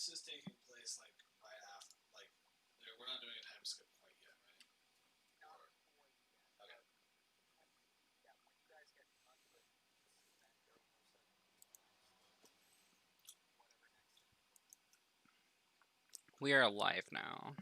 this is taking place like right after, like we're not doing a time skip quite yet, right? Or okay. We are alive now.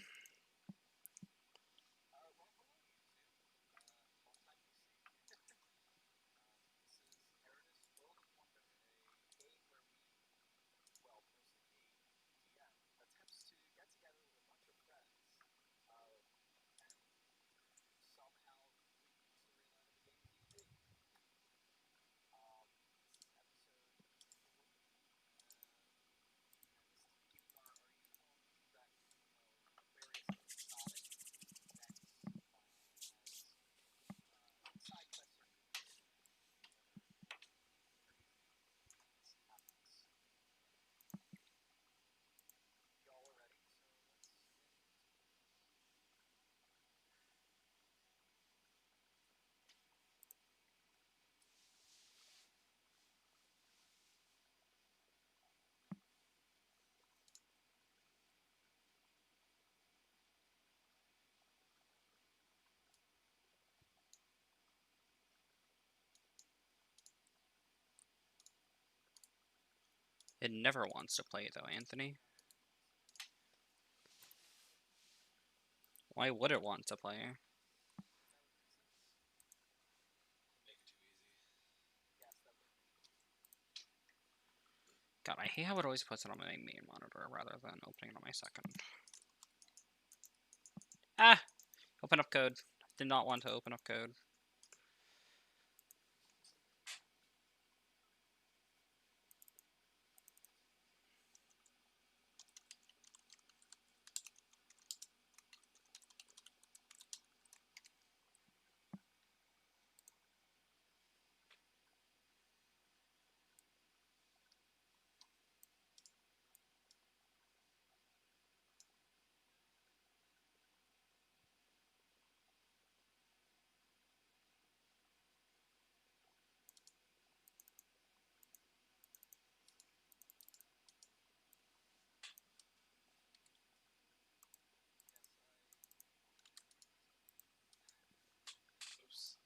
It never wants to play though, Anthony. Why would it want to play? Make it too easy. God, I hate how it always puts it on my main monitor rather than opening it on my second. Ah! Open up code. Did not want to open up code. Oops.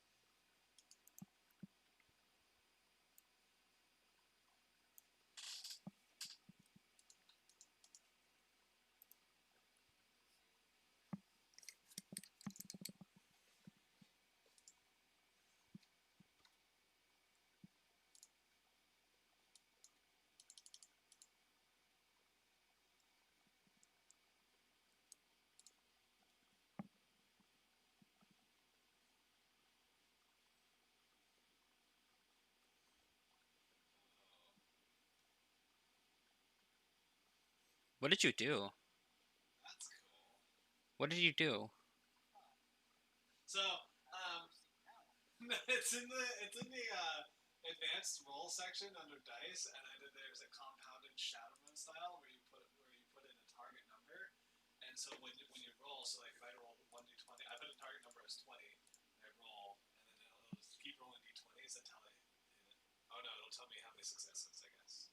What did you do? That's cool. What did you do? So, um, it's in the advanced roll section under dice, and then there's a compounded Shadowrun style where you put in a target number, and so when you roll, so like if I roll 1d20, I put a target number as 20, and I roll, and then it'll just keep rolling d20s until I hit it. Oh no, it'll tell me how many successes, I guess.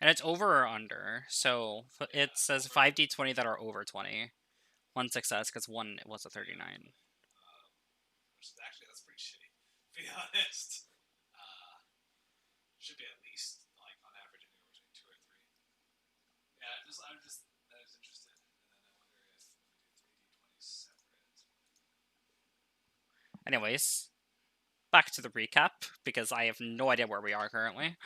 And it's over or under. So it Yeah, says over. 5d20 that are over 20. One success because one was a Yeah, 39. which is actually that's pretty shitty, to be honest. Uh, should be at least like on average anywhere between two or three. Yeah, I was interested, and then I wonder if we do 3d20 separate. Anyways, back to the recap because I have no idea where we are currently.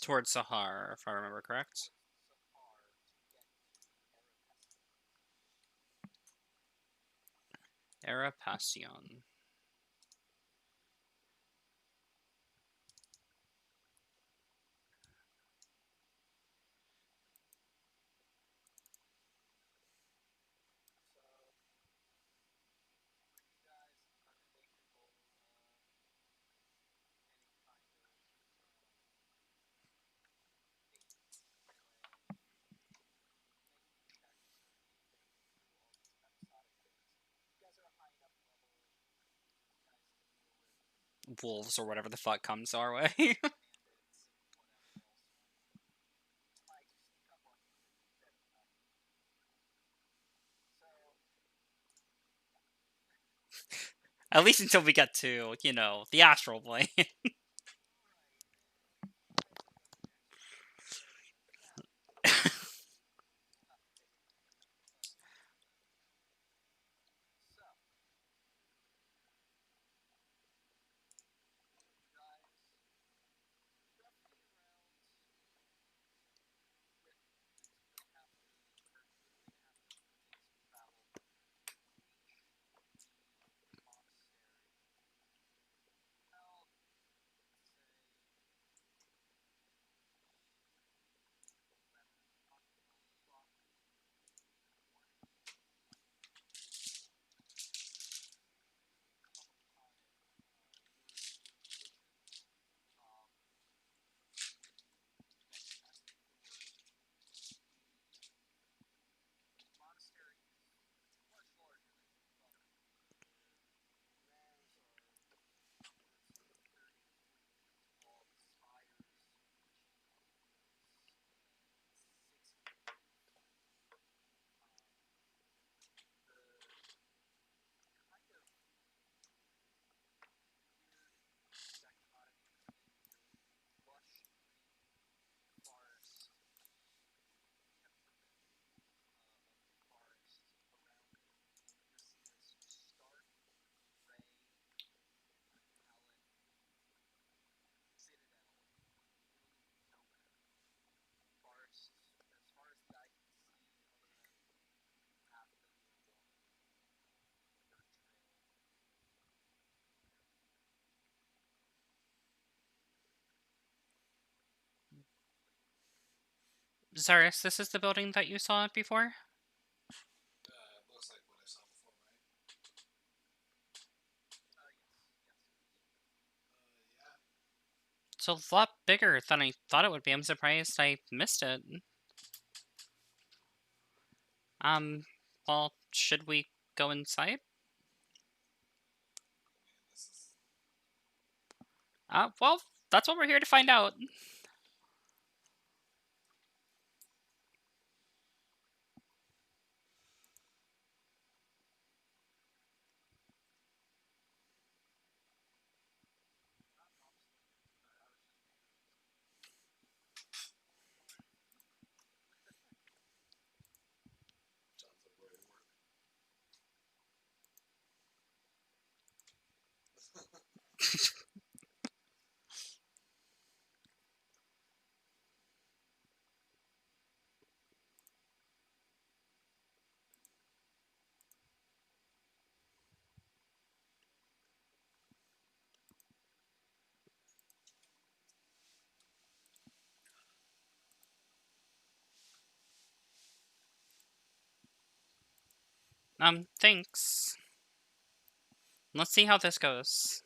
Towards Sahar, if I remember correct. Passion. Wolves or whatever the fuck comes our way. At least until we get to, the astral plane. Zarius, this is the building that you saw before? Looks like what I saw before, right? Yeah. It's a lot bigger than I thought it would be. I'm surprised I missed it. Um, well, should we go inside? This is. Well, that's what we're here to find out. Sounds like where you work. Thanks. Let's see how this goes.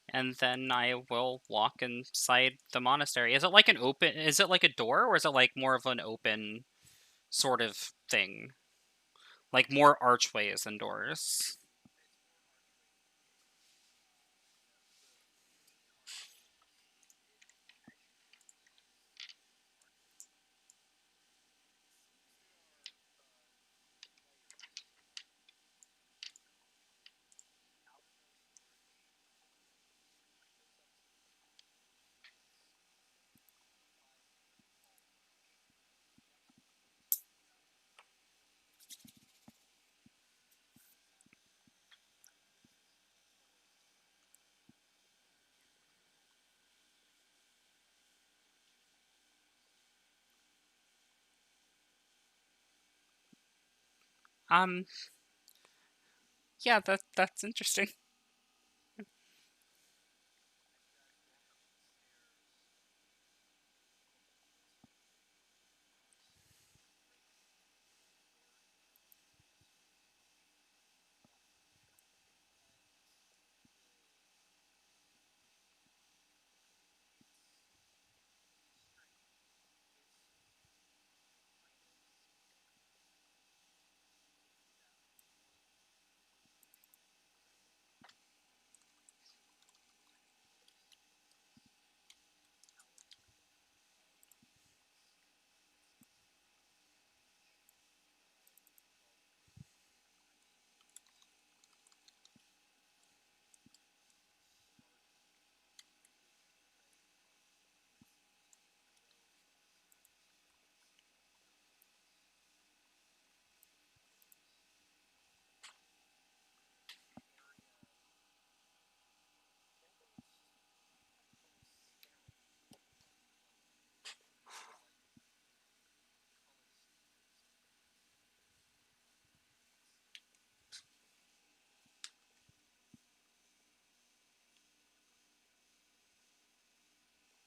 And then I will walk inside the monastery. Is it like is it like a door, or is it like more of an open sort of thing? Like more archways than doors? Um, yeah, that's interesting.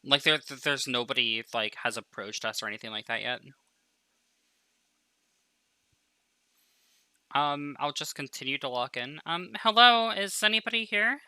Like there's nobody like has approached us or anything like that yet. I'll just continue to log in. Hello, is anybody here?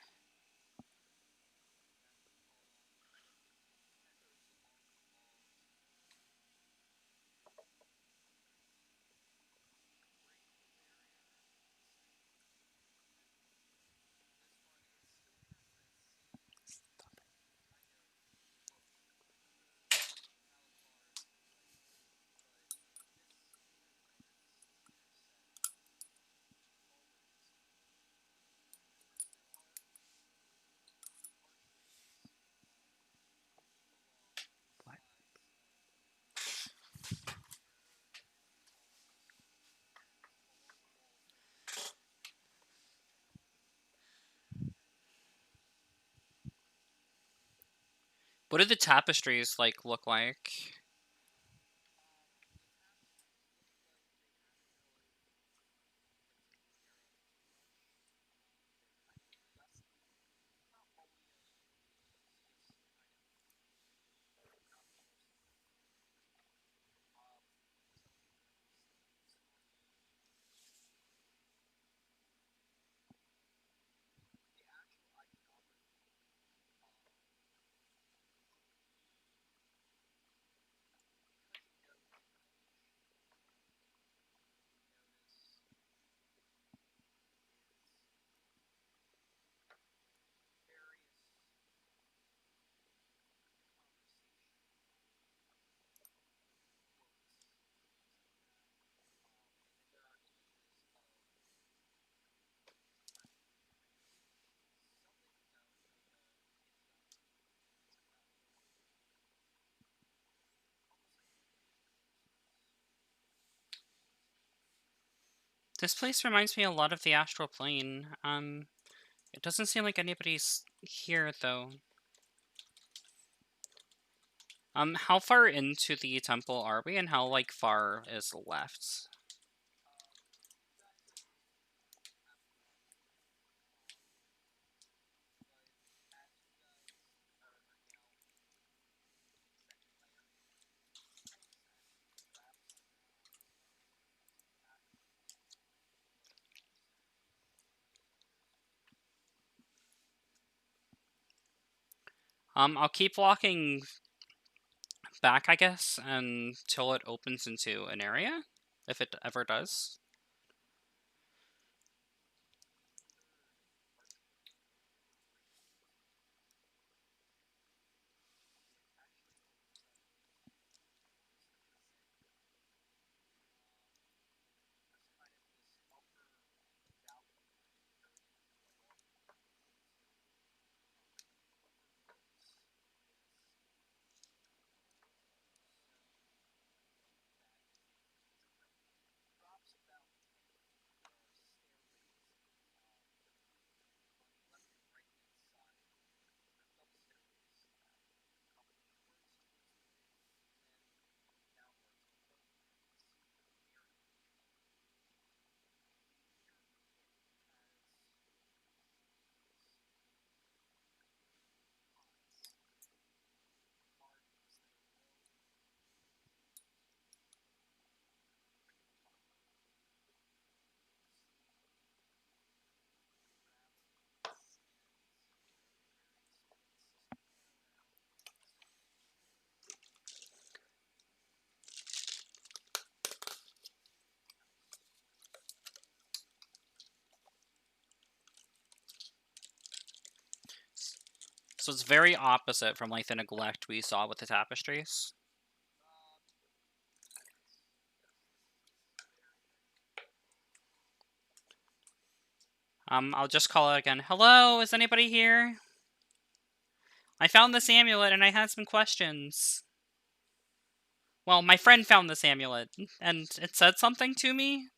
What? What do the tapestries like look like? This place reminds me a lot of the astral plane. It doesn't seem like anybody's here though. How far into the temple are we, and how like far is left? I'll keep walking back, I guess, until it opens into an area, if it ever does. So it's very opposite from like the neglect we saw with the tapestries. I'll just call it again. Hello, is anybody here? I found this amulet and I had some questions. Well, my friend found this amulet and it said something to me.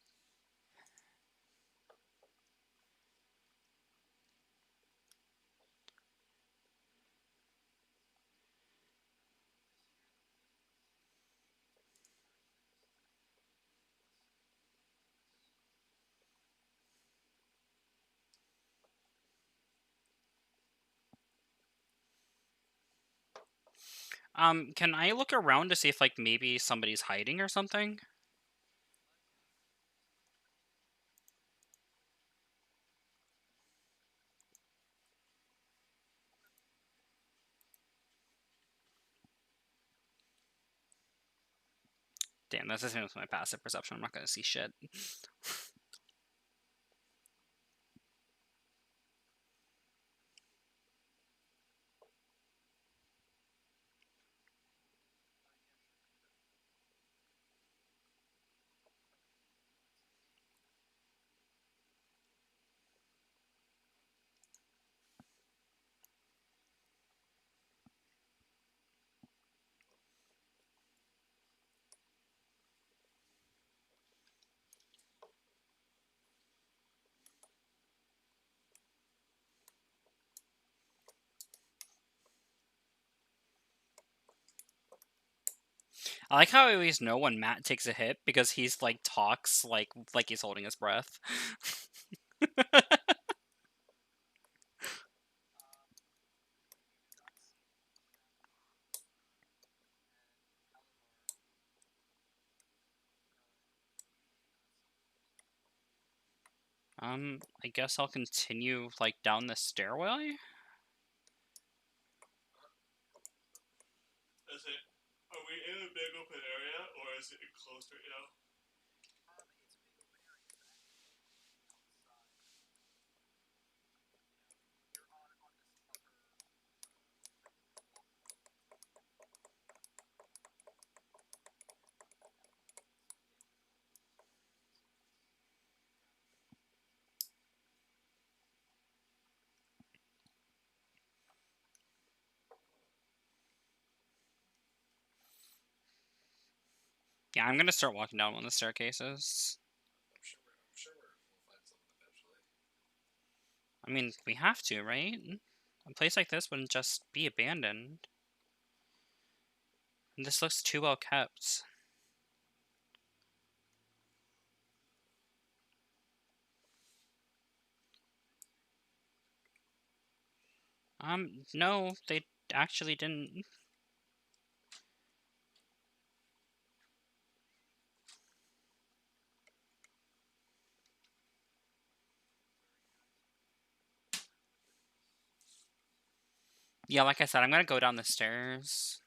Can I look around to see if like maybe somebody's hiding or something? Damn, that's the same with my passive perception. I'm not gonna see shit. I like how I always know when Matt takes a hit because he's like talks like he's holding his breath. I guess I'll continue like down the stairway. Is it? Are we in a big open area or is it enclosed right now? Yeah, I'm gonna start walking down one of the staircases. We'll find something eventually. I mean, we have to, right? A place like this wouldn't just be abandoned. And this looks too well kept. No, they actually didn't. Yeah, like I said, I'm gonna go down the stairs.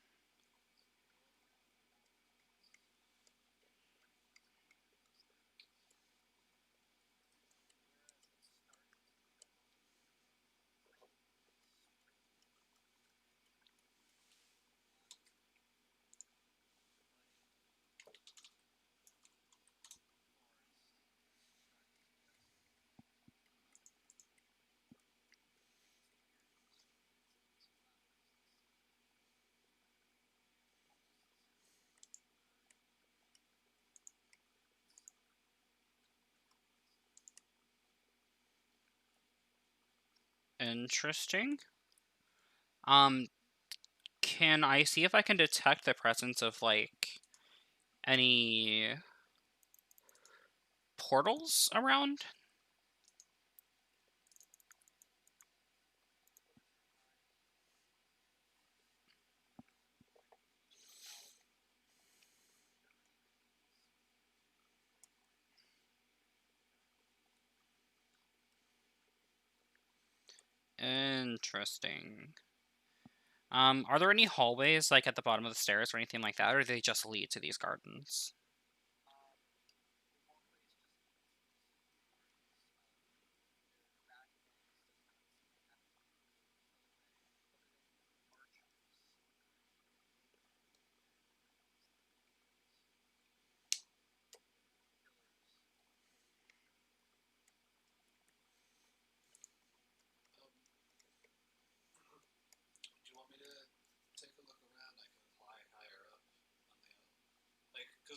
Interesting. Um, can I see if I can detect the presence of like any portals around? Interesting. Are there any hallways like at the bottom of the stairs or anything like that, or do they just lead to these gardens?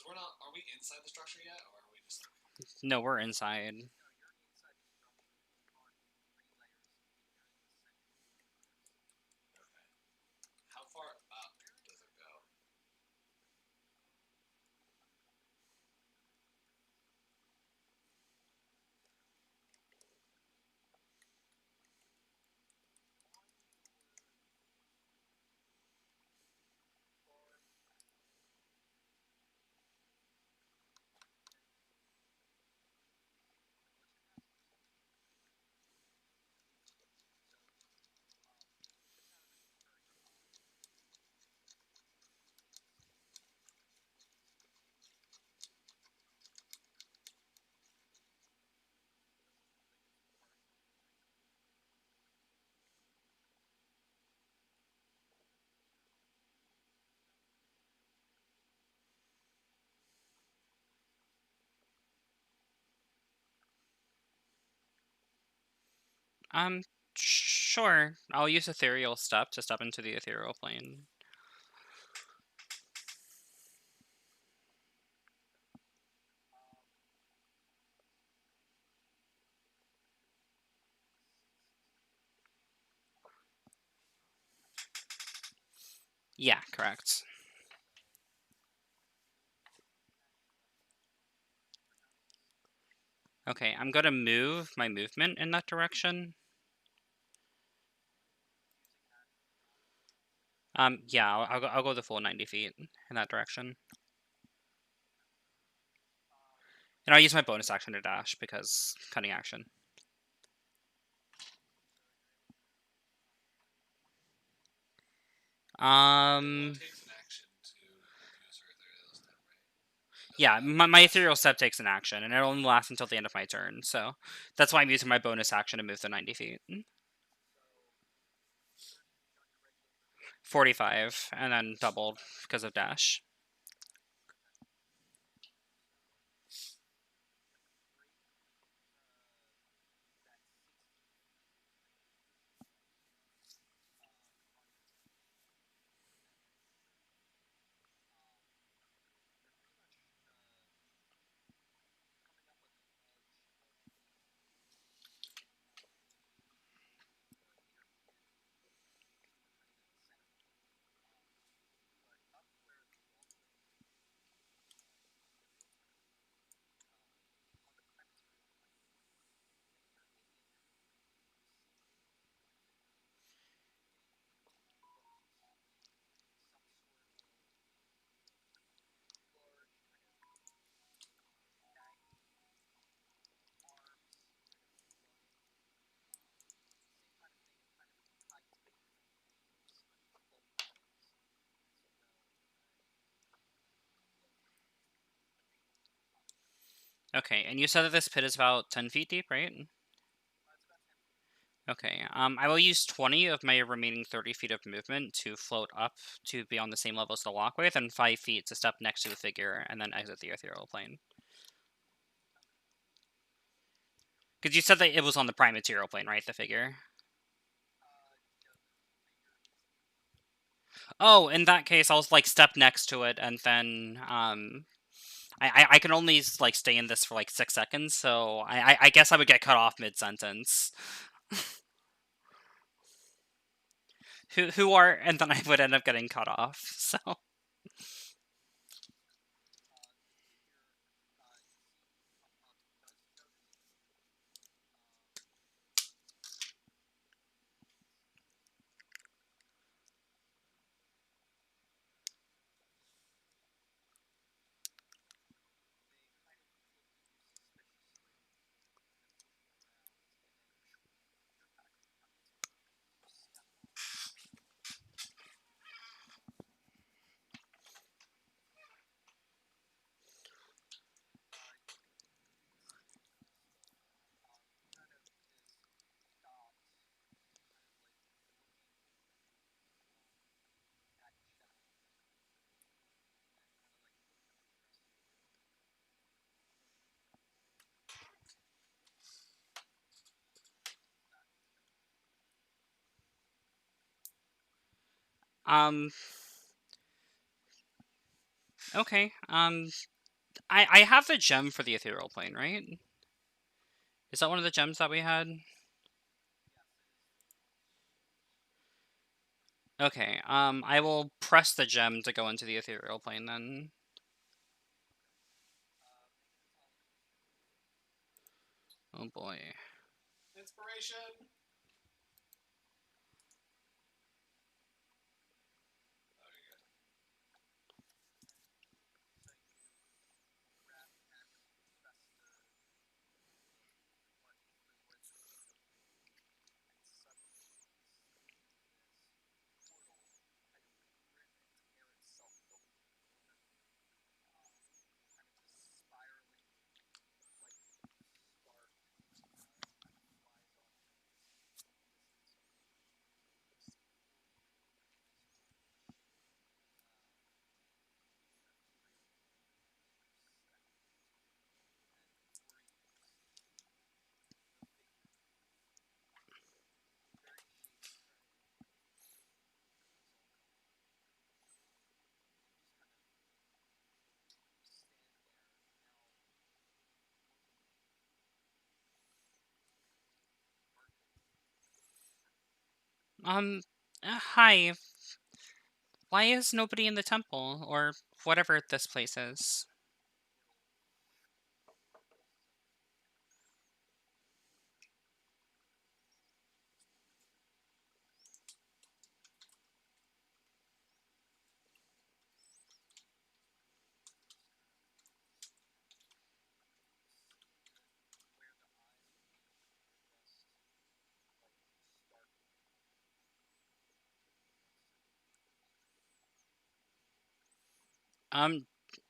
we're not. Are we inside the structure yet, or are we just like? No, we're inside. Okay. How far up does it go? Um, sure. I'll use ethereal step to step into the ethereal plane. Yeah, correct. Okay, I'm gonna move my movement in that direction. Yeah, I'll go the full 90 feet in that direction. And I'll use my bonus action to dash because cutting action. It takes an action to use her ethereal step, right? Yeah, my ethereal step takes an action, and it only lasts until the end of my turn. So that's why I'm using my bonus action to move the 90 feet. 45, and then doubled because of dash. Okay, and you said that this pit is about 10 feet deep, right? Okay, I will use 20 of my remaining 30 feet of movement to float up to be on the same level as the walkway, then 5 feet to step next to the figure, and then exit the ethereal plane. Because you said that it was on the prime material plane, right, the figure? Oh, in that case, I'll, like, step next to it, and then, I can only, like, stay in this for, like, 6 seconds, so I guess I would get cut off mid-sentence. Who are, and then I would end up getting cut off, so... Um, okay, I have the gem for the ethereal plane, right? Is that one of the gems that we had? Okay, I will press the gem to go into the ethereal plane then. Oh boy. Inspiration. Oh, you're good. Hi. Why is nobody in the temple, or whatever this place is? Um,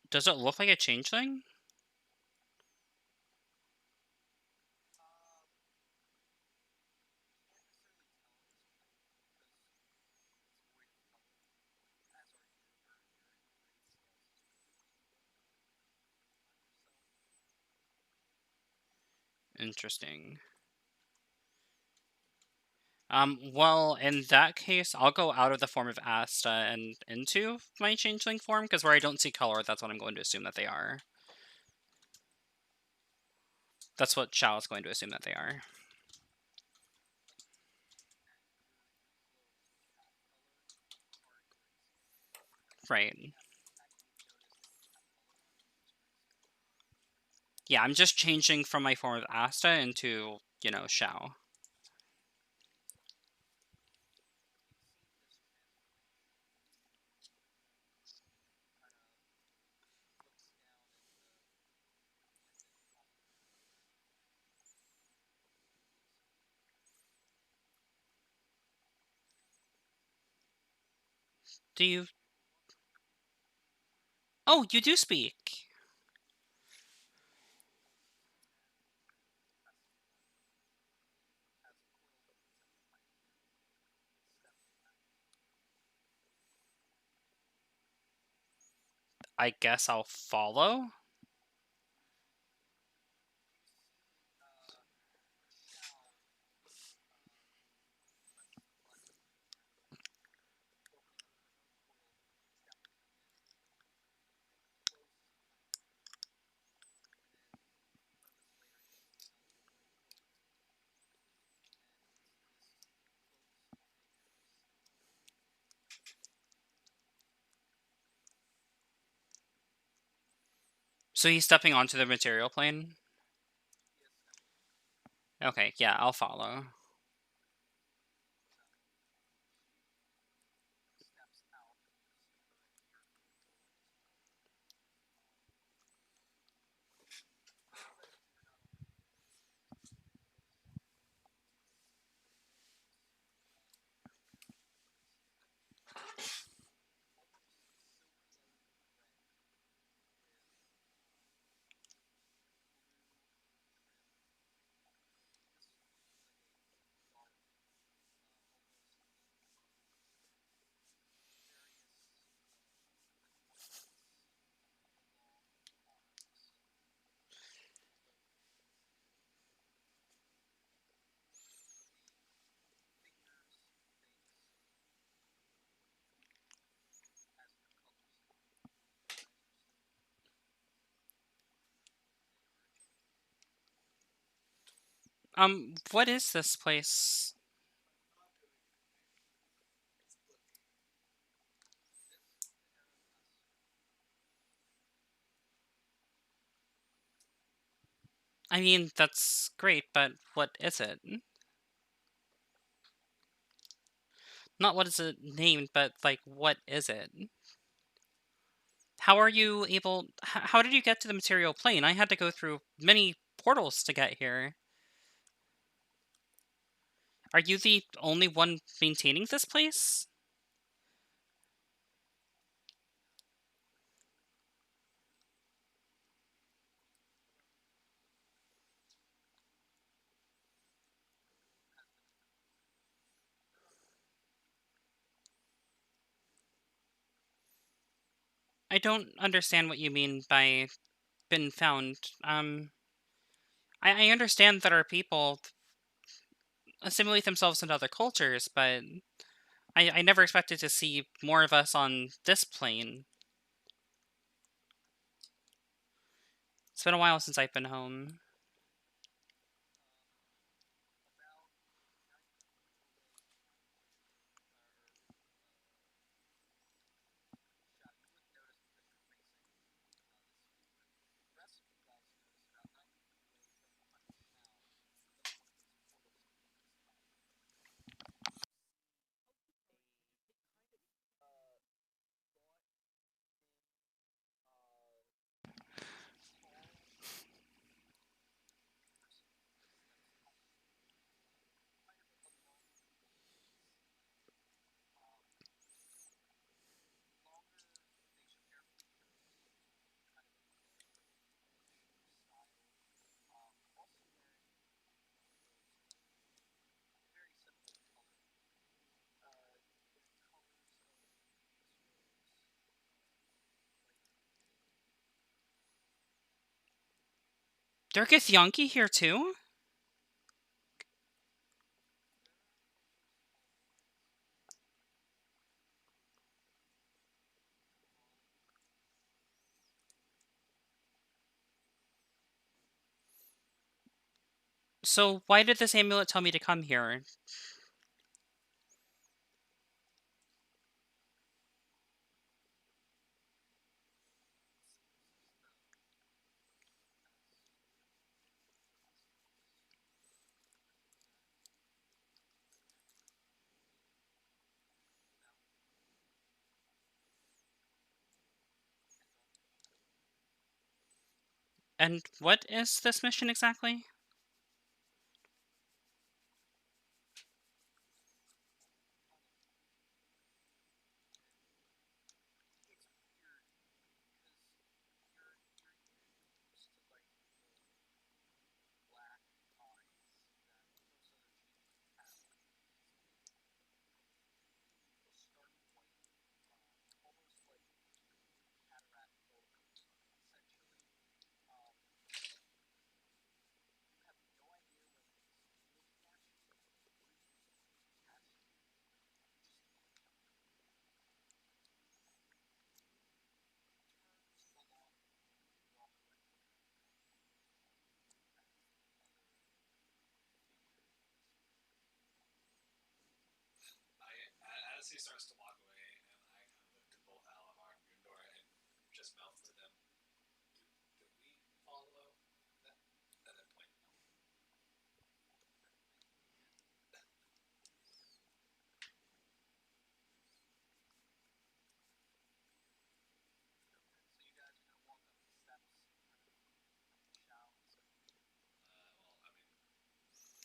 does it look like a changeling? Interesting. Well, in that case, I'll go out of the form of Asta and into my changeling form, because where I don't see color, that's what I'm going to assume that they are. That's what Shao is going to assume that they are. Right. Yeah, I'm just changing from my form of Asta into, Shao. Do you... Oh, you do speak! I guess I'll follow? So he's stepping onto the material plane? Okay, yeah, I'll follow. What is this place? I mean, that's great, but what is it? Not what is it named, but like, what is it? How are you able? How did you get to the material plane? I had to go through many portals to get here. Are you the only one maintaining this place? I don't understand what you mean by been found. I understand that our people assimilate themselves into other cultures, but I never expected to see more of us on this plane. It's been a while since I've been home. There Githyanki here too? So why did this amulet tell me to come here? And what is this mission exactly? As he starts to walk away, and I kind of look to both Alamar and Gundor and just mouth to them, "Did we follow that?" And then point.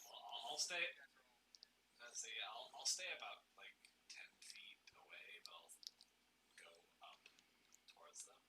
Well, I mean, I'll stay. Let's see. I'll stay about like 10 feet away, but I'll go up towards them.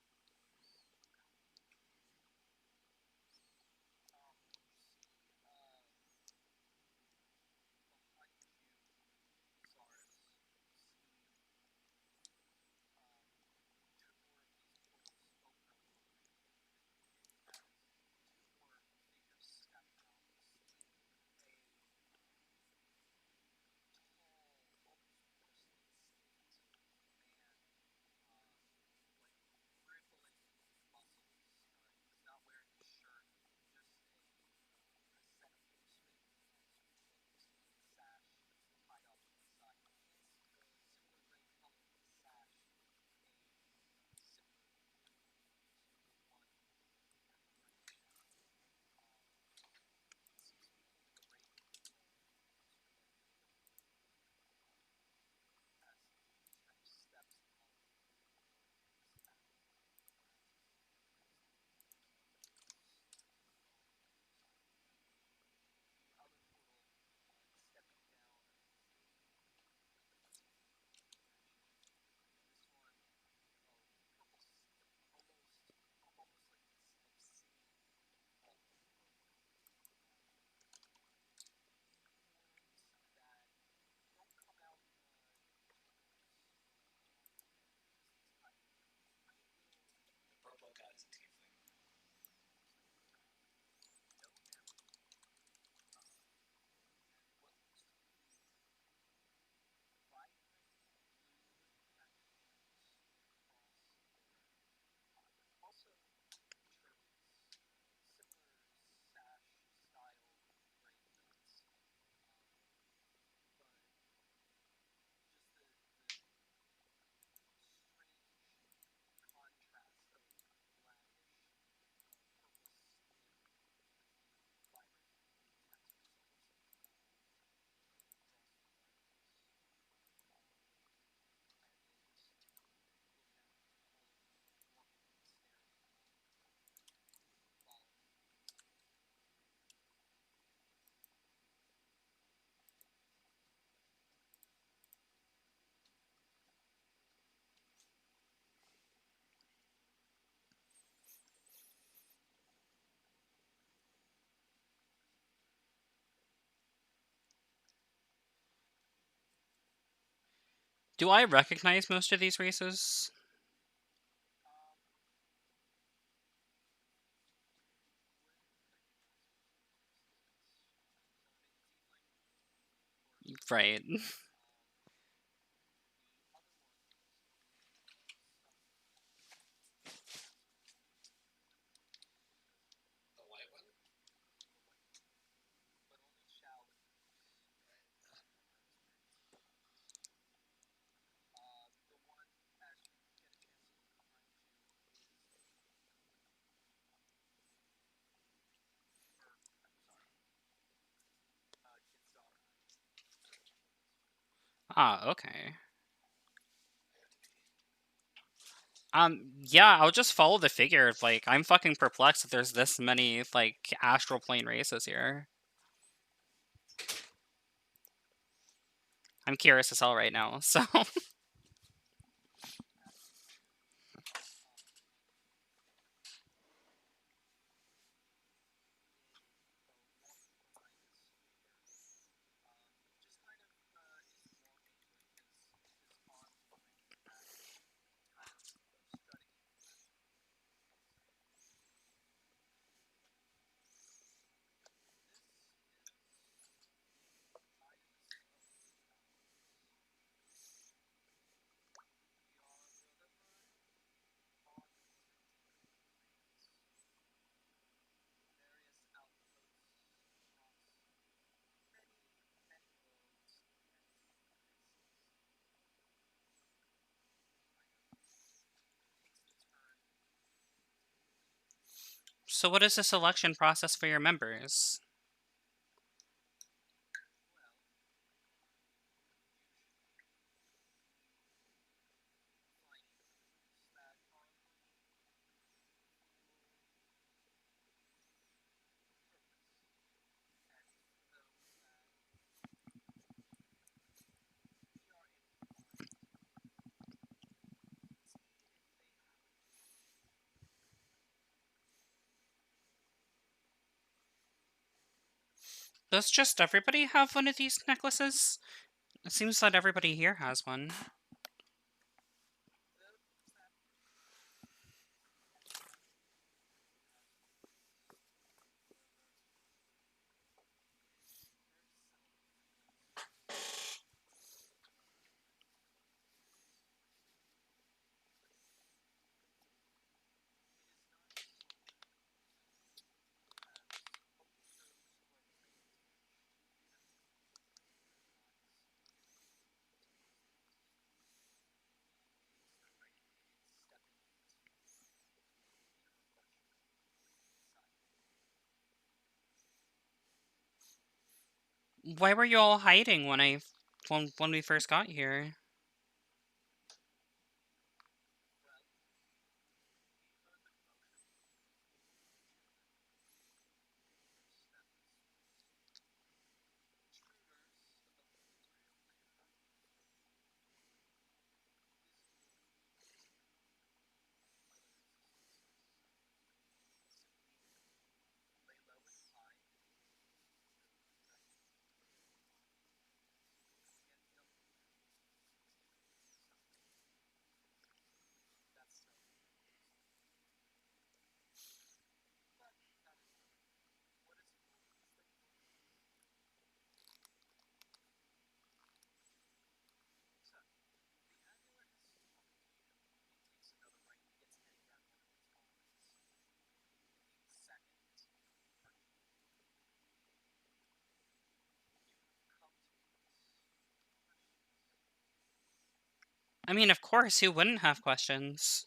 Do I recognize most of these races? Right. The white one. Ah, okay. Yeah, I'll just follow the figure. Like, I'm fucking perplexed that there's this many, like, astral plane races here. I'm curious as hell right now, so. So, what is the selection process for your members? Does just everybody have one of these necklaces? It seems that everybody here has one. Why were you all hiding when we first got here? I mean, of course, who wouldn't have questions?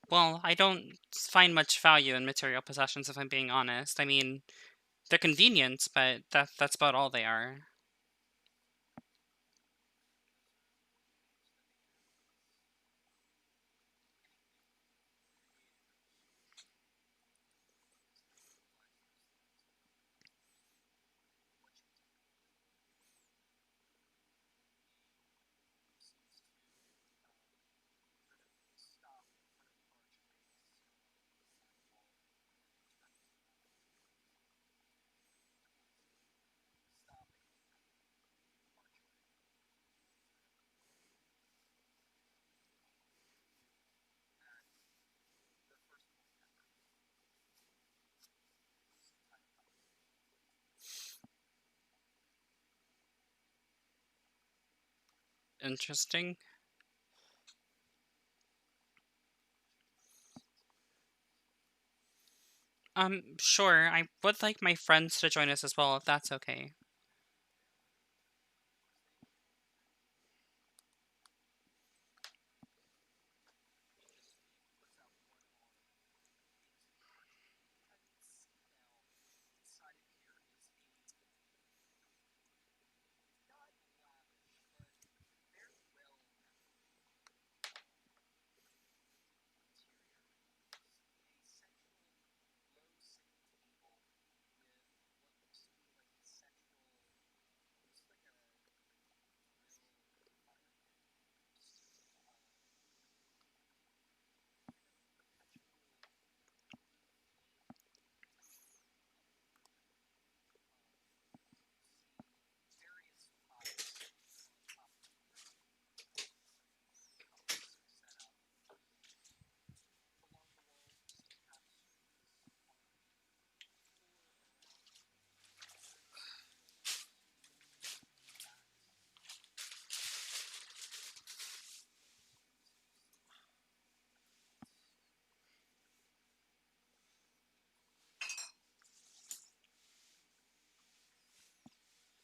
Well, I don't find much value in material possessions if I'm being honest. I mean, they're convenient, but that's about all they are. Interesting. Sure. I would like my friends to join us as well, if that's okay.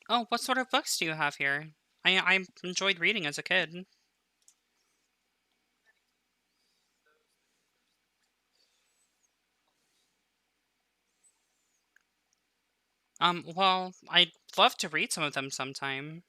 Oh, what sort of books do you have here? I enjoyed reading as a kid. Well, I'd love to read some of them sometime.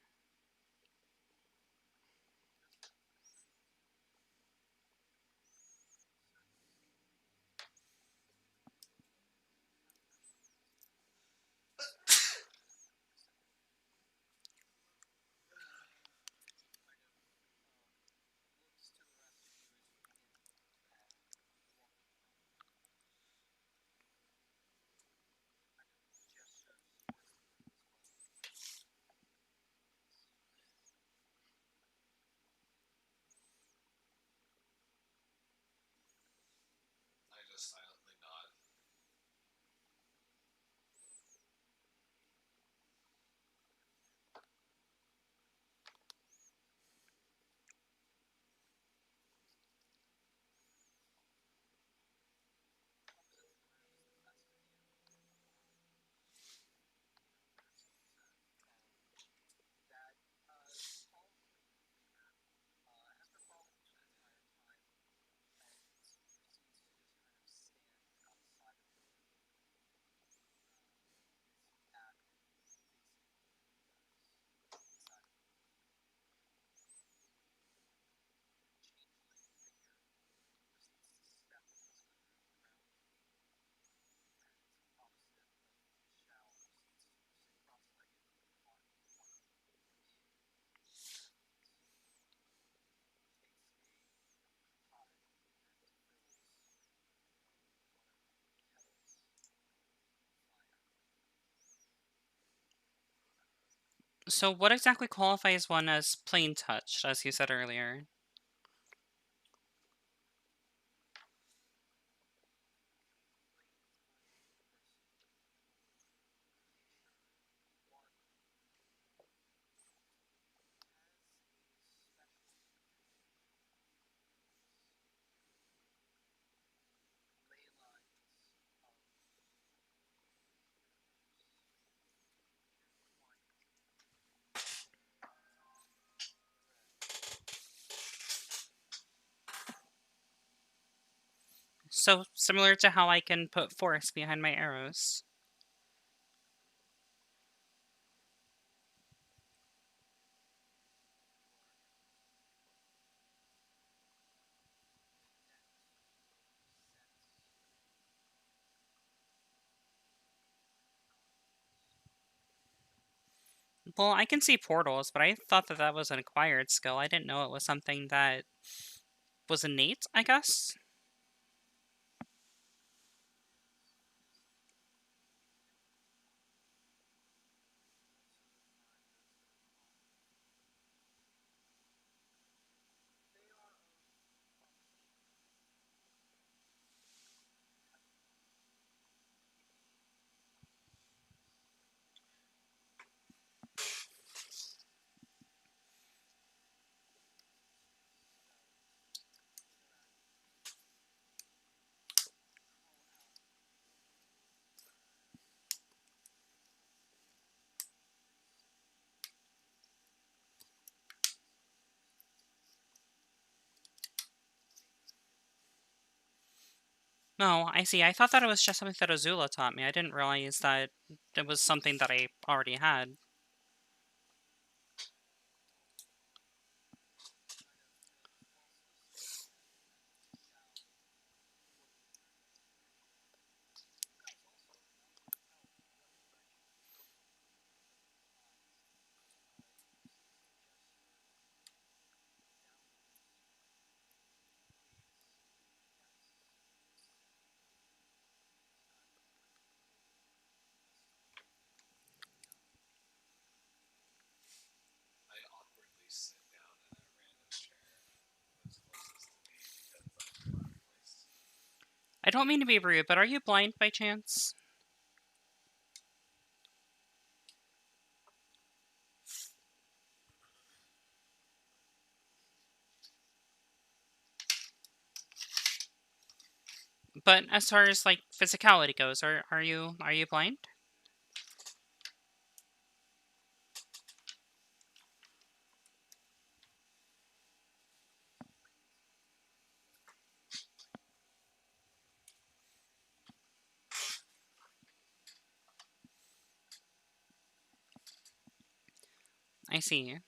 I just silently nod. So, what exactly qualifies one as plain touched, as you said earlier? So, similar to how I can put force behind my arrows. Well, I can see portals, but I thought that that was an acquired skill. I didn't know it was something that was innate, I guess. Oh, I see. I thought that it was just something that Azula taught me. I didn't realize that it was something that I already had. I awkwardly sit down in a random chair that's closest to me because I'm out of place. I don't mean to be rude, but are you blind by chance? But as far as like physicality goes, are you blind? I see.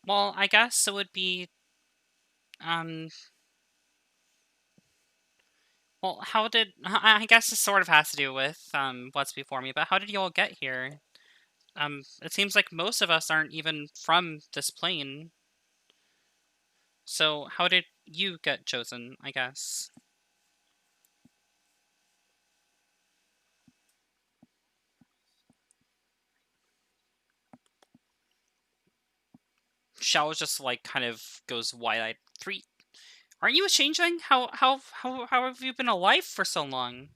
Well, I guess it would be um well, how did I guess this sort of has to do with what's before me, but how did you all get here? It seems like most of us aren't even from this plane. So, how did you get chosen, I guess? Shell just like kind of goes wide-eyed. Three. Aren't you a changeling? How have you been alive for so long?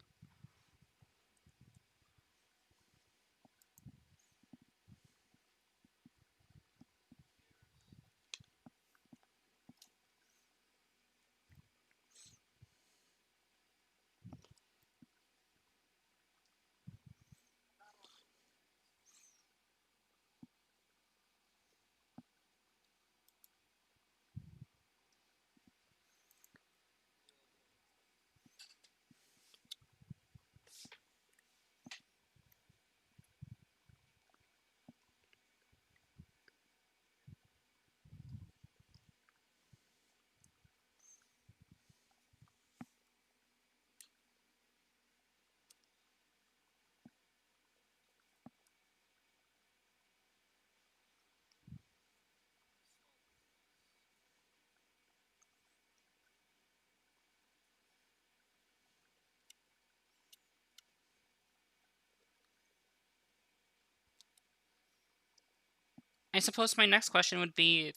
I suppose my next question would be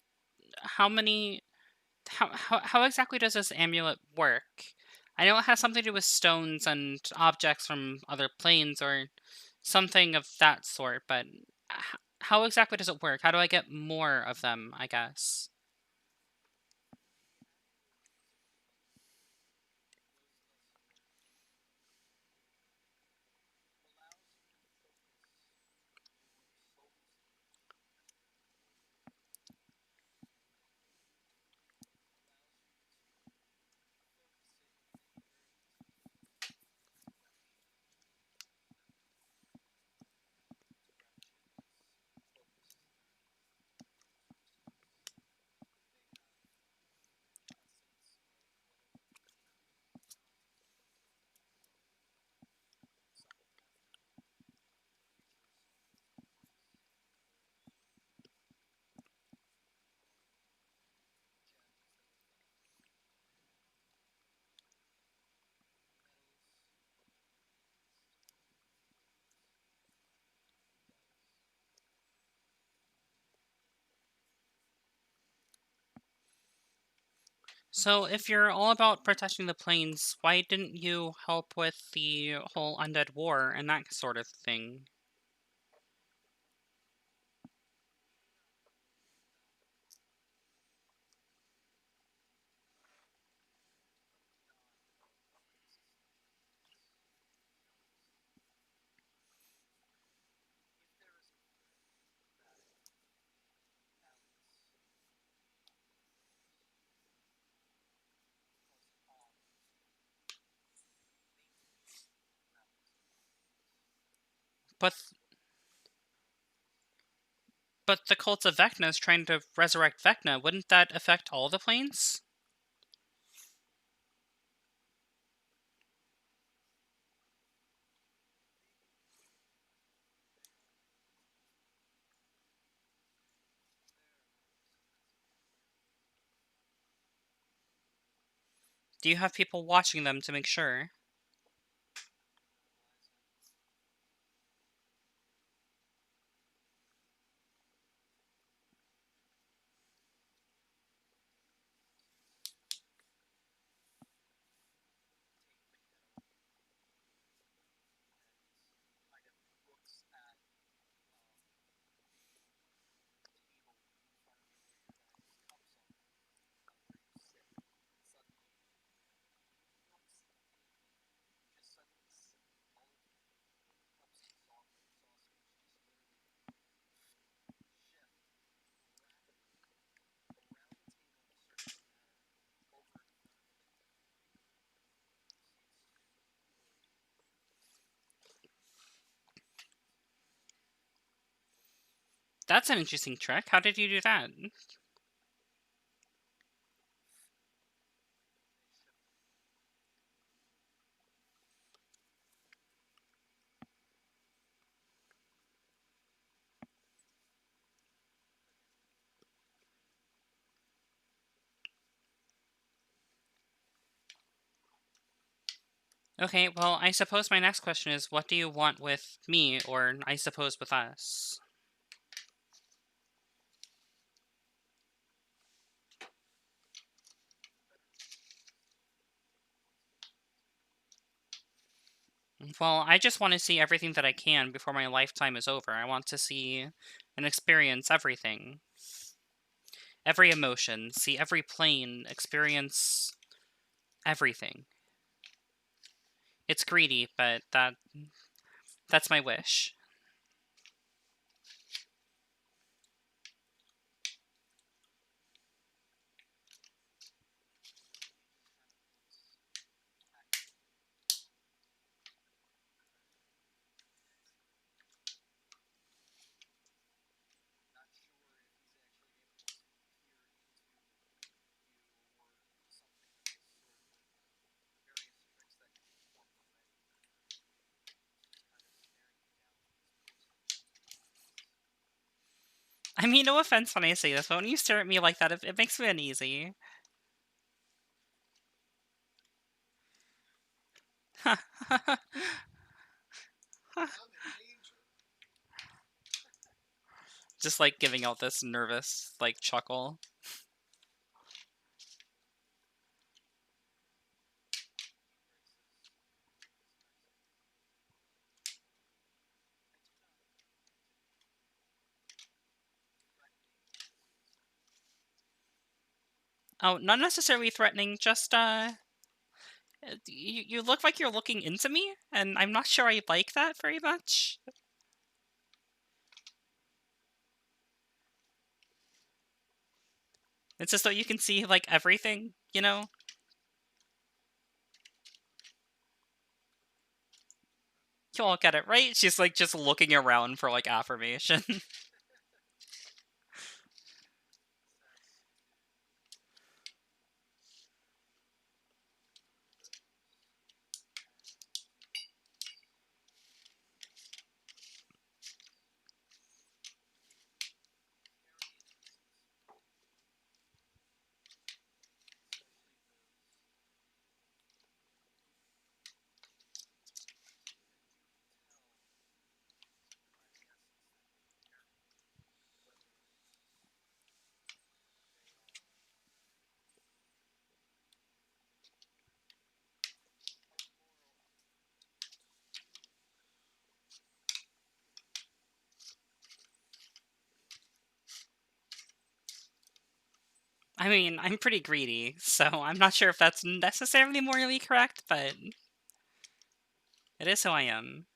how many how exactly does this amulet work? I know it has something to do with stones and objects from other planes or something of that sort, but how exactly does it work? How do I get more of them, I guess? So, if you're all about protecting the planes, why didn't you help with the whole undead war and that sort of thing? But but the cult of Vecna is trying to resurrect Vecna. Wouldn't that affect all the planes? Do you have people watching them to make sure? That's an interesting trick. How did you do that? Okay, well, I suppose my next question is what do you want with me, or I suppose with us? Well, I just want to see everything that I can before my lifetime is over. I want to see and experience everything. Every emotion, see every plane, experience everything. It's greedy, but that's my wish. I mean, no offense when I say this, but when you stare at me like that, it makes me uneasy. Just like giving out this nervous, like, chuckle. Oh, not necessarily threatening, just, you look like you're looking into me, and I'm not sure I like that very much. It's just so you can see, like, everything, you know? You all get it, right? She's, like, just looking around for, like, affirmation. I mean, I'm pretty greedy, so I'm not sure if that's necessarily morally correct, but it is who I am.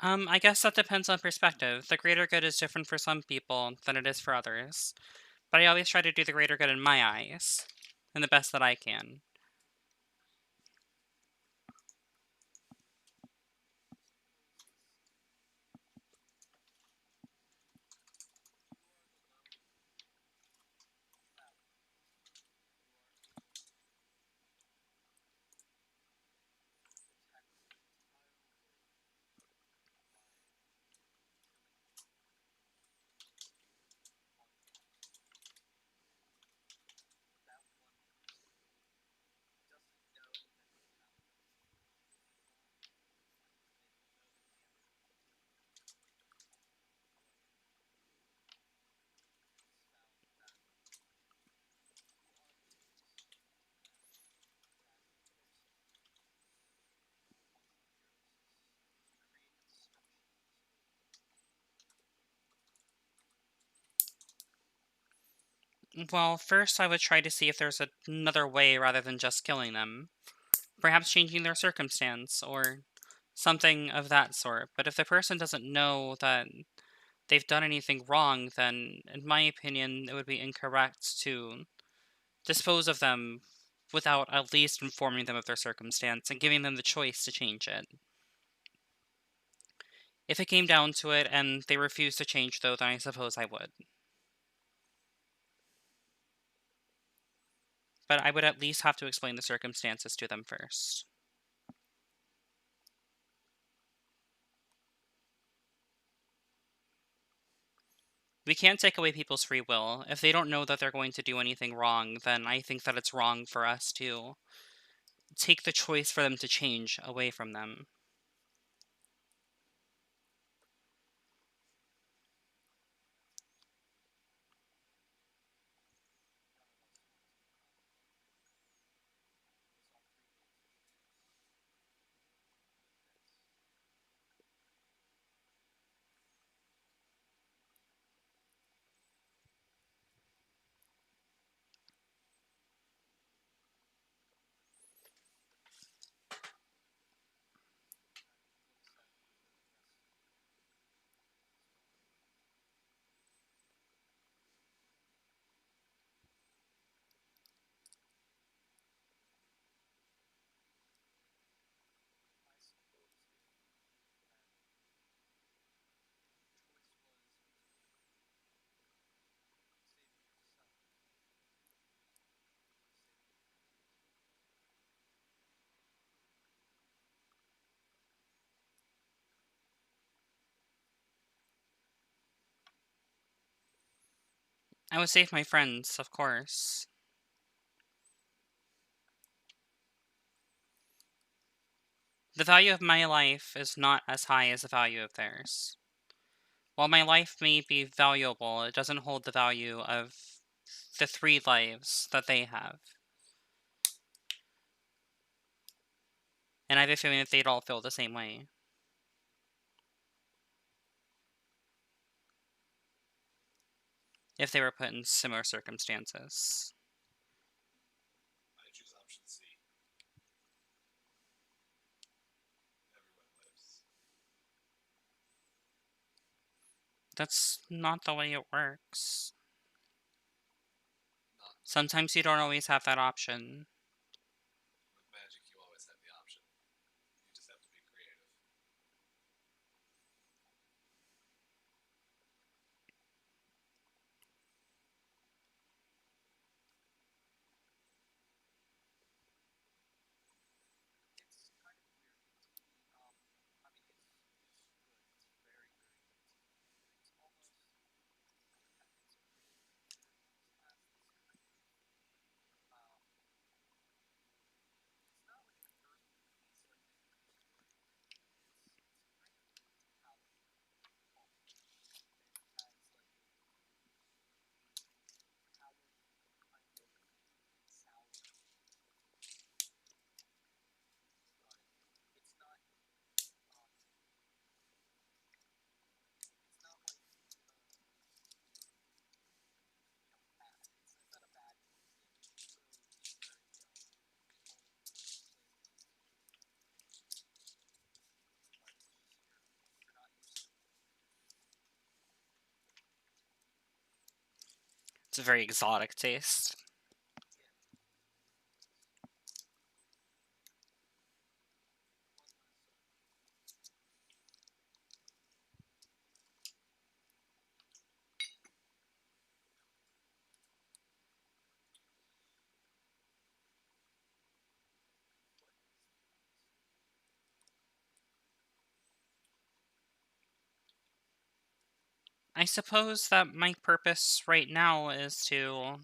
I guess that depends on perspective. The greater good is different for some people than it is for others. But I always try to do the greater good in my eyes, and the best that I can. Well, first I would try to see if there's another way rather than just killing them. Perhaps changing their circumstance, or something of that sort. But if the person doesn't know that they've done anything wrong, then, in my opinion, it would be incorrect to dispose of them without at least informing them of their circumstance and giving them the choice to change it. If it came down to it and they refused to change, though, then I suppose I would. But I would at least have to explain the circumstances to them first. We can't take away people's free will. If they don't know that they're going to do anything wrong, then I think that it's wrong for us to take the choice for them to change away from them. I would save my friends, of course. The value of my life is not as high as the value of theirs. While my life may be valuable, it doesn't hold the value of the 3 lives that they have. And I have a feeling that they'd all feel the same way. If they were put in similar circumstances. I choose option C. Everyone lives. That's not the way it works. Not Sometimes you don't always have that option. with magic, you always have the option. You just have to be creative. It's a very exotic taste. I suppose that my purpose right now is to,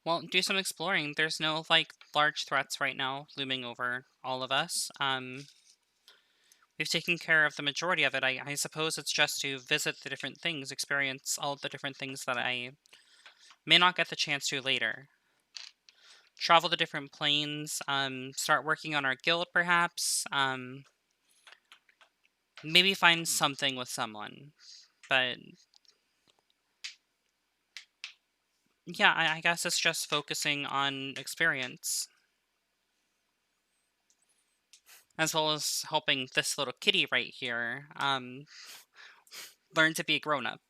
well, do some exploring. There's no like large threats right now looming over all of us. We've taken care of the majority of it. I suppose it's just to visit the different things, experience all the different things that I may not get the chance to later. Travel to different planes, start working on our guild perhaps, maybe find something with someone. But yeah, I guess it's just focusing on experience, as well as helping this little kitty right here learn to be a grown up.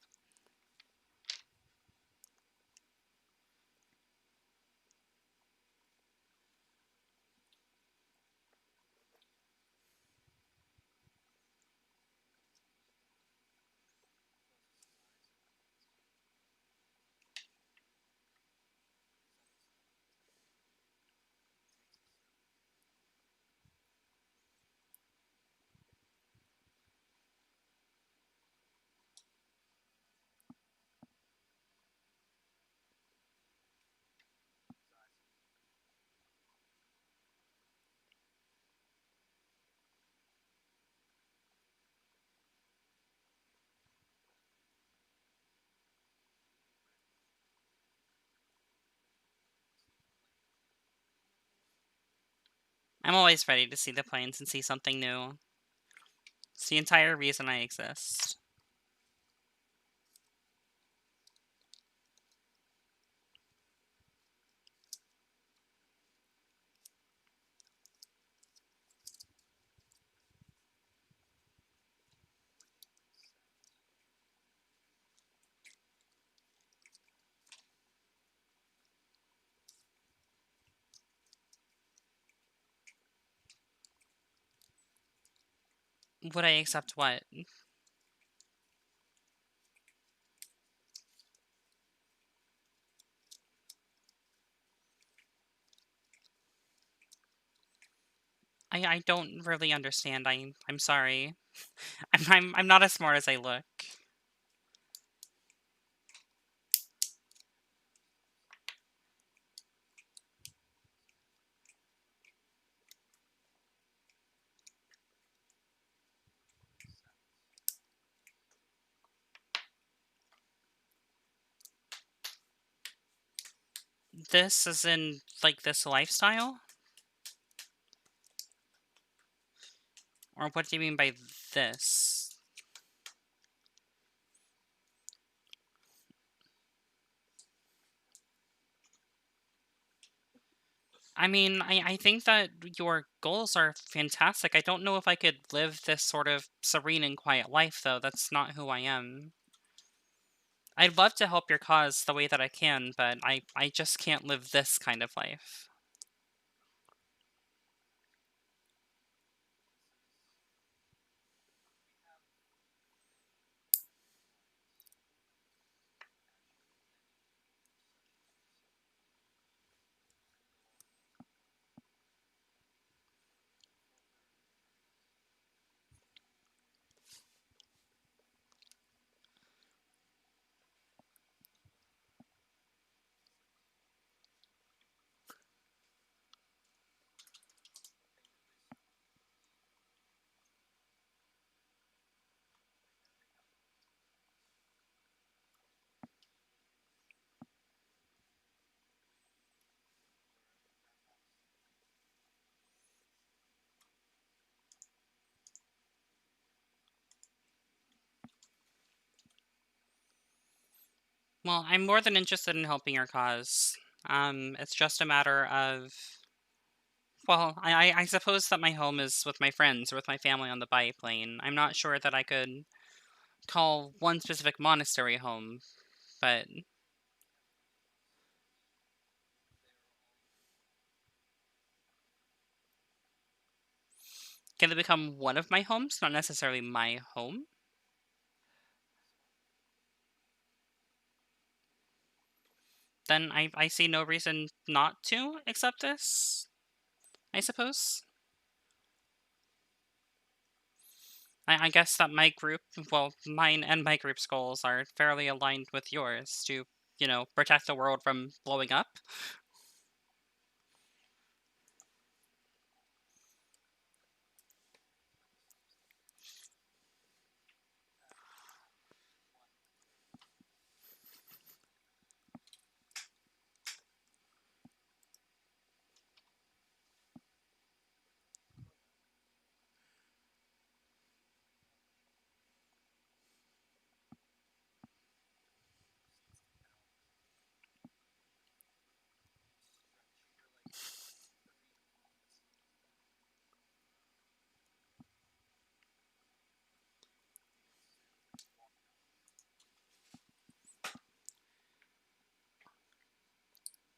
I'm always ready to see the planes and see something new. It's the entire reason I exist. Would I accept what? I don't really understand. I'm sorry. I'm not as smart as I look. This is in like this lifestyle? Or what do you mean by this? I mean, I think that your goals are fantastic. I don't know if I could live this sort of serene and quiet life, though. That's not who I am. I'd love to help your cause the way that I can, but I just can't live this kind of life. Well, I'm more than interested in helping your cause. It's just a matter of, well, I suppose that my home is with my friends or with my family on the biplane. I'm not sure that I could call one specific monastery home, but Can they become one of my homes, not necessarily my home? Then I see no reason not to accept this, I suppose. I guess that my group, well, mine and my group's goals are fairly aligned with yours to, protect the world from blowing up.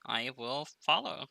I will follow.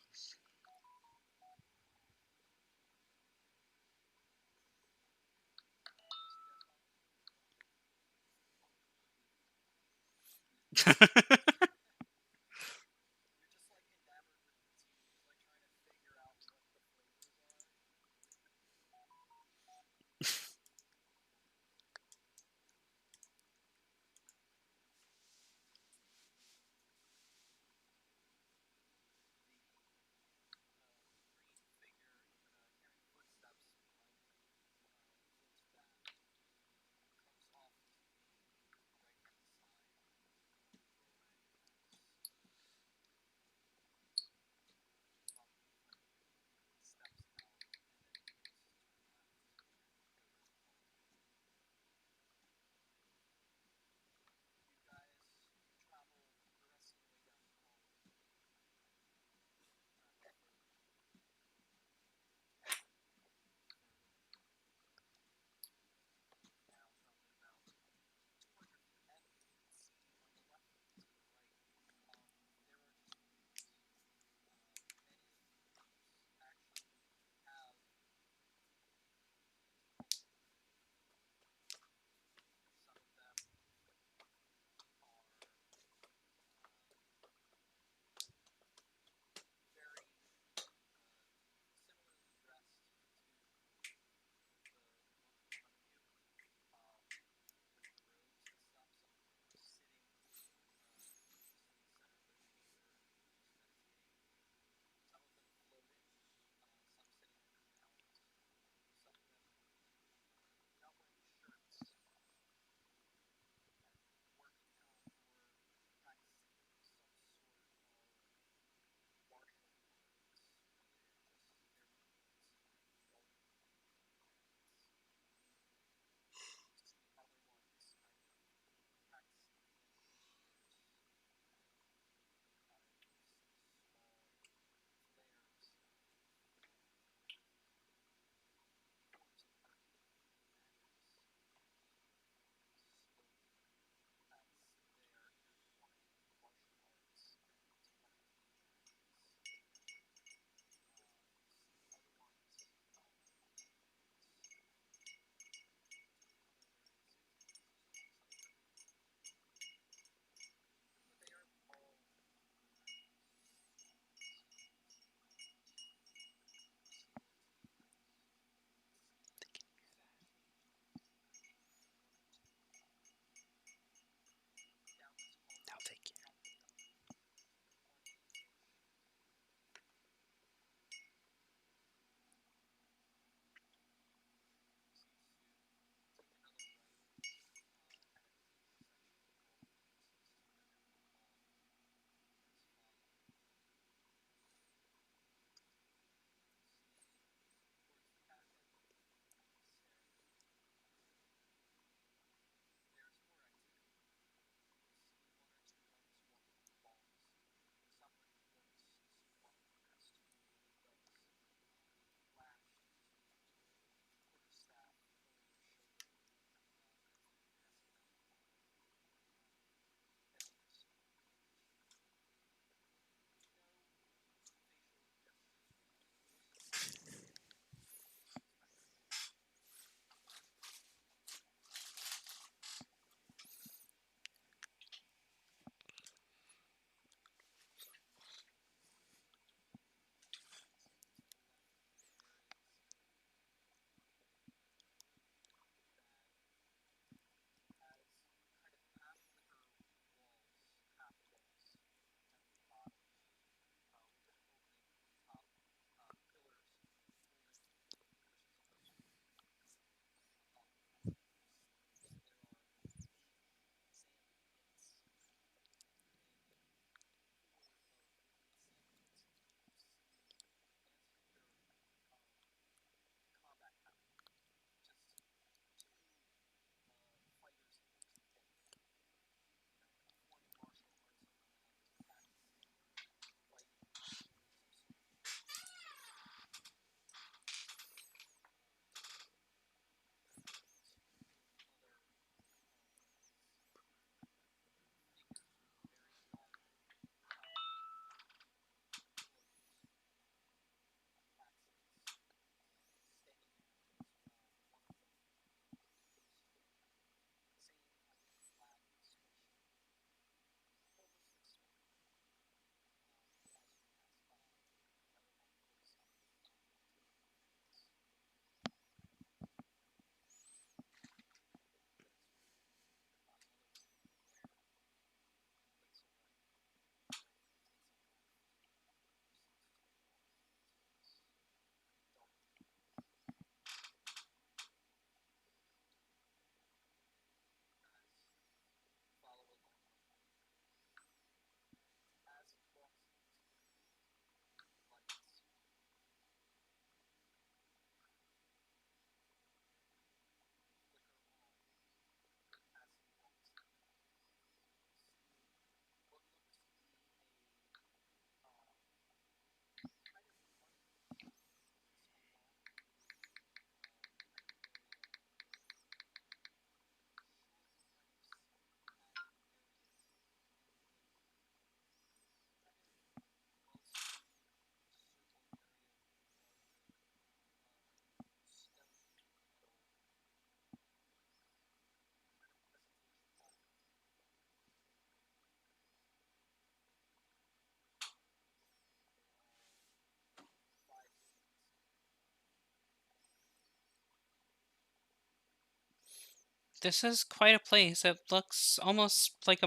This is quite a place. It looks almost like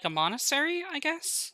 a monastery, I guess.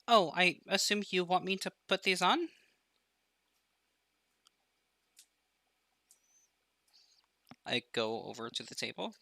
Oh, I assume you want me to put these on? I go over to the table.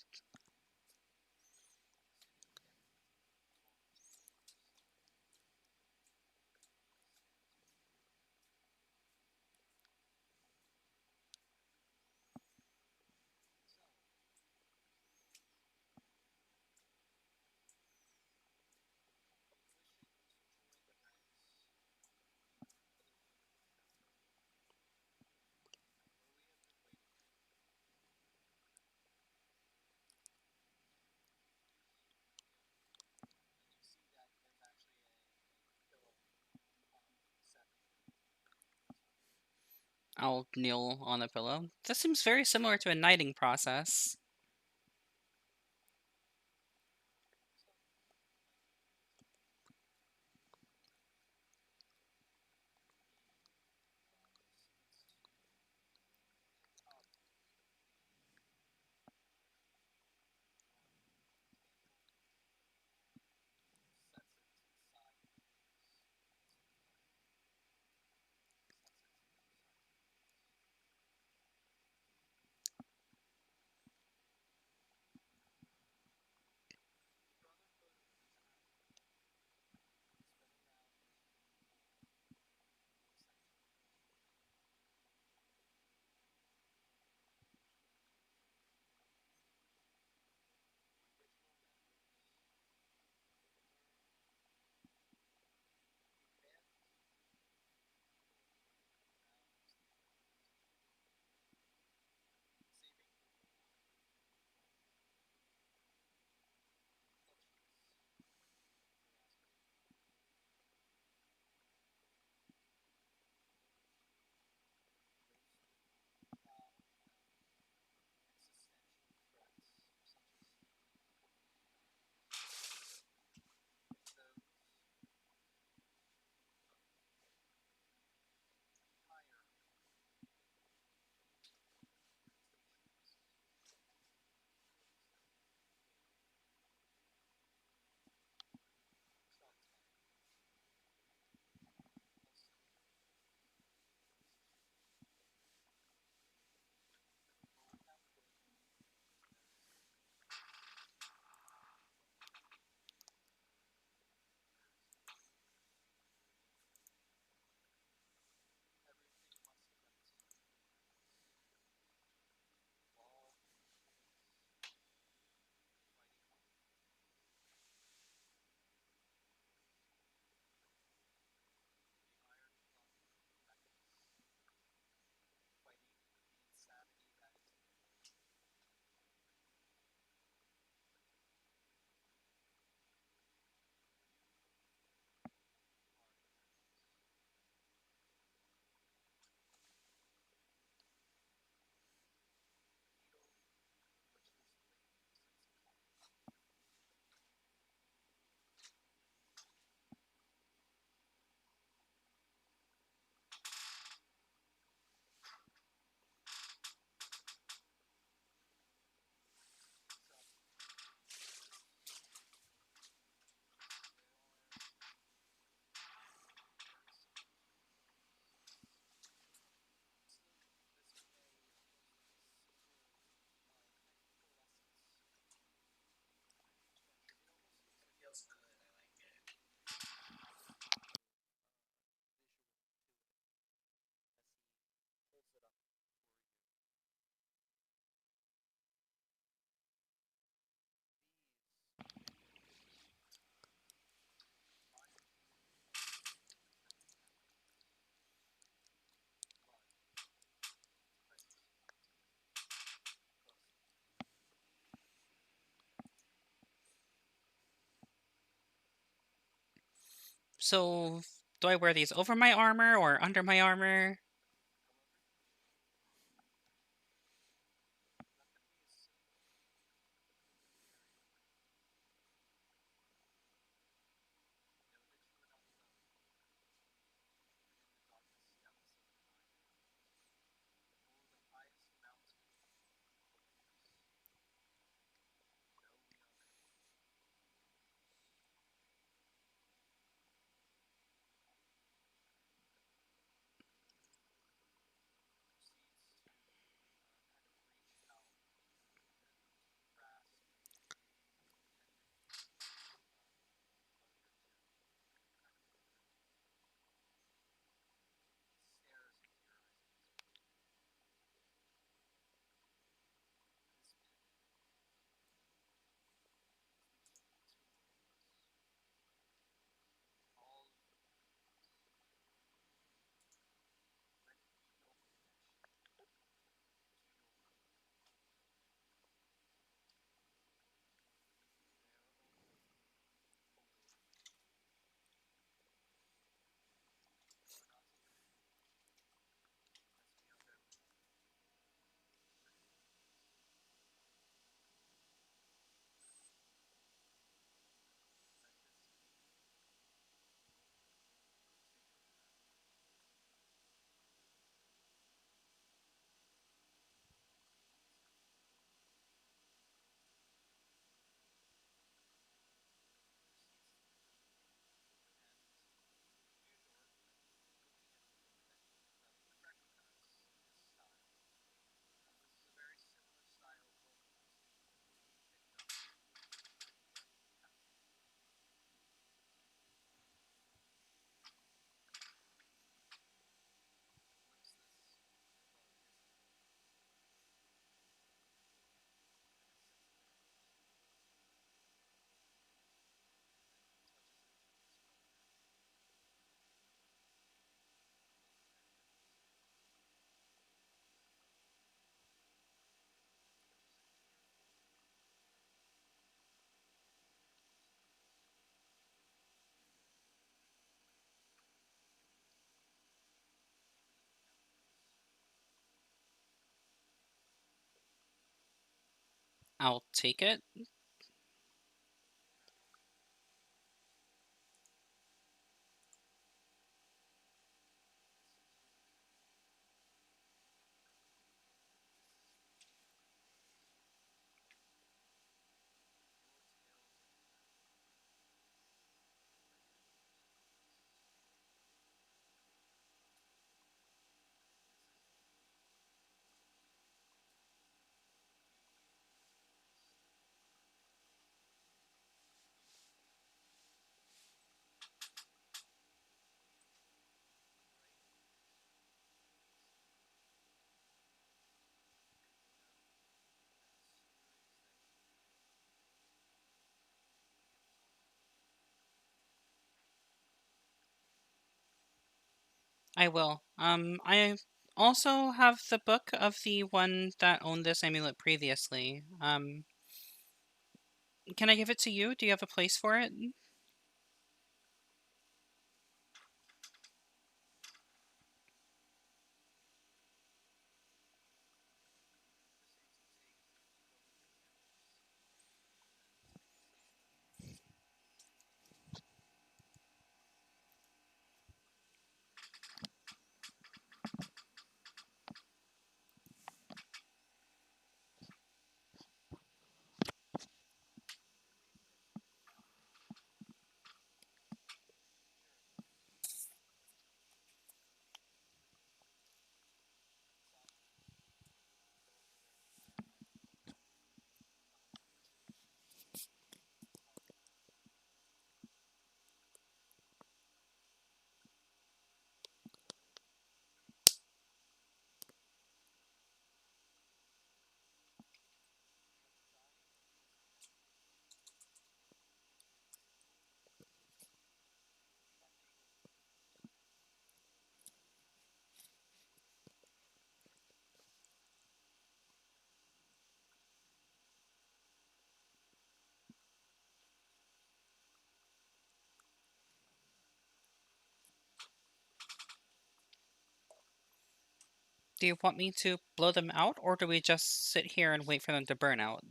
I'll kneel on a pillow. This seems very similar to a knighting process. So, do I wear these over my armor or under my armor? I'll take it. I will. I also have the book of the one that owned this amulet previously. Can I give it to you? Do you have a place for it? Do you want me to blow them out, or do we just sit here and wait for them to burn out?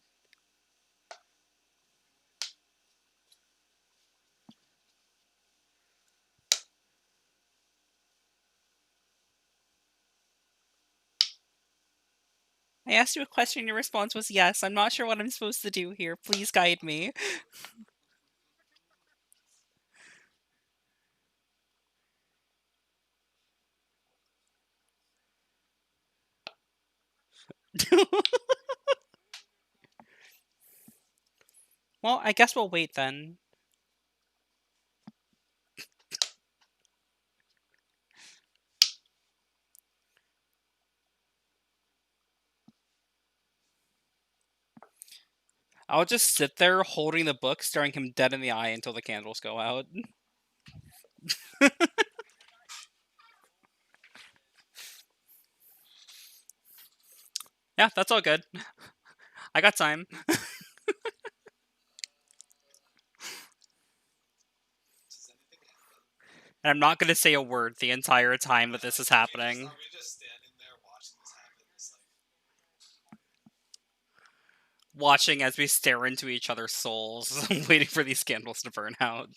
I asked you a question, your response was yes. I'm not sure what I'm supposed to do here. Please guide me. Well, I guess we'll wait then. I'll just sit there holding the book, staring him dead in the eye until the candles go out. Yeah, that's all good. I got time. Does anything happen? And I'm not going to say a word the entire time that this is happening. Are we just standing there watching this happen? It's like, Watching as we stare into each other's souls, waiting for these candles to burn out.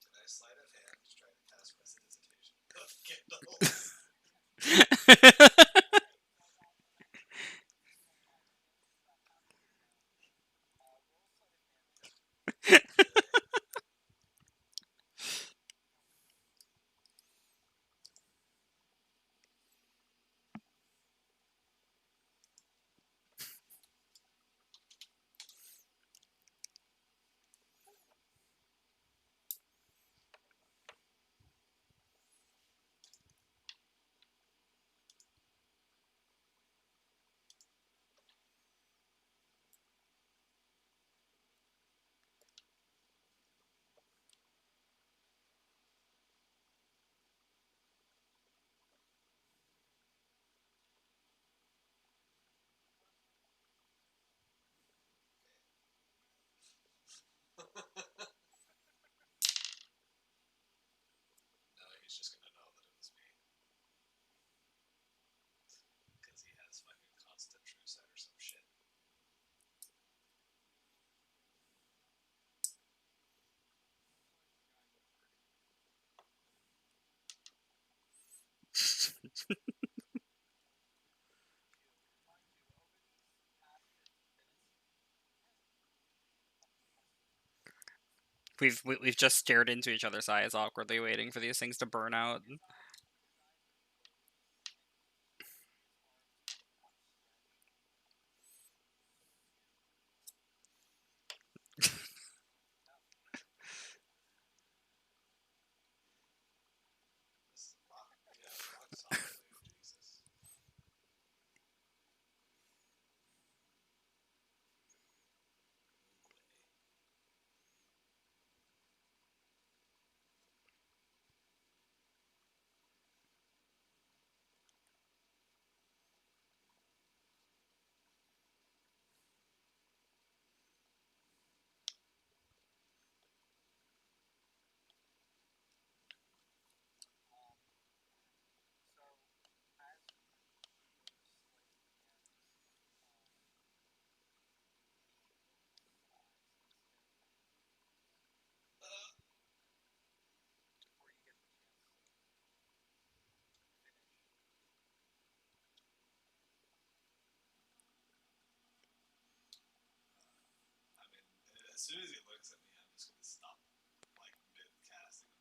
can I sleight of hand to try to cast prestidigitation of candles? No, he's just gonna know that it was me. Because he has fucking constant true sight or some shit. We've just stared into each other's eyes awkwardly, waiting for these things to burn out. This is rock, yeah, rock solid, dude. Jesus. I mean, as soon as he looks at me, I'm just gonna stop, like, mid casting.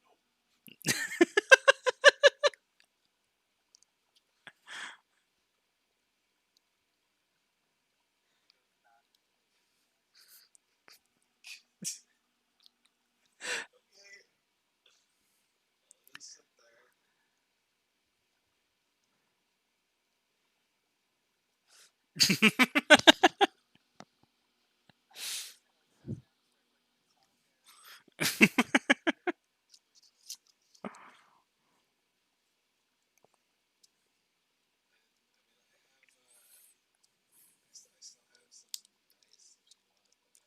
Nope. Okay. I'll just sit there. I still have some dice if you want to play dice.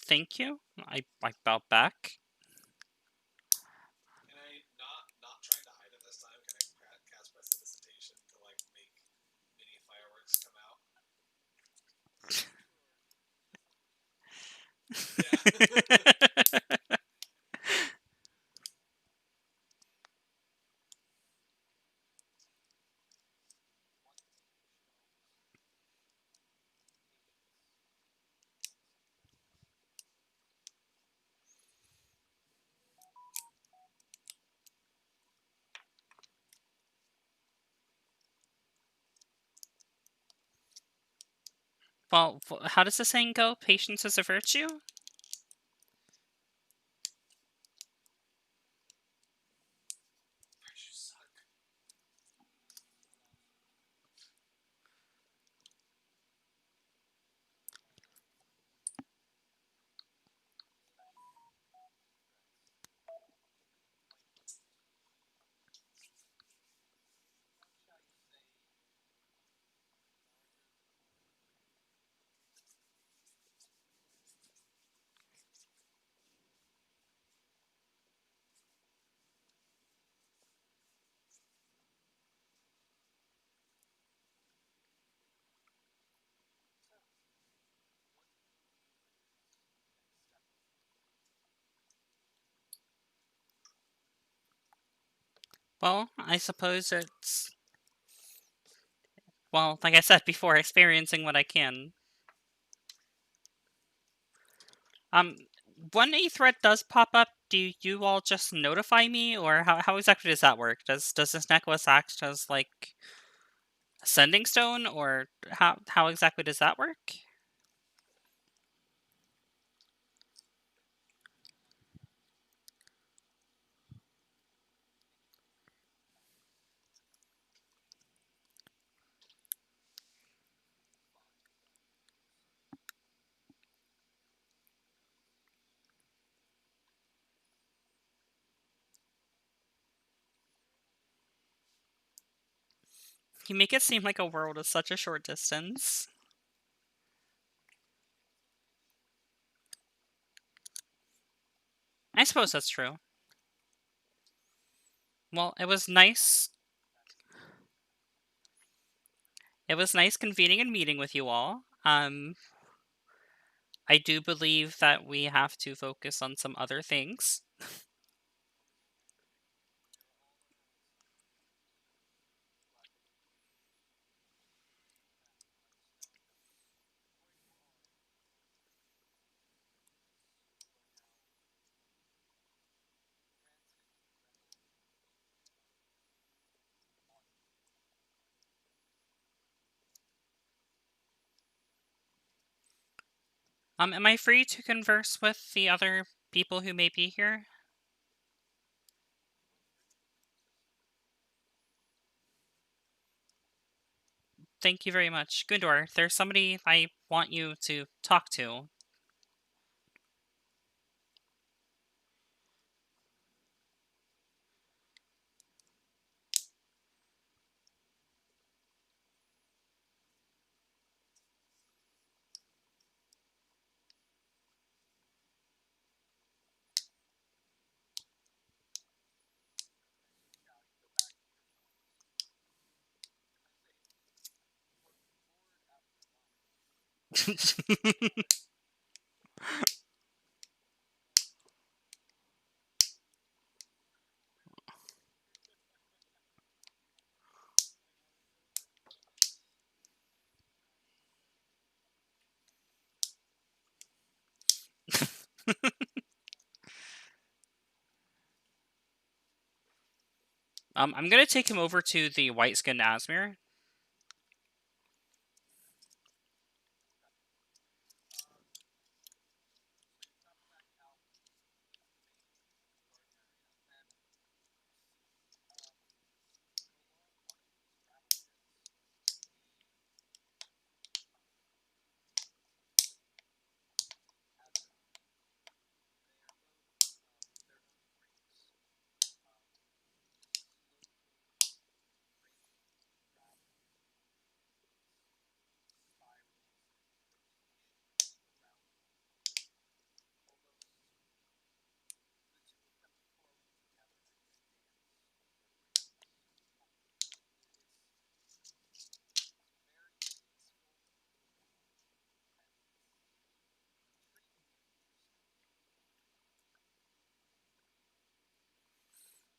Thank you. I bow back. Can I not trying to hide it this time? Can I cast prestidigitation to like make mini fireworks come out? Yeah. Well, how does the saying go? Patience is a virtue? You suck. Well, I suppose it's, well, like I said before, experiencing what I can. Um, when a threat does pop up, do you all just notify me, or how exactly does that work? Does this necklace act as like a sending stone, or how exactly does that work? You make it seem like a world is such a short distance. I suppose that's true. Well, it was nice. It was nice convening and meeting with you all. I do believe that we have to focus on some other things. Am I free to converse with the other people who may be here? Thank you very much. Gundor, there's somebody I want you to talk to. I'm gonna take him over to the white skinned Asmir.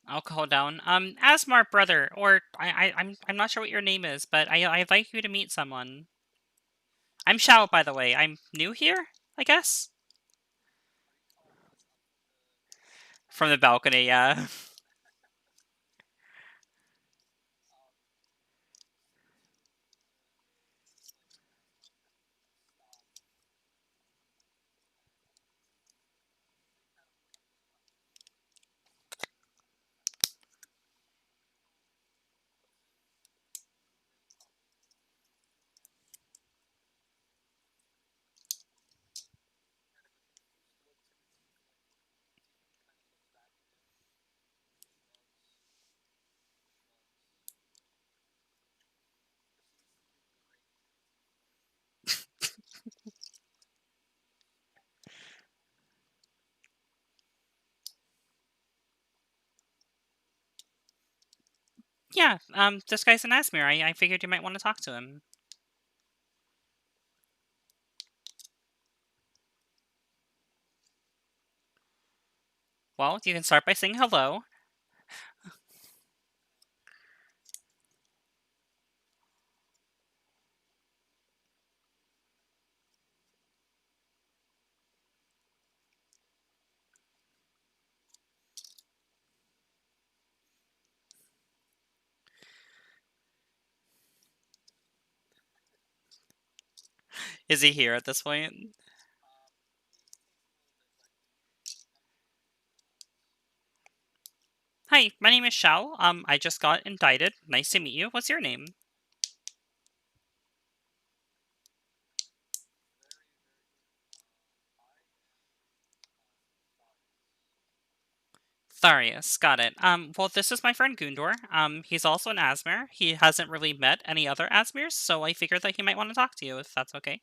I'll call down. Asmar brother, or I'm not sure what your name is, but I'd like you to meet someone. I'm Shao, by the way. I'm new here, I guess. From the balcony, yeah. Yeah, this guy's an Asmir. I figured you might want to talk to him. Well, you can start by saying hello. Is he here at this point? Hi, my name is Shao. I just got indicted. Nice to meet you. What's your name? Tharius, got it. Well, this is my friend Gundor. He's also an Asmir. He hasn't really met any other Asmirs, so I figured that he might want to talk to you, if that's okay.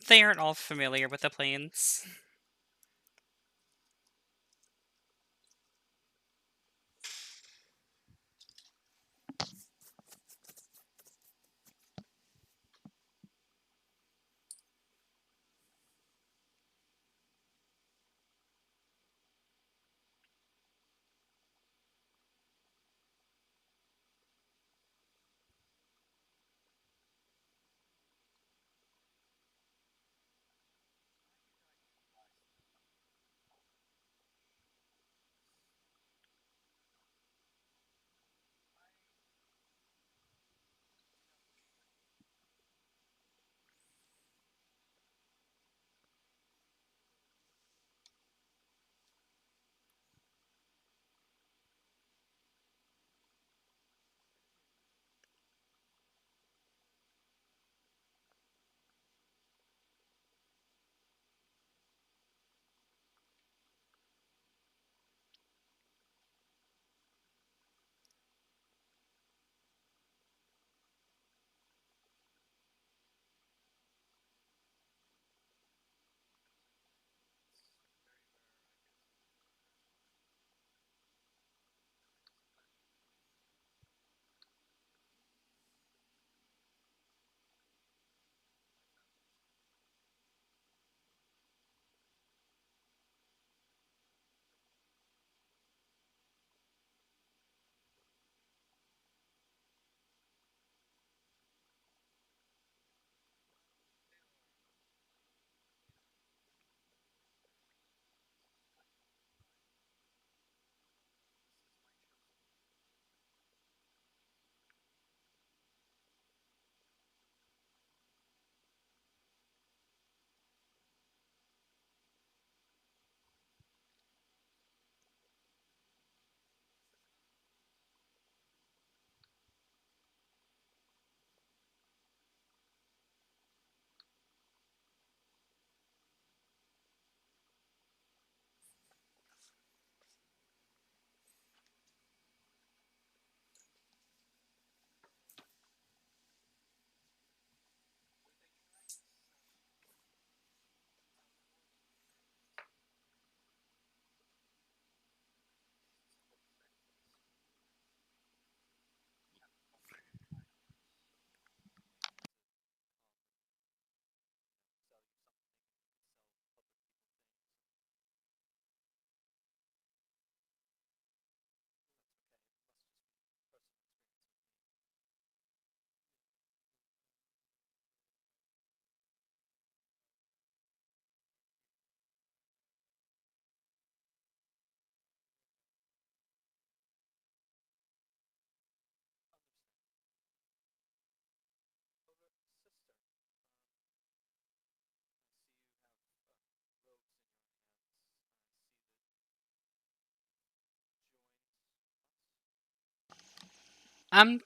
They aren't all familiar with the planes.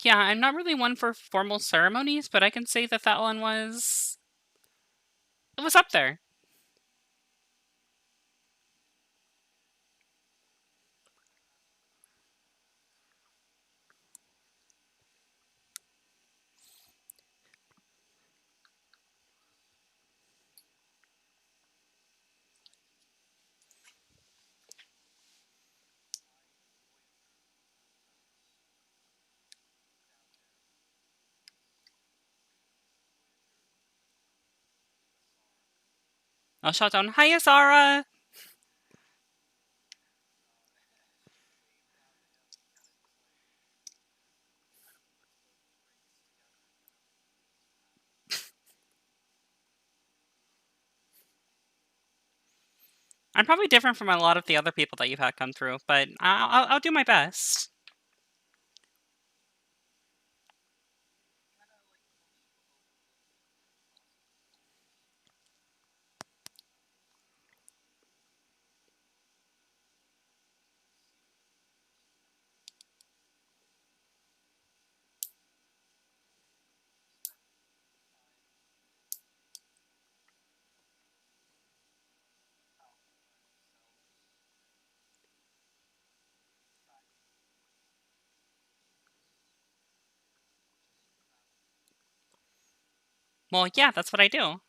Yeah, I'm not really one for formal ceremonies, but I can say that that one was it was up there. I'll shout down, "Hiya, Zara!" I'm probably different from a lot of the other people that you've had come through, but I'll do my best. Well, yeah, that's what I do.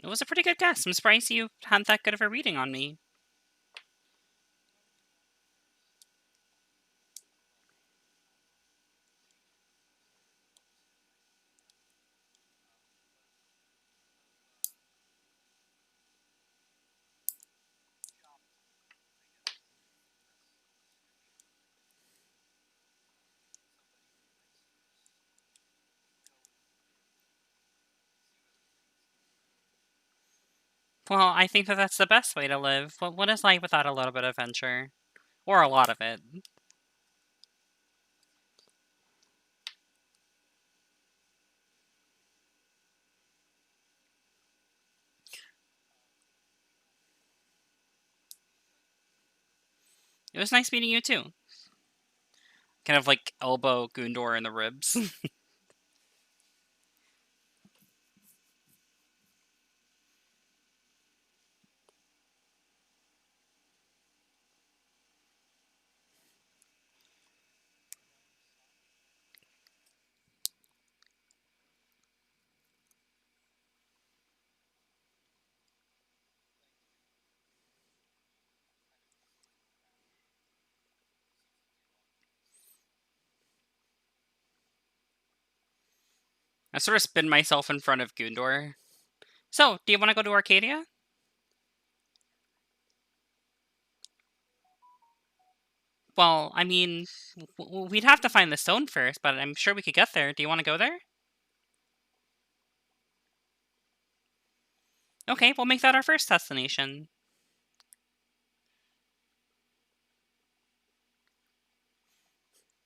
It was a pretty good guess. I'm surprised you had that good of a reading on me. Well, I think that that's the best way to live. What is life without a little bit of adventure? Or a lot of it? It was nice meeting you too. Kind of like elbow Gundor in the ribs. I sort of spin myself in front of Gundor. So, do you want to go to Arcadia? Well, I mean, we'd have to find the stone first, but I'm sure we could get there. Do you want to go there? Okay, we'll make that our first destination.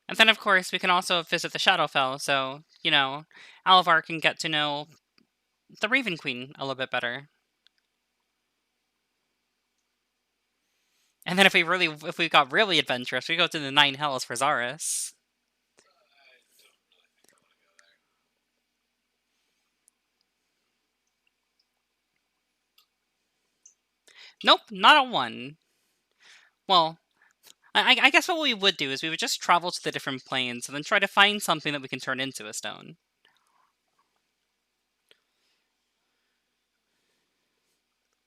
And then, of course, we can also visit the Shadowfell, so, Alvar can get to know the Raven Queen a little bit better. And then if we got really adventurous, we go to the Nine Hells for Zaris. I don't really think I want to go there. Nope, not a one. Well, I guess what we would do is we would just travel to the different planes and then try to find something that we can turn into a stone.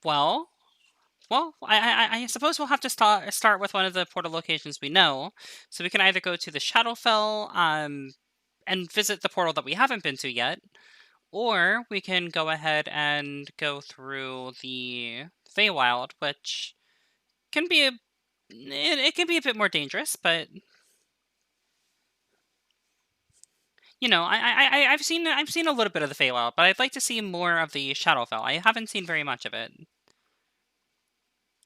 Well, I suppose we'll have to start with one of the portal locations we know. So we can either go to the Shadowfell, and visit the portal that we haven't been to yet, or we can go ahead and go through the Feywild, which can be it can be a bit more dangerous, but I've seen a little bit of the Feywild, but I'd like to see more of the Shadowfell. I haven't seen very much of it.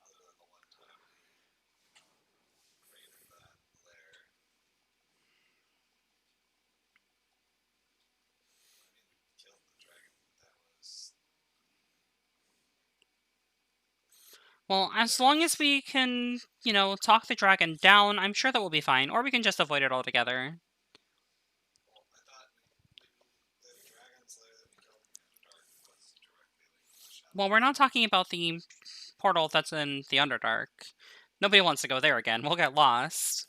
Other than the one time we raided that lair. I mean, we killed the dragon. That was Well, as long as we can, talk the dragon down, I'm sure that we'll be fine. Or we can just avoid it altogether. Well, I thought the dragon slayer that we killed in the Underdark was directly linked to the Well, Shadow. we're not talking about the portal that's in the Underdark. Nobody wants to go there again. We'll get lost.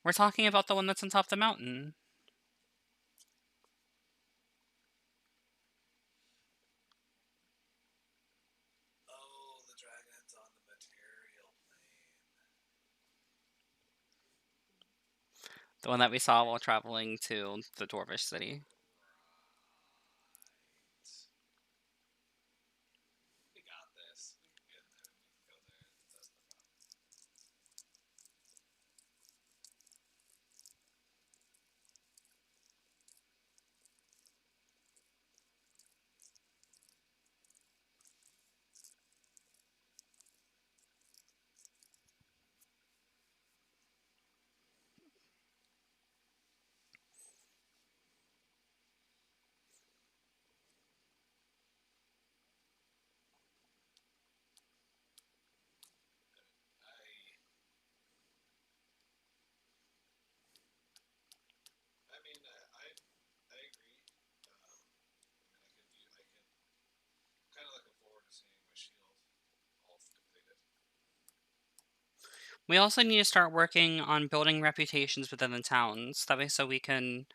We're talking about the one that's on top of the mountain. Oh, the dragon's on the material plane. The one that we saw while traveling to the Dwarvish city. Right. We got this. We can get there. We can go there and test them out. I mean, I agree. I could view. I can kind of looking forward to seeing my shield all completed. We also need to start working on building reputations within the towns. That way, so we can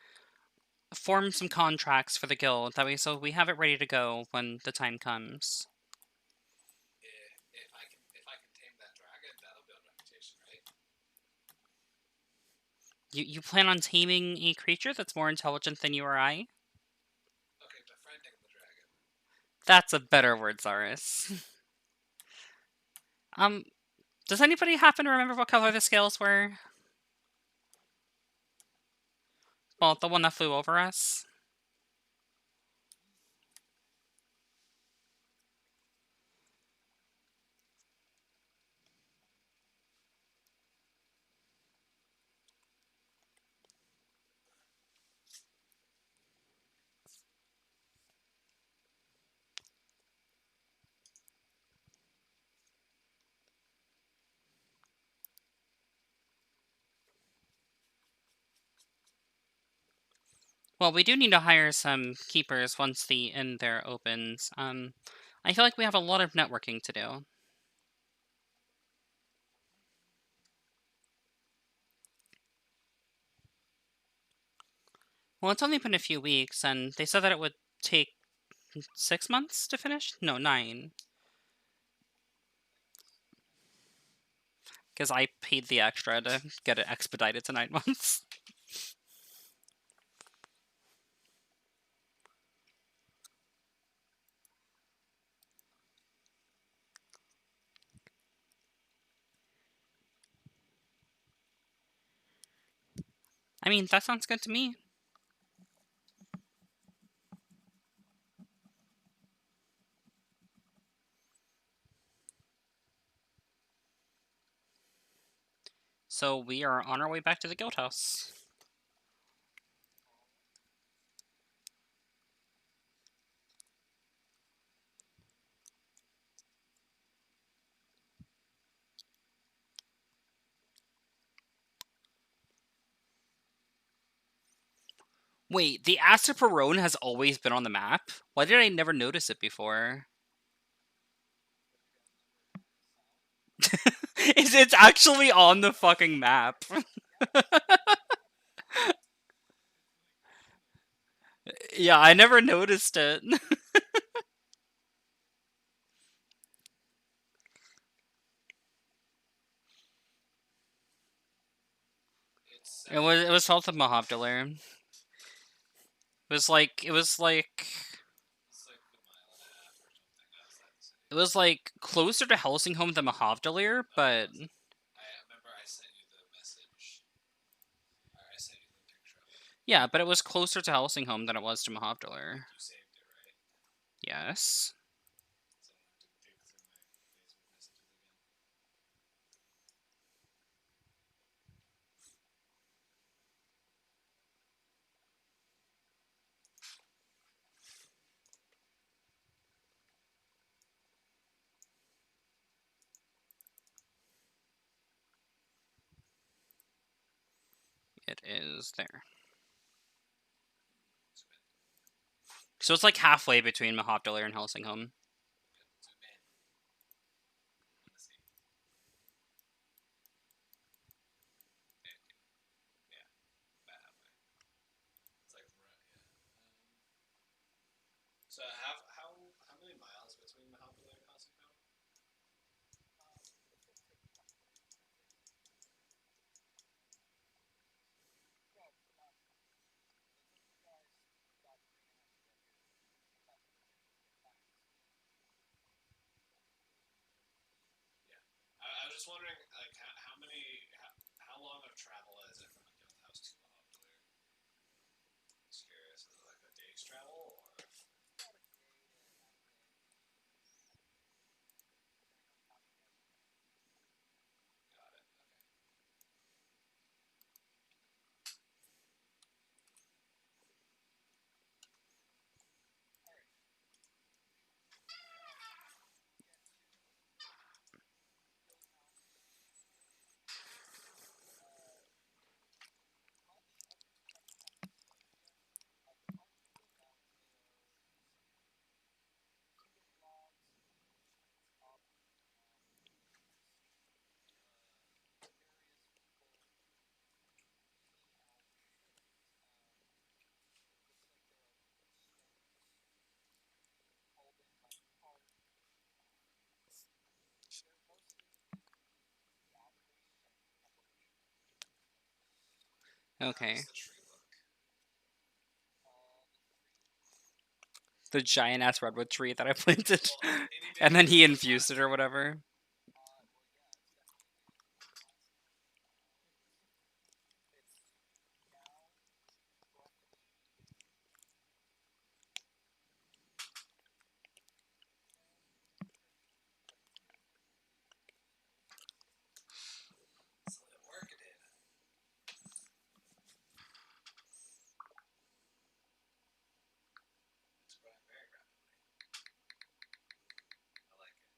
form some contracts for the guild. That way, so we have it ready to go when the time comes. If I can tame that dragon, that'll build reputation, right? You plan on taming a creature that's more intelligent than you or I? Okay, befriending the dragon. That's a better word, Zaris. um, does anybody happen to remember what color the scales were? Well, the one that flew over us. Well, we do need to hire some keepers once the inn there opens. I feel like we have a lot of networking to do. Well, it's only been a few weeks, and they said that it would take 6 months to finish? No, 9. Because I paid the extra to get it expedited to 9 months. I mean, that sounds good to me. So we are on our way back to the guild house. Wait, the Asaperone has always been on the map? Why did I never notice it before? It's actually on the fucking map. Yeah, I never noticed it. It's It was south of Mahavdalar. It was like it's like a mile and a half or something outside the city. it was like closer to Helsingholm than Mahavdalar, but I remember I sent you the message. Or I sent you the picture of it. yeah, but it was closer to Helsingholm than it was to Mahavdalar. You saved it, right? Yes. So I don't have to dig through my Facebook messages again. It is there. So it's like halfway between Mahabdalir and Helsingholm. Zoom in. On the scene. Yeah, yeah, about halfway. It's like so how many miles between Mahabali and Helsingborg? Yeah, I was just wondering like how long of travel is it from Guildhouse to Mahabali? Just curious, is it like a day's travel or? Got it. Okay. How Okay. does the tree look? The giant ass redwood tree that I planted. Well, any day And then you he use the infused it or plastic. whatever. So the work it did. It's growing very rapidly. I like it.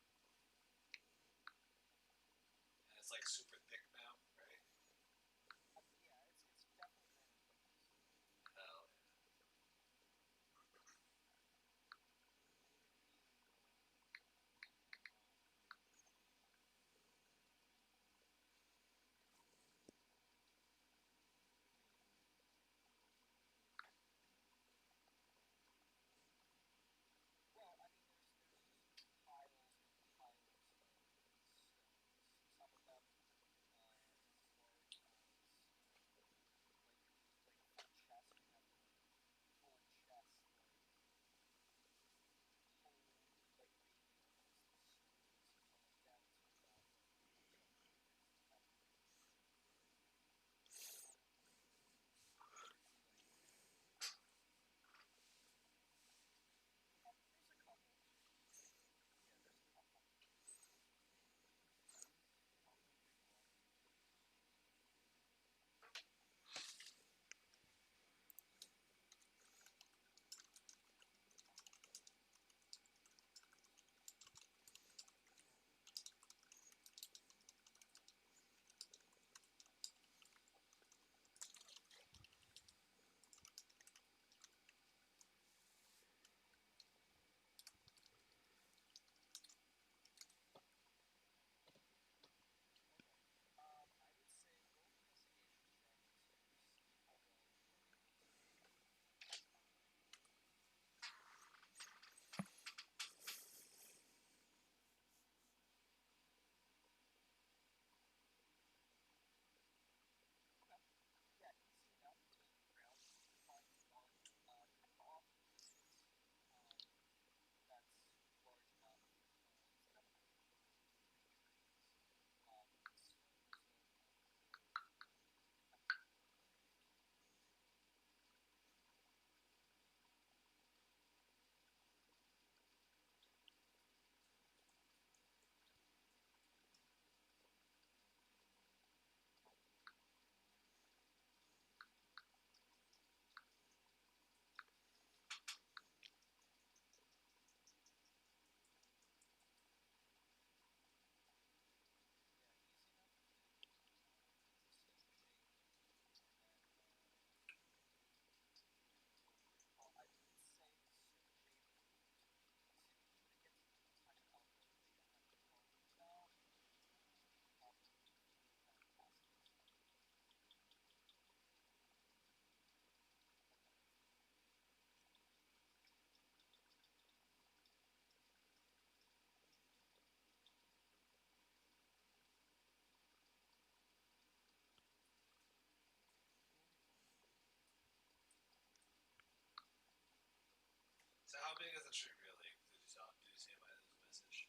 how big is the tree really? Did you see my message?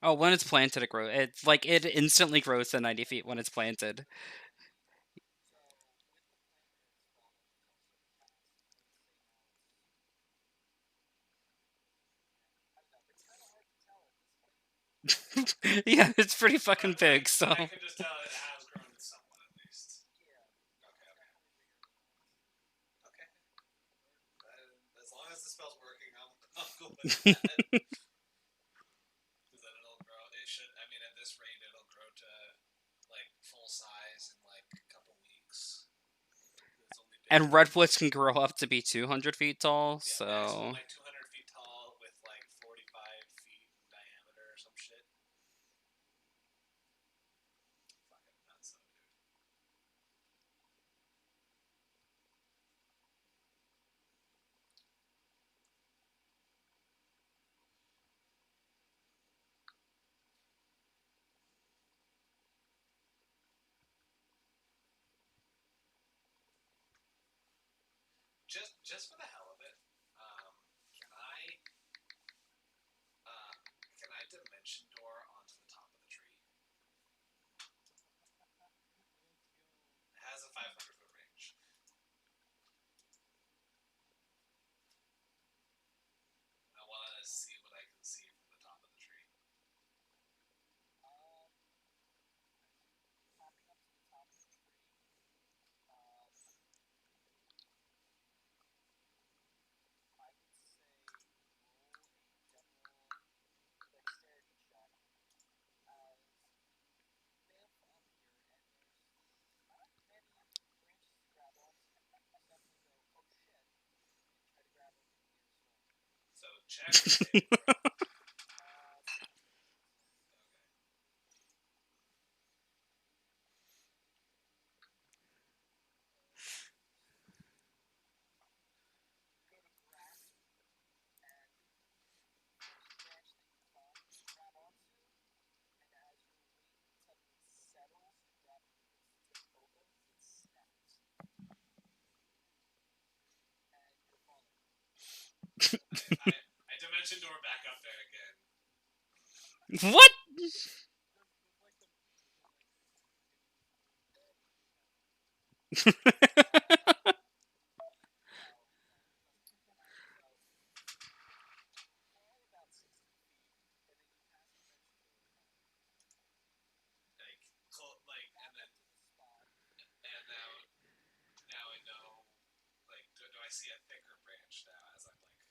Oh, when it's planted, it grows. It's like it instantly grows to 90 feet when it's planted. Yeah, it's pretty fucking big. But So I can just tell it has grown somewhat at least. Okay, okay, okay. As long as the spell's working, I'm cool with that. Because then it'll grow. It should. I mean, at this rate, it'll grow to like full size in like a couple weeks. It's only been and redwoods can grow up to be 200 feet tall. yeah, maximum So like 200 feet tall with like 45 feet in diameter or some shit. Fucking nuts, though, dude. Just for the hell of it, can uh, I dimension door onto the top of the tree? It has a 500-foot range. I want to see what I can see from the top of the tree. So checkmate. I dimension door back up there again. what? Like, like, and now I know. Like, do I see a thicker branch now as I'm like,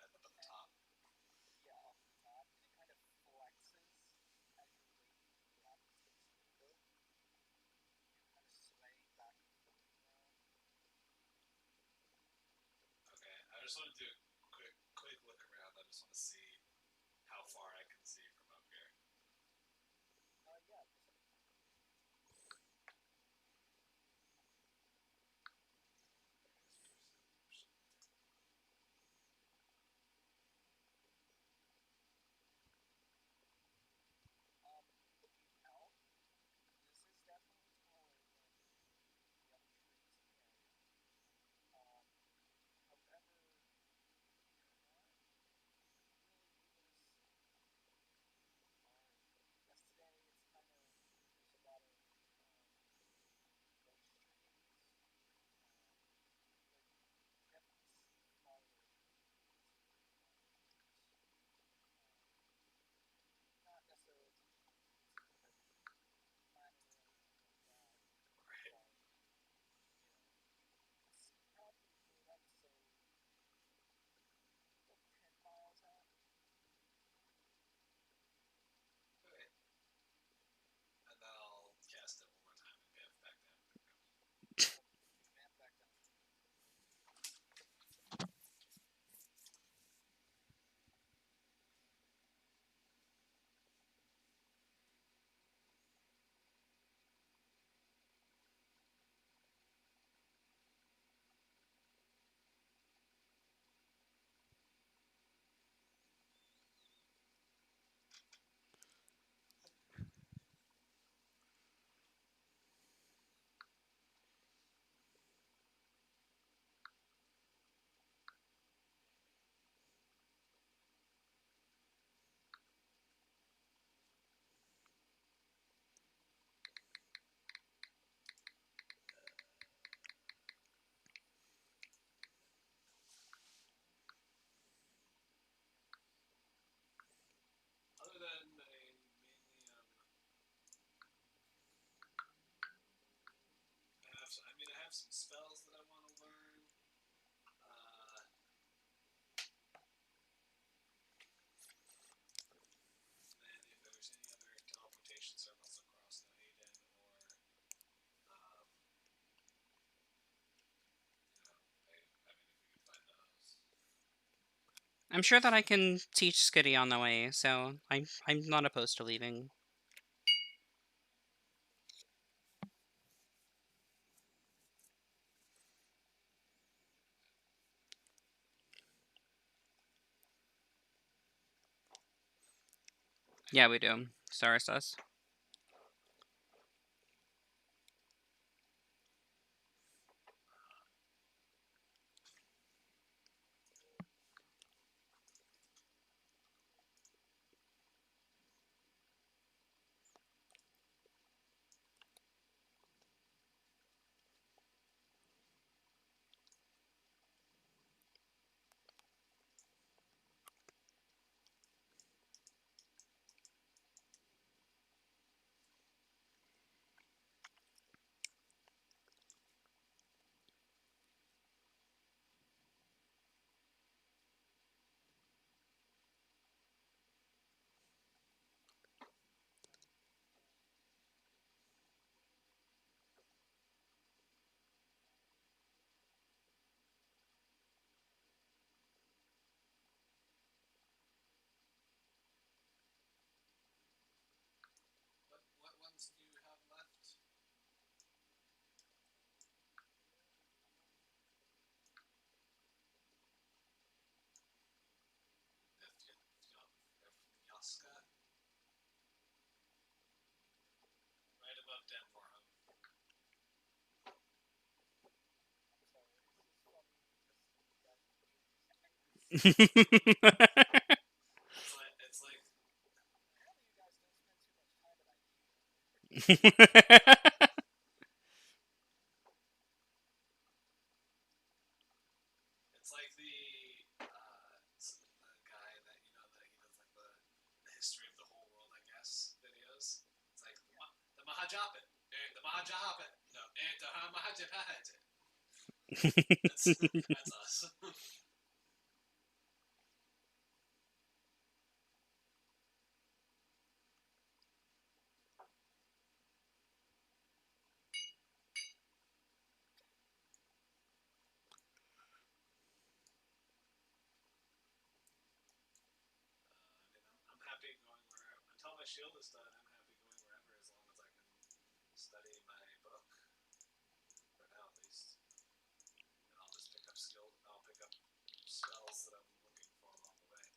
at the top? Okay, I just want to do a quick look around. I just want to see how far I can see from up here. have some spells that I want to learn. Uh, and if there's any other teleportation circles across New Haven, or I mean, if we can find those. I'm sure that I can teach Skitty on the way, so I'm not opposed to leaving. Yeah, we do. Saris does. What ones do you have left? Yaska? Right above Denvorham. It's like it's like the guy that that he does like the history of the whole world, I guess, videos. It's like the Mahajapit and the Mahajapit, no, and the Mahajapit. That's us. I mean, I'm happy going wherever until my shield is done. I'm happy going wherever as long as I can study my book for now, at least. And I'll just pick up skill. I'll pick up spells that I'm looking for along the way.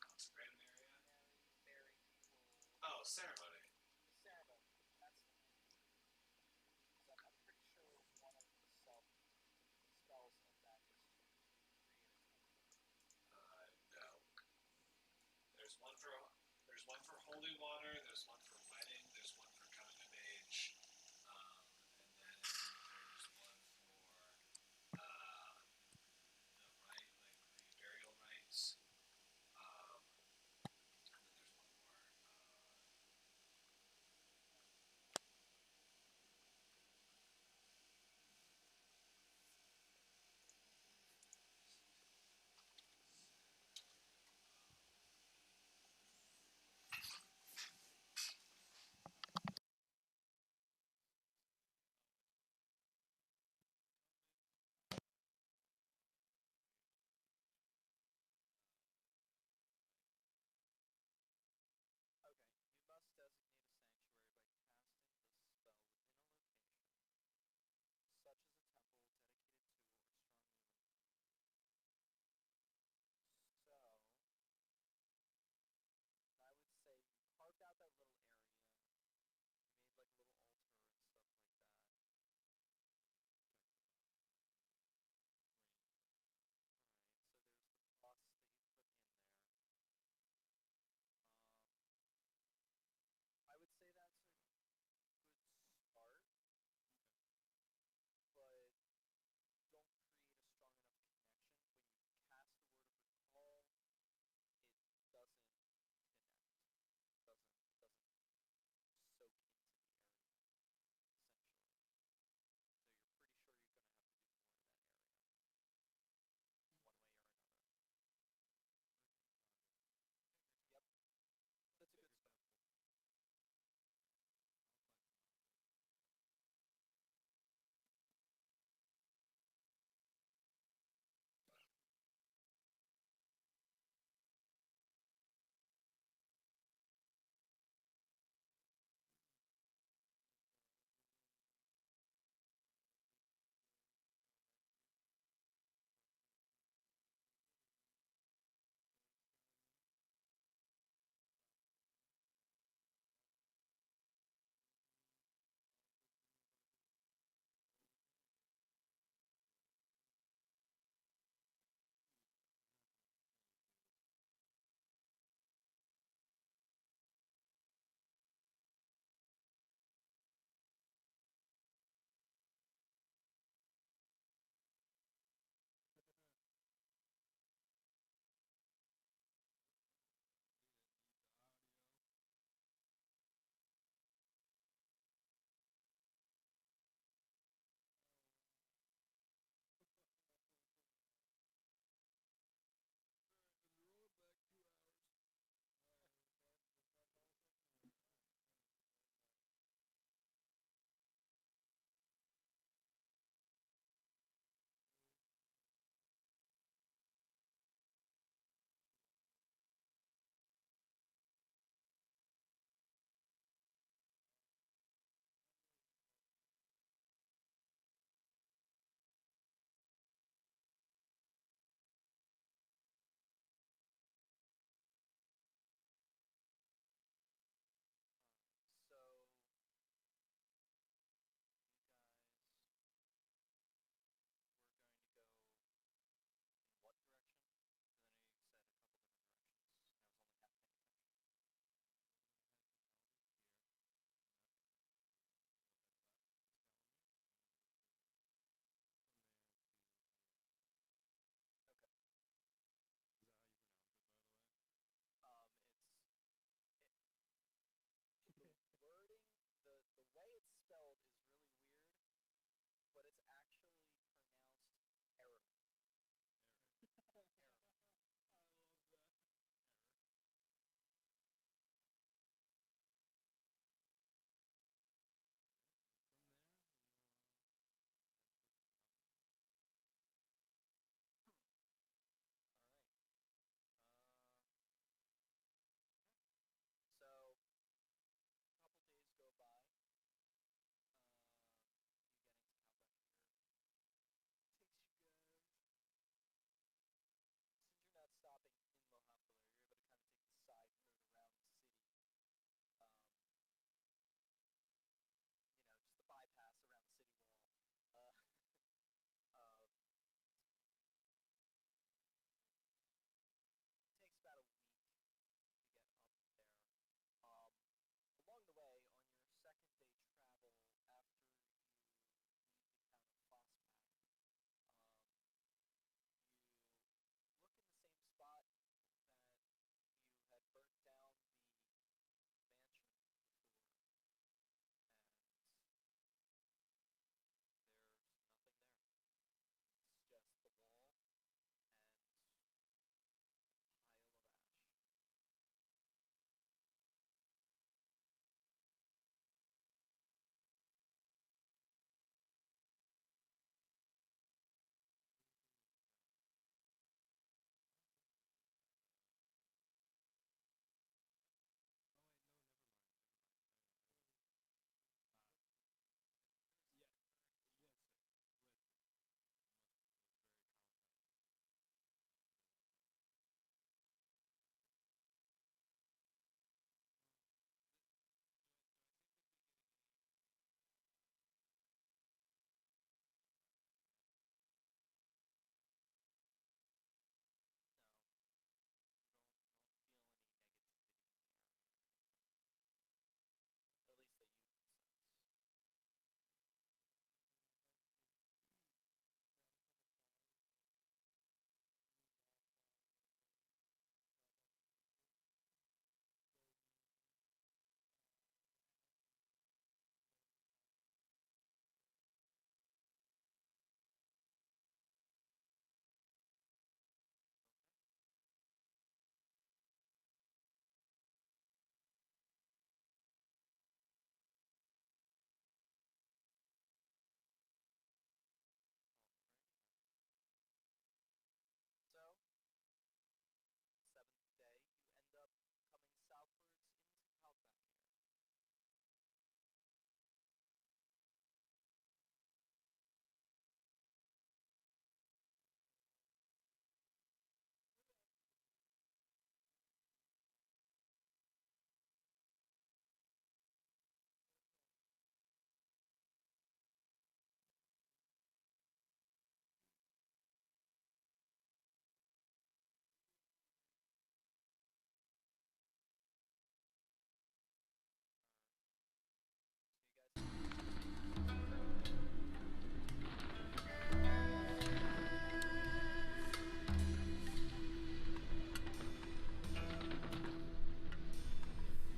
Consecrated area. Oh, ceremony. No. There's one for holy water. There's one for wedding. There's one for coming of age. And then there's one for the right, like the burial rites. And then there's one more.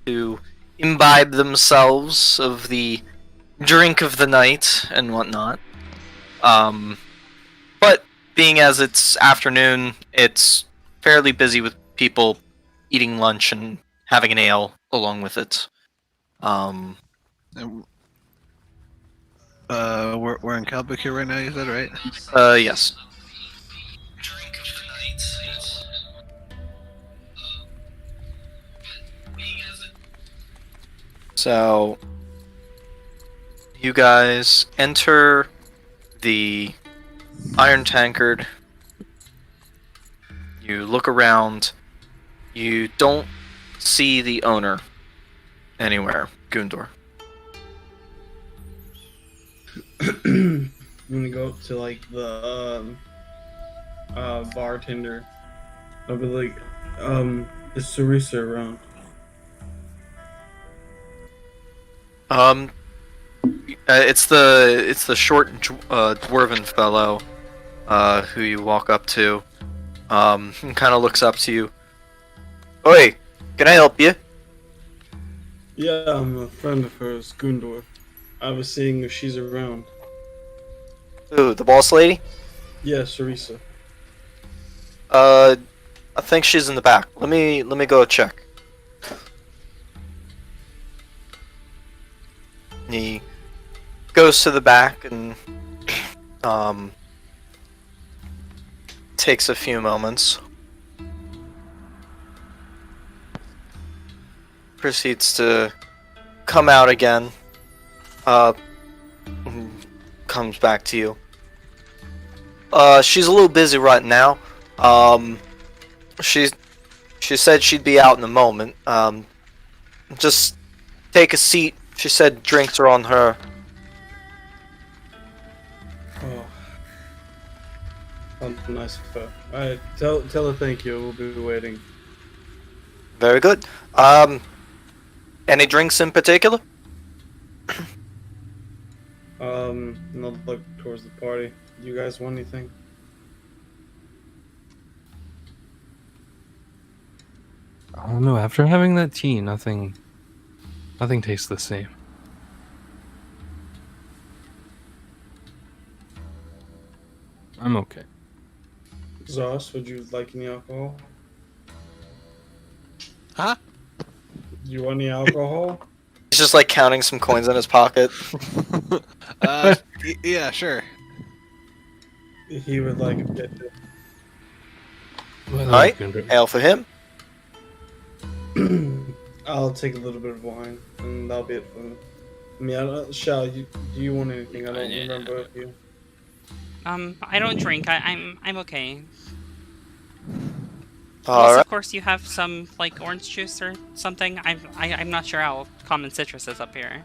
to imbibe themselves of the drink of the night and whatnot. But being as it's afternoon, it's fairly busy with people eating lunch and having an ale along with it. And, we're in Calbuquerque right now. You said right? Yes. So, you guys enter the Iron Tankard. You look around. You don't see the owner anywhere, Gundor. I'm gonna go up to like the bartender. I'll be like, is Sarisa around? It's the short dwarven fellow, who you walk up to, and kind of looks up to you. Oi, can I help you? Yeah, I'm a friend of hers, Gundor. I was seeing if she's around. Ooh, the boss lady? Yeah, Sarisa. I think she's in the back. Let me go check. He goes to the back and takes a few moments. Proceeds to come out again. Comes back to you. She's a little busy right now. She said she'd be out in a moment. Just take a seat. She said drinks are on her. Oh. How nice of her. Alright, tell her thank you. We'll be waiting. Very good. Any drinks in particular? And I'll look towards the party. Do you guys want anything? I don't know. After having that tea, nothing tastes the same. I'm okay. Zos, would you like any alcohol? Huh? Do you want any alcohol? He's just like counting some coins in his pocket. Yeah, sure. He would like a bit. Alright, ale for him. I'll take a little bit of wine, and that'll be it for me. I mean, Shao, do you want anything? I don't remember if you. I don't drink. I'm okay. Unless, Alright. of course, you have some like orange juice or something. I'm not sure how common citrus is up here.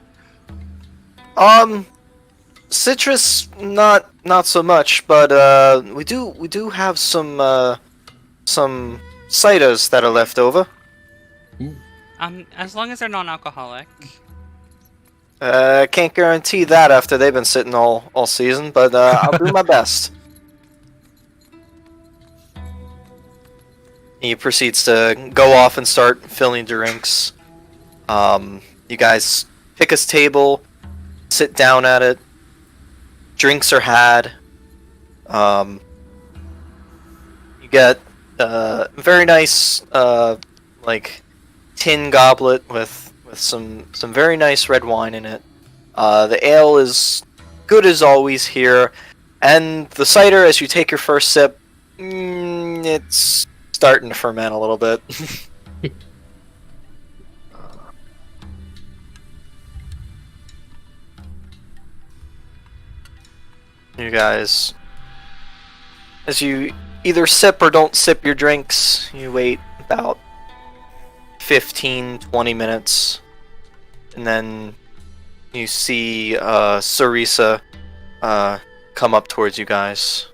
Citrus, not so much, but we do have some ciders that are left over. As long as they're non-alcoholic. Can't guarantee that after they've been sitting all season, but I'll do my best. He proceeds to go off and start filling drinks. You guys pick a table, sit down at it. Drinks are had. You get a very nice like tin goblet with some very nice red wine in it. The ale is good as always here, and the cider, as you take your first sip, it's starting to ferment a little bit. You guys, as you either sip or don't sip your drinks, you wait about 15-20 minutes, and then you see Sarisa come up towards you guys.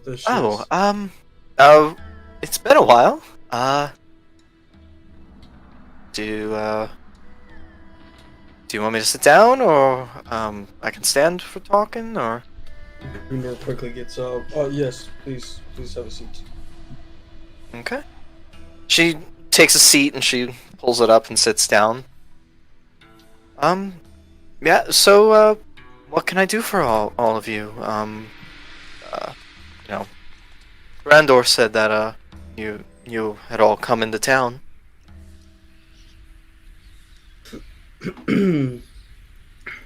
It's been a while. Do you want me to sit down, or I can stand for talking, or? Gundor quickly gets up. Oh yes, please have a seat. Okay. She takes a seat and she pulls it up and sits down. Yeah. So, what can I do for all of you? You know, Brandor said that you had all come into town.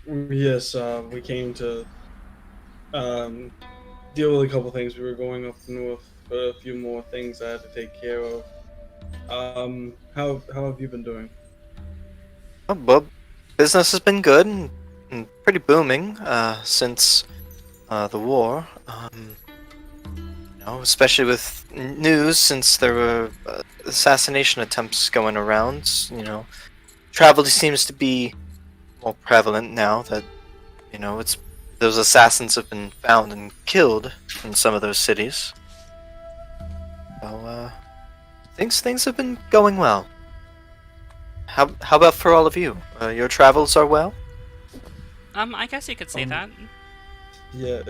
Yes, we came to deal with a couple things. We were going up north for a few more things I had to take care of. How have you been doing? Well, business has been good and pretty booming since the war. Especially with news since there were assassination attempts going around. Travel seems to be more prevalent now that it's those assassins have been found and killed in some of those cities. So things have been going well. How about for all of you? Your travels are well? I guess you could say that. Yeah,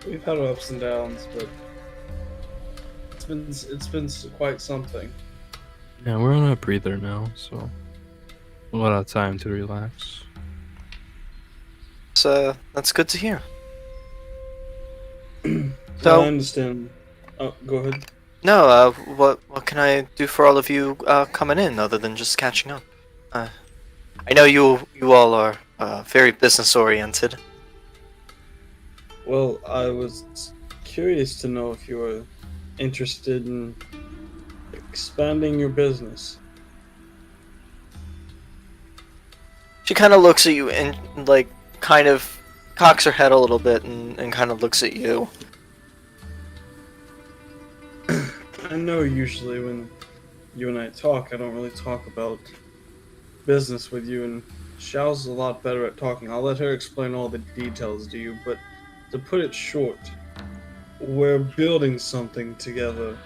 we've had our ups and downs, but it's been quite something. Yeah, we're on a breather now, so a lot of time to relax. So that's good to hear. I So understand. Oh, go ahead. no, what can I do for all of you coming in other than just catching up? I know you all are very business oriented. Well, I was curious to know if you were interested in expanding your business. She kind of looks at you and like kind of cocks her head a little bit and kind of looks at you. I know usually when you and I talk, I don't really talk about business with you, and Xiao's a lot better at talking. I'll let her explain all the details to you, but to put it short, we're building something together,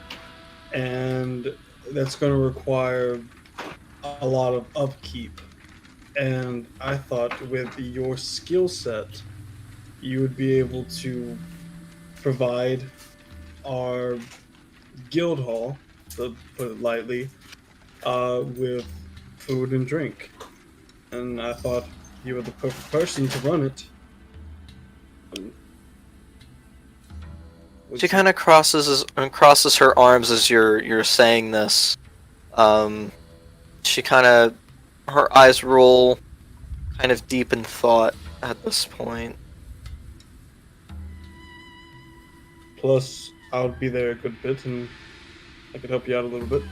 and that's going to require a lot of upkeep. And I thought with your skill set, you would be able to provide our guild hall, to put it lightly, with food and drink. And I thought you were the perfect person to run it. She kind of crosses her arms as you're saying this. She kind of her eyes roll, kind of deep in thought at this point. Plus, I would be there a good bit, and I could help you out a little bit.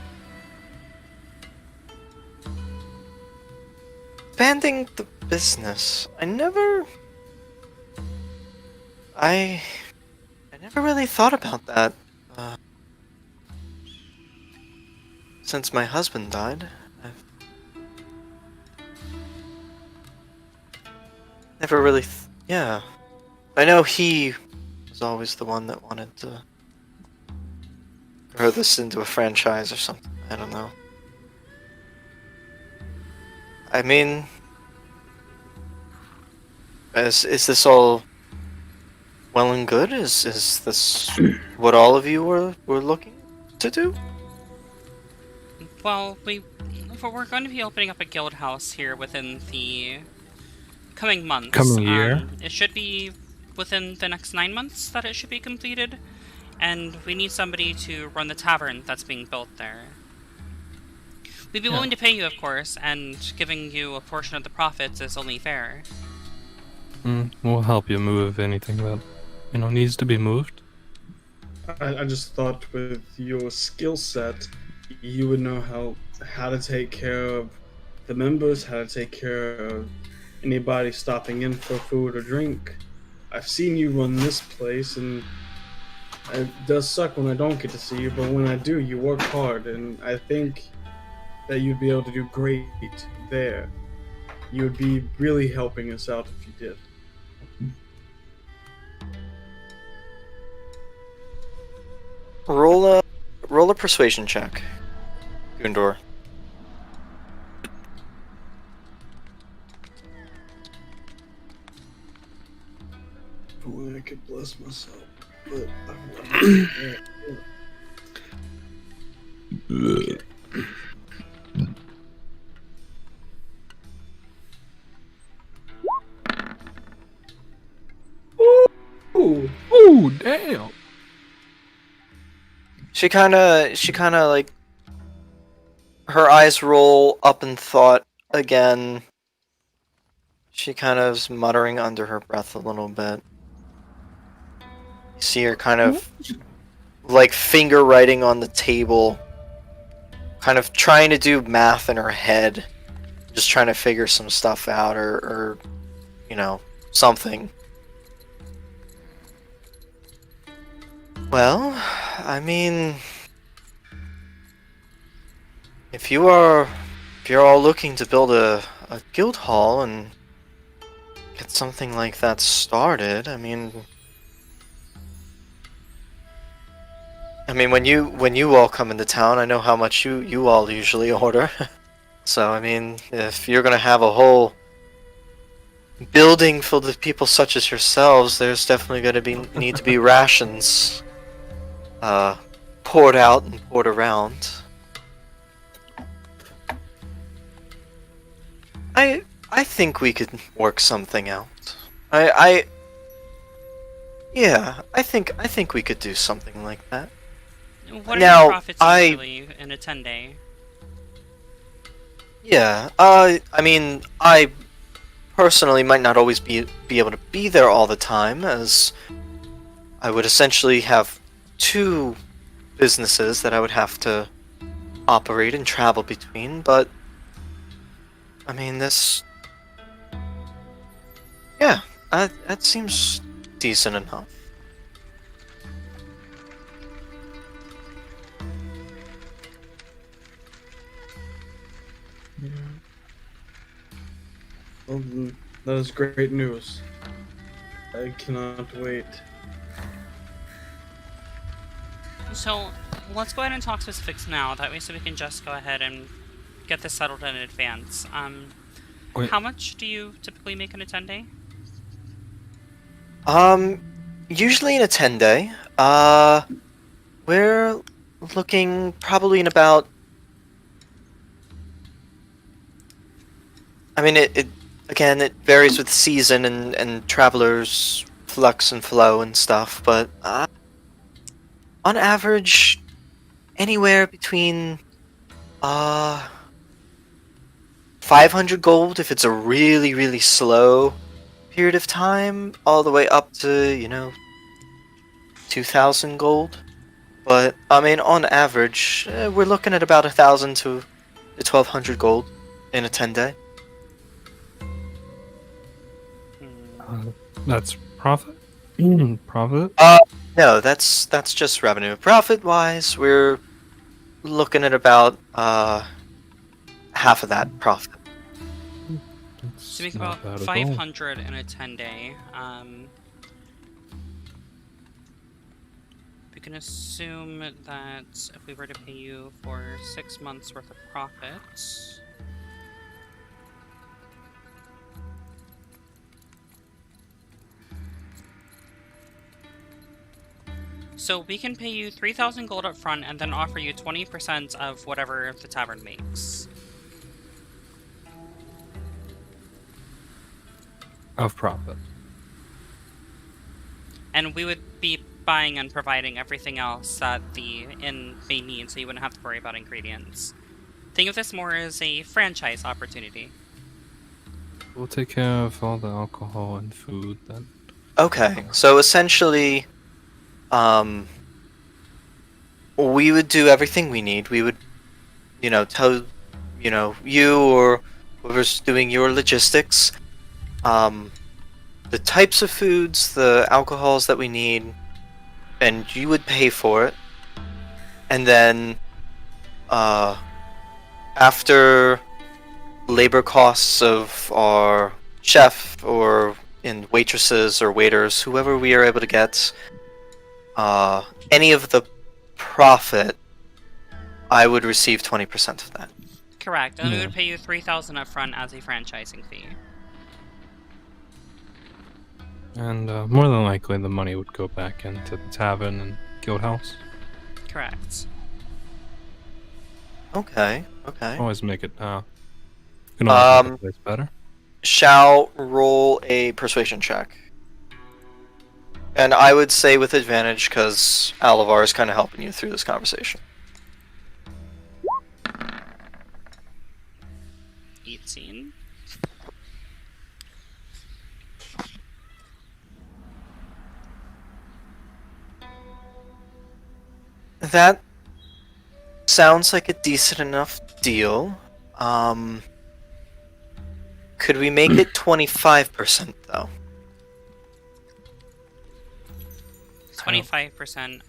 Expanding the business. I never really thought about that. Since my husband died, I've never really. Yeah, I know he was always the one that wanted to grow this into a franchise or something. I don't know. I mean, is this all well and good? Is this what all of you were looking to do? Well, we're going to be opening up a guild house here within the coming months. Coming year? It should be within the next 9 months that it should be completed, and we need somebody to run the tavern that's being built there. We'd be willing to pay you, of course, and giving you a portion of the profits is only fair. We'll help you move anything that needs to be moved. I just thought with your skill set, you would know how to take care of the members, how to take care of anybody stopping in for food or drink. I've seen you run this place, and it does suck when I don't get to see you, but when I do, you work hard, and I think that you'd be able to do great there. You would be really helping us out if you did. Roll a persuasion check, Gundor. If only I could bless myself, but She kind of like her eyes roll up in thought again. She kind of is muttering under her breath a little bit. You see her kind of like finger writing on the table, kind of trying to do math in her head, just trying to figure some stuff out or something. Well, I mean, if you're all looking to build a guild hall and get something like that started, I mean, when you all come into town, I know how much you all usually order. So I mean, if you're gonna have a whole building filled with people such as yourselves, there's definitely gonna need to be rations poured out and poured around. I think we could work something out. Yeah, I think we could do something like that. What are Now, your profits usually in a 10-day? Yeah, I mean, I personally might not always be able to be there all the time, as I would essentially have two businesses that I would have to operate and travel between, but I mean, yeah, that seems decent enough. Well, that is great news. I cannot wait. So, let's go ahead and talk specifics now. That way, so we can just go ahead and get this settled in advance. Wait. How much do you typically make in a 10-day? Usually in a 10-day, we're looking probably in about. I mean, it again, it varies with season and travelers' flux and flow and stuff, but on average, anywhere between 500 gold if it's a really, really slow period of time, all the way up to 2,000 gold. But I mean, on average, we're looking at about 1,000 to 1,200 gold in a 10-day. That's profit. Profit. No, that's just revenue. Profit-wise, we're looking at about half of that profit. So make Not about bad at all. 500 in a 10-day. We can assume that if we were to pay you for 6 months worth of profits. So we can pay you 3,000 gold up front and then offer you 20% of whatever the tavern makes. Of profit. And we would be buying and providing everything else that the inn may need, so you wouldn't have to worry about ingredients. Think of this more as a franchise opportunity. We'll take care of all the alcohol and food then. Okay, so essentially, we would do everything we need. We would, tell, you or whoever's doing your logistics, the types of foods, the alcohols that we need, and you would pay for it. And then, after labor costs of our chef or in waitresses or waiters, whoever we are able to get, any of the profit, I would receive 20% of that. Correct, and we Yeah. would pay you 3,000 up front as a franchising fee. And more than likely, the money would go back into the tavern and guild house. Correct. Okay. Always make it. Can always make the place better. Shall roll a persuasion check. And I would say with advantage because Alivar is kind of helping you through this conversation. 18. That sounds like a decent enough deal. Could we make it 25% though? 25%.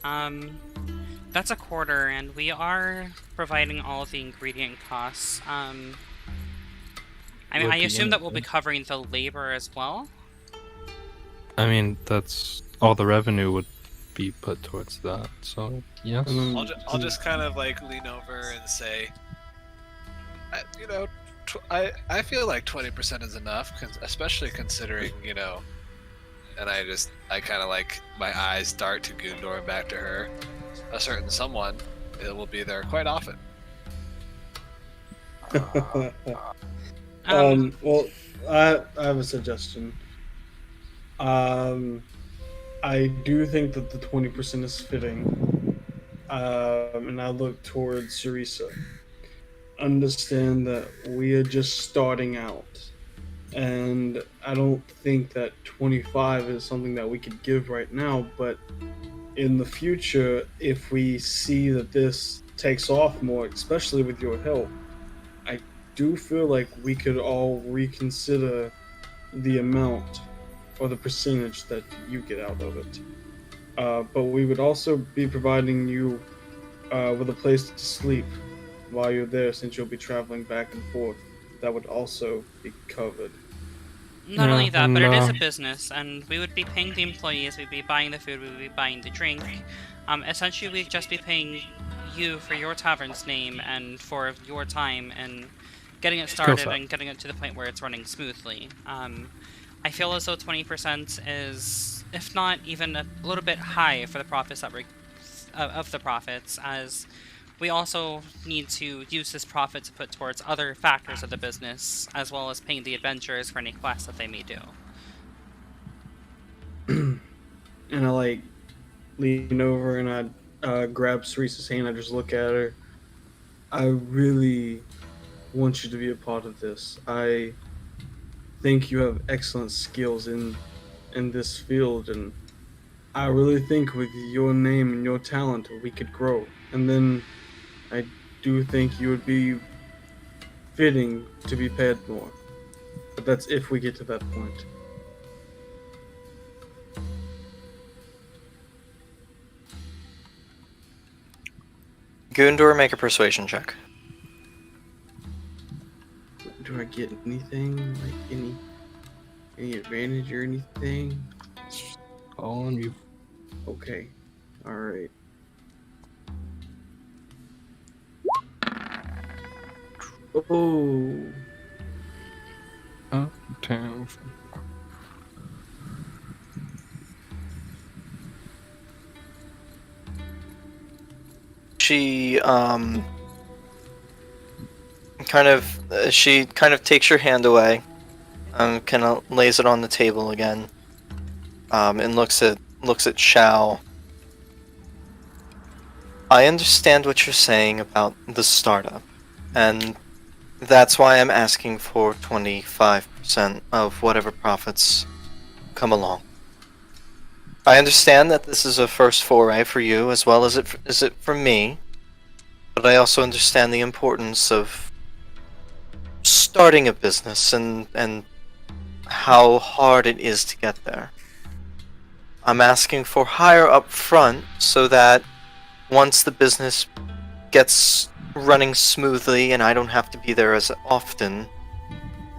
That's a quarter, and we are providing all the ingredient costs. I mean, Would I be assume that we'll be anything. covering the labor as well. I mean, that's all the revenue would be put towards that. So yes. And I'll just kind of like lean over and say, you know, I feel like 20% is enough, especially considering, you know, and I kind of like my eyes dart to Gundor and back to her. A certain someone, it will be there quite often. Well, I have a suggestion. I do think that the 20% is fitting. And I look towards Sarisa. Understand that we are just starting out. And I don't think that 25 is something that we could give right now, but in the future, if we see that this takes off more, especially with your help, I do feel like we could all reconsider the amount or the percentage that you get out of it. But we would also be providing you with a place to sleep while you're there, since you'll be traveling back and forth. That would also be covered. Not Yeah, only that, and, but it is a business, and we would be paying the employees, we'd be buying the food, we would be buying the drink. Essentially, we'd just be paying you for your tavern's name and for your time and getting it started set. and getting it to the point where it's running smoothly. I feel as though 20% is, if not even a little bit high for the profits that we're of the profits, as we also need to use this profit to put towards other factors of the business, as well as paying the adventurers for any quests that they may do. And I like lean over and I grab Cerise's hand. I just look at her. I really want you to be a part of this. I think you have excellent skills in this field, and I really think with your name and your talent we could grow. And then I do think you would be fitting to be paid more. But that's if we get to that point. Gundor, make a persuasion check. Do I get anything? Like any advantage or anything? All on you. Okay. Alright. Oh. Damn. She she kind of takes your hand away, kind of lays it on the table again, and looks at Shao. I understand what you're saying about the startup, and that's why I'm asking for 25% of whatever profits come along. I understand that this is a first foray for you as well as it for me, but I also understand the importance of starting a business and how hard it is to get there. I'm asking for higher up front so that once the business gets running smoothly and I don't have to be there as often,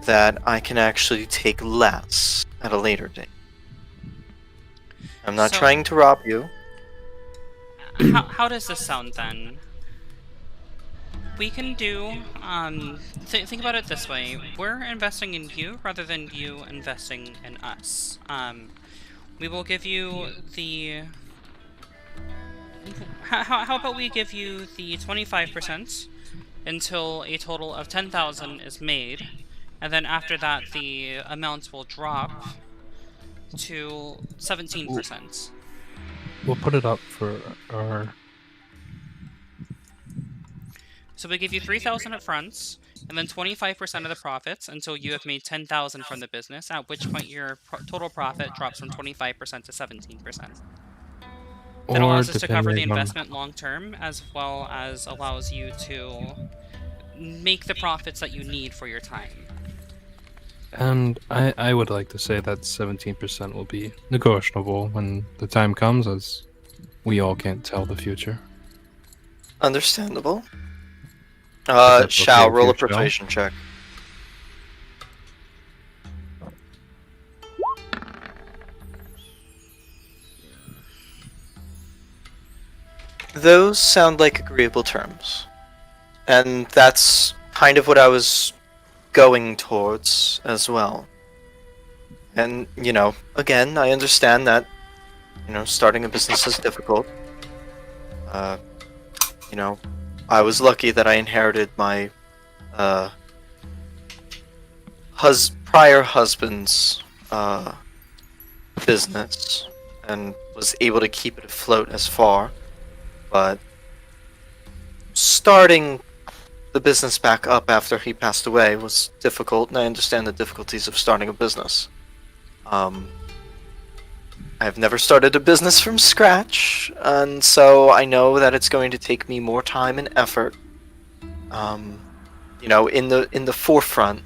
that I can actually take less at a later date. I'm not So- trying to rob you. How does this sound then? We can do, think about it this way. We're investing in you rather than you investing in us. We will give you the... How about we give you the 25% until a total of 10,000 is made, and then after that the amounts will drop to 17%. We'll put it up for our. So we give you 3,000 up front, and then 25% of the profits until you have made 10,000 from the business. At which point your total profit drops from 25% to 17%. That Or allows us to cover the depending on. investment long term, as well as allows you to make the profits that you need for your time. And I would like to say that 17% will be negotiable when the time comes, as we all can't tell the future. Understandable. that's Shao, okay with roll you, a Shao? persuasion check. Those sound like agreeable terms. And that's kind of what I was going towards as well. And, again, I understand that, starting a business is difficult. I was lucky that I inherited my prior husband's business and was able to keep it afloat as far. But starting the business back up after he passed away was difficult, and I understand the difficulties of starting a business. I've never started a business from scratch, and so I know that it's going to take me more time and effort, in the forefront.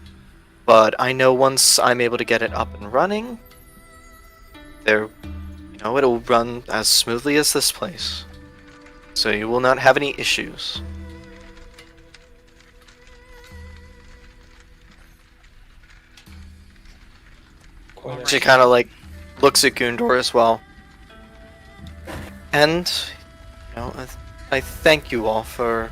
But I know once I'm able to get it up and running, it'll run as smoothly as this place. So you will not have any issues. She kind of looks at Gundor as well. And, I thank you all for,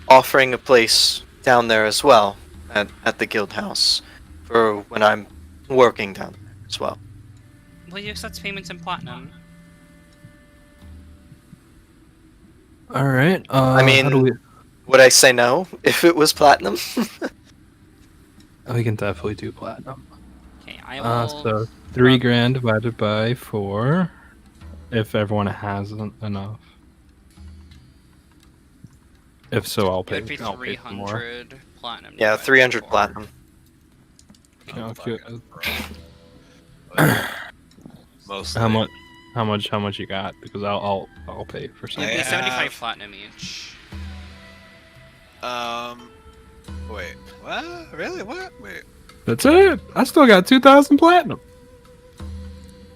offering a place down there as well, at the guild house, for when I'm working down there as well. Will you accept payments in platinum? All right. I mean, how do we? would I say no if it was platinum? We can definitely do platinum. Okay, I will. So 3 grand divided by 4, if everyone has enough. If so, I'll It pay. would be I'll pay for more. 300 platinum. Yeah, divided by 300 4. platinum. Mostly. How much you got? Because I'll pay for It something. would be I 75 have- platinum each. Wait. What? Really? What? Wait. That's it. I still got 2,000 platinum.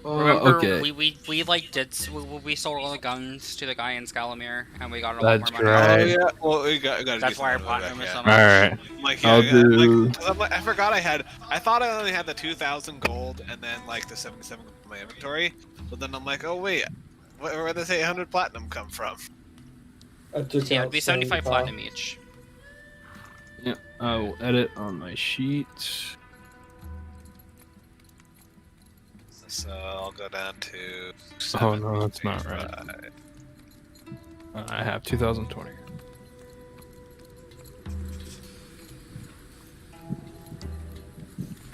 Remember, okay. we we sold all the guns to the guy in Scalamere, and we got a lot That's more money. Right. Oh yeah. Well, we got. That's why our our platinum is so All much. right. I'm like, I'll yeah, do- I'm like, I forgot I thought I only had the 2,000 gold and then the 77 in my inventory. But then I'm like, oh wait, where did this 800 platinum come from? I took So yeah, out it'd be 75 75. platinum each. Yeah, I will edit on my sheet. So I'll go down to. Oh, no, that's not right. 75. I have 2020.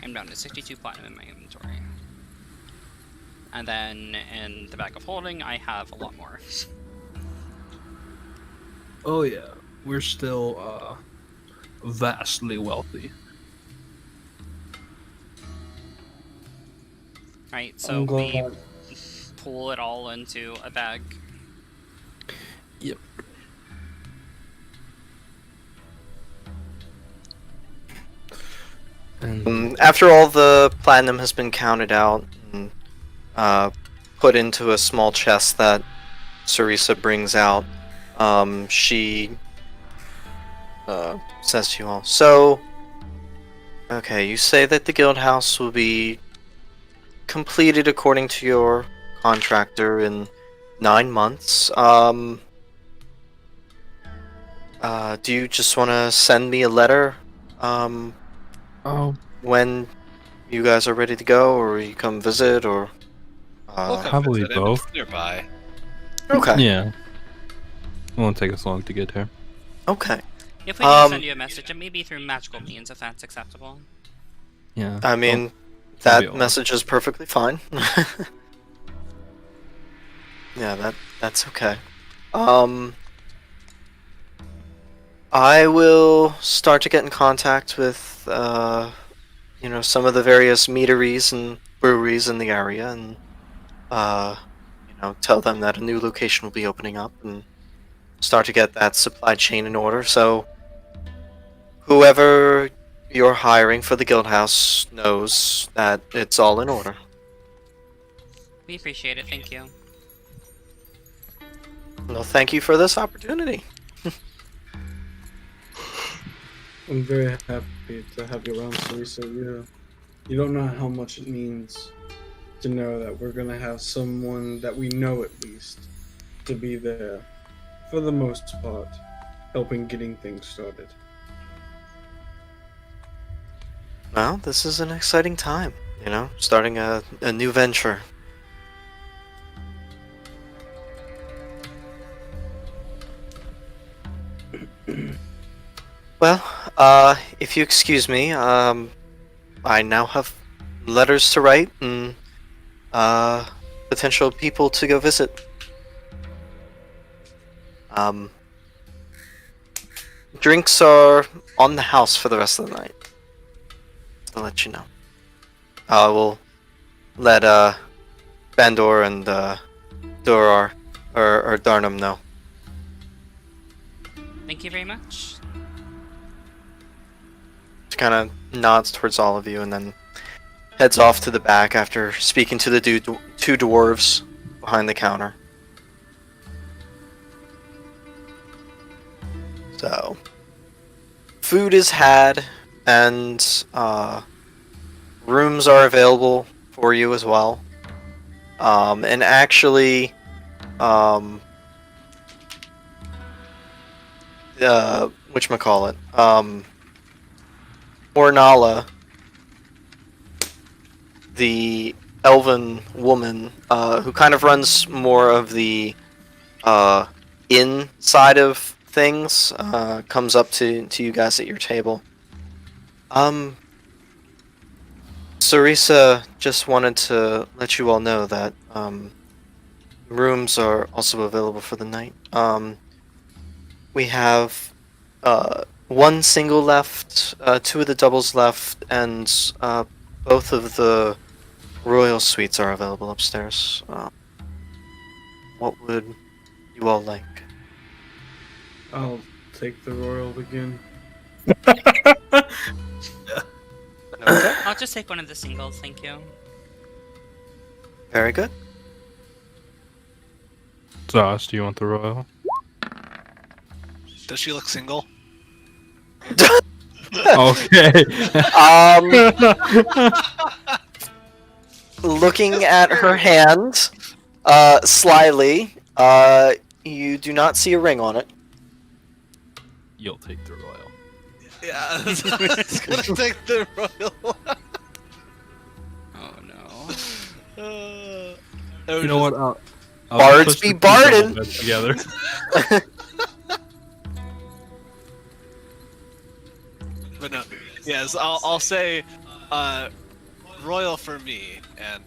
I'm down to 62 platinum in my inventory. And then in the bag of holding, I have a lot more. Oh yeah, we're still vastly wealthy. Right, so I'm we glad. pull it all into a bag. Yep. And After all the platinum has been counted out and put into a small chest that Sarisa brings out, she says to you all, so, okay, you say that the guild house will be completed according to your contractor in 9 months. Do you just want to send me a letter oh, when you guys are ready to go, or you come visit, or We'll come Probably visit him. both. It's nearby. okay, yeah. It won't take us long to get here. okay. If we can send you a message, it may be through magical means, if that's acceptable. Yeah. I mean, That'll be That all. message is perfectly fine. Yeah, that's okay. I will start to get in contact with some of the various meaderies and breweries in the area, and tell them that a new location will be opening up, and start to get that supply chain in order. So whoever you're hiring for the guild house knows that it's all in order. We appreciate it. Thank you. Well, thank you for this opportunity. I'm very happy to have you around, Teresa. You don't know how much it means to know that we're gonna have someone that we know at least to be there, for the most part, helping getting things started. Well, this is an exciting time, starting a new venture. Well, if you excuse me, I now have letters to write and potential people to go visit. Drinks are on the house for the rest of the night. I'll let you know. I will let Bandor and Durar or Darnum know. Thank you very much. She kind of nods towards all of you and then heads off to the back after speaking to the two dwarves behind the counter. So, food is had, and rooms are available for you as well. And actually, whatchamacallit, Ornala, the elven woman, who kind of runs more of the inn side of things, comes up to you guys at your table. Sarisa just wanted to let you all know that rooms are also available for the night. We have one single left, two of the doubles left, and both of the royal suites are available upstairs. What would you all like? I'll take the royal again. Okay, I'll just take one of the singles, thank you. very good. Zos, do you want the royal? Does she look single? Okay. Looking at her hand, slyly, you do not see a ring on it. You'll take the royal. Yeah, I was gonna take the royal. Oh no. You know what? I'll Bards push be the two double barding. beds together. But no, yes, I'll say, royal for me, and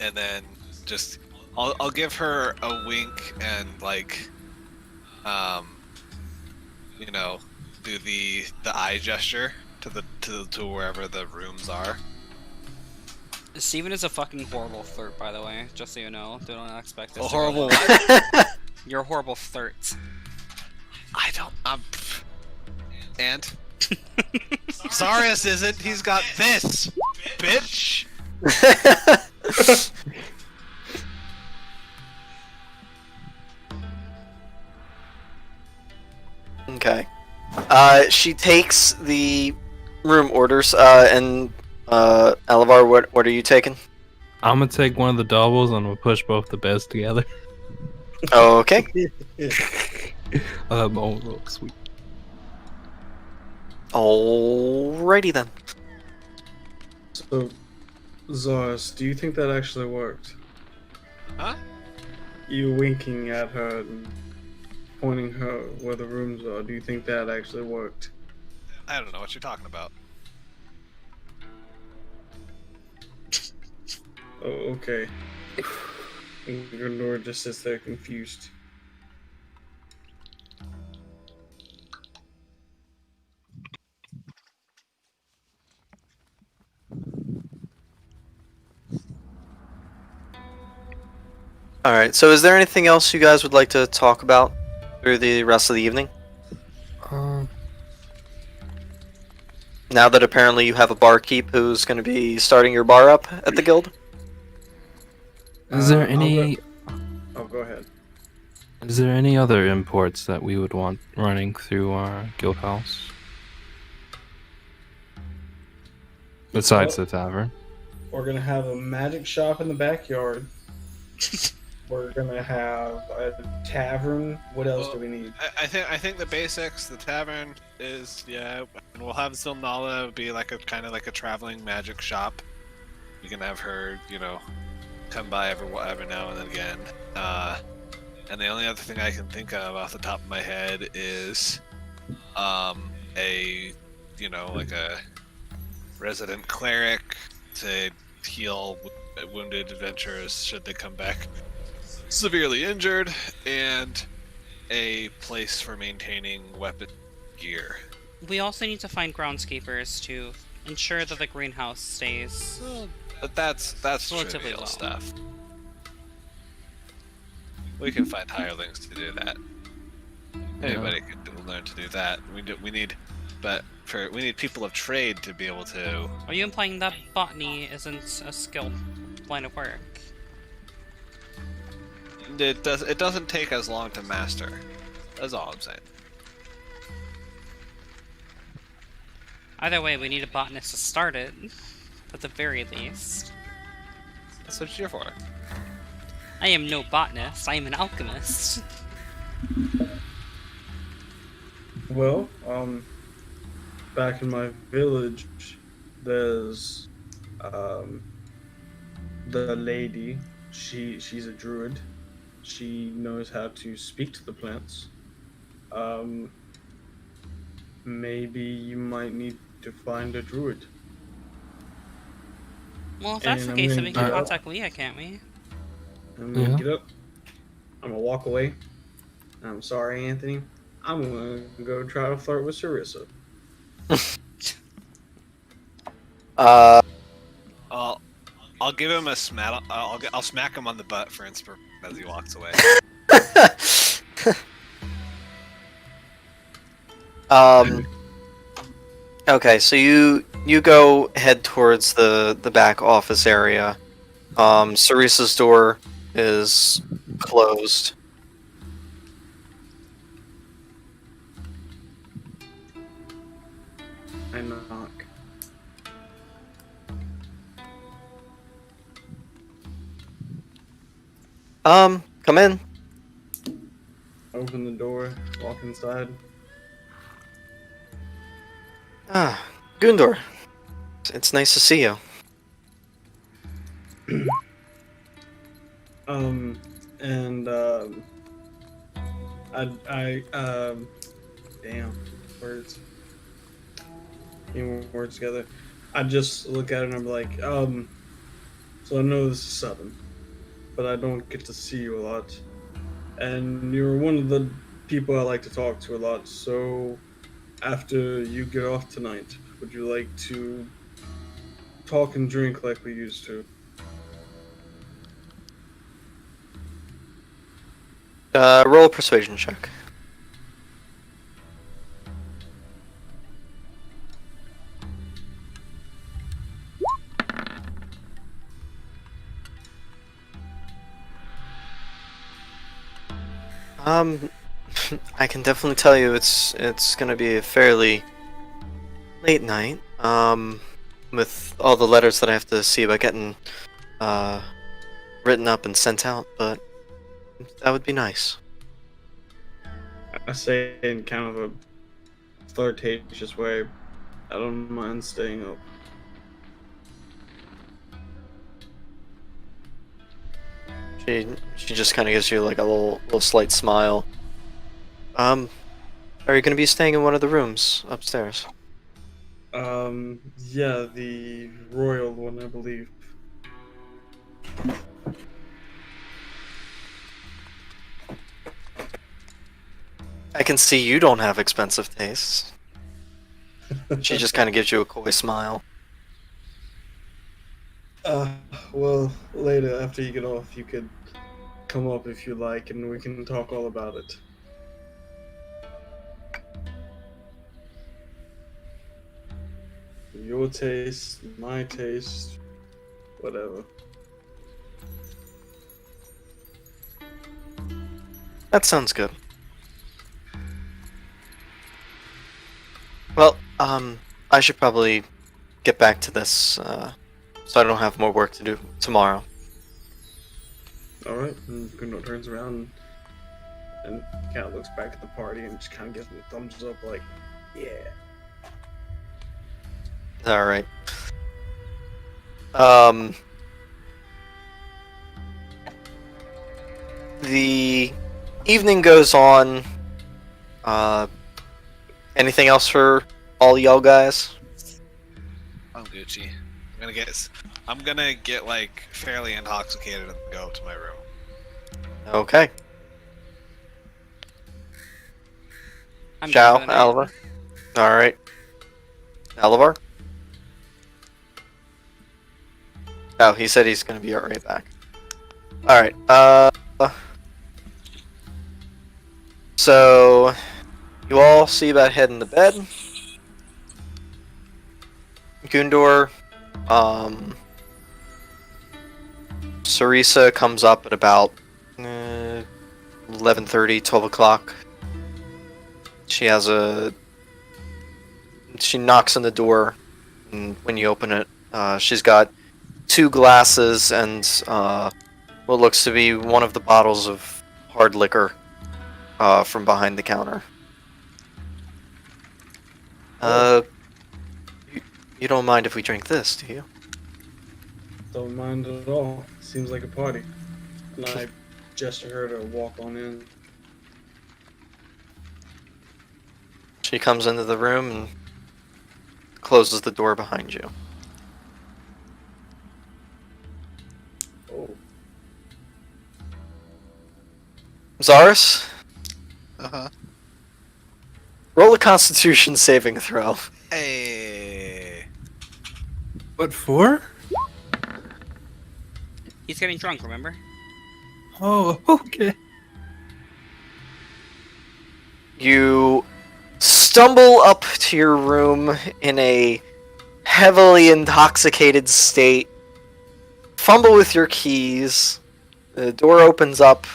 and then just I'll give her a wink and like, do the eye gesture to wherever the rooms are. Steven is a fucking horrible flirt, by the way, just so you know. Do not expect this. A to go horrible well. You're a horrible flirt. I don't. And Sarius isn't. He's got this, bitch. Okay. She takes the room orders, and Alavar, what are you taking? I'm gonna take one of the doubles and we'll push both the beds together. Okay. I'll have my own little suite. Alrighty then. So, Zars, do you think that actually worked? Huh? You winking at her and pointing her where the rooms are. Do you think that actually worked? I don't know what you're talking about. Oh, okay. And Gryffindor just sits there confused. All right. So, is there anything else you guys would like to talk about through the rest of the evening? Now that apparently you have a barkeep who's going to be starting your bar up at the guild. Is there I'll any? Oh, go ahead. Is there any other imports that we would want running through our guild house besides Well- the tavern? We're gonna have a magic shop in the backyard. We're gonna have a tavern. What else do we need? I think the basics. The tavern is and we'll have Zilnala be like a kind of like a traveling magic shop. You can have her, come by every now and then again. And the only other thing I can think of off the top of my head is, like a resident cleric to heal wounded adventurers should they come back severely injured, and a place for maintaining weapon gear. We also need to find groundskeepers to ensure that the greenhouse stays. But that's Relatively trivial well. stuff. We can find hirelings to do that. Anybody can learn to do that. We need people of trade to be able to. Are you implying that botany isn't a skilled line of work? It doesn't take as long to master. That's all I'm saying. Either way, we need a botanist to start it, at the very least. That's what you're for. I am no botanist, I am an alchemist. Well, back in my village, there's the lady. She's a druid. She knows how to speak to the plants. Maybe you might need to find a druid. Well, if that's And the I'm case, then gonna we can get up. contact Leah, can't we? I'm gonna Yeah. get up. I'm gonna walk away. I'm sorry, Anthony. I'm gonna go try to flirt with Sarissa. I'll give him a smack. I'll smack him on the butt for inspiration as he walks away. Okay, so you go head towards the back office area. Ceresa's door is closed. I knock. Come in. Open the door. Walk inside. Ah, Gundor. It's nice to see you. Damn, words. Even words together. I just look at it and I'm like, so I know this is sudden, but I don't get to see you a lot. And you're one of the people I like to talk to a lot, so after you get off tonight, would you like to talk and drink like we used to? Roll a persuasion check. I can definitely tell you it's gonna be a fairly late night. With all the letters that I have to see about getting written up and sent out, but that would be nice. I say in kind of a flirtatious way, I don't mind staying up. She just kind of gives you like a little slight smile. Are you gonna be staying in one of the rooms upstairs? Yeah, the royal one, I believe. I can see you don't have expensive tastes. She just kind of gives you a coy smile. Well, later after you get off, you could come up if you like, and we can talk all about it. Your taste, my taste, whatever. That sounds good. Well, I should probably get back to this, so I don't have more work to do tomorrow. Alright, and Kuno turns around and kind of looks back at the party and just kind of gives me a thumbs up, like, yeah. Alright. The evening goes on. Anything else for all y'all guys? I'm Gucci. I'm gonna get like fairly intoxicated and go up to my room. Okay. I'm Ciao, done for the night. Alva. Alright. Alavar? Oh, he said he's gonna be right back. Alright, so you all see about heading to bed. Gundor, Sarisa comes up at about 11:30, 12 o'clock. She knocks on the door, and when you open it, she's got 2 glasses and what looks to be one of the bottles of hard liquor from behind the counter. You don't mind if we drink this, do you? Don't mind at all. Seems like a party. And I gesture her to walk on in. She comes into the room and closes the door behind you. Oh. Zaris, Uh-huh. roll a Constitution saving throw. Hey. What for? He's getting drunk, remember? Oh, okay. You stumble up to your room in a heavily intoxicated state, fumble with your keys, the door opens up,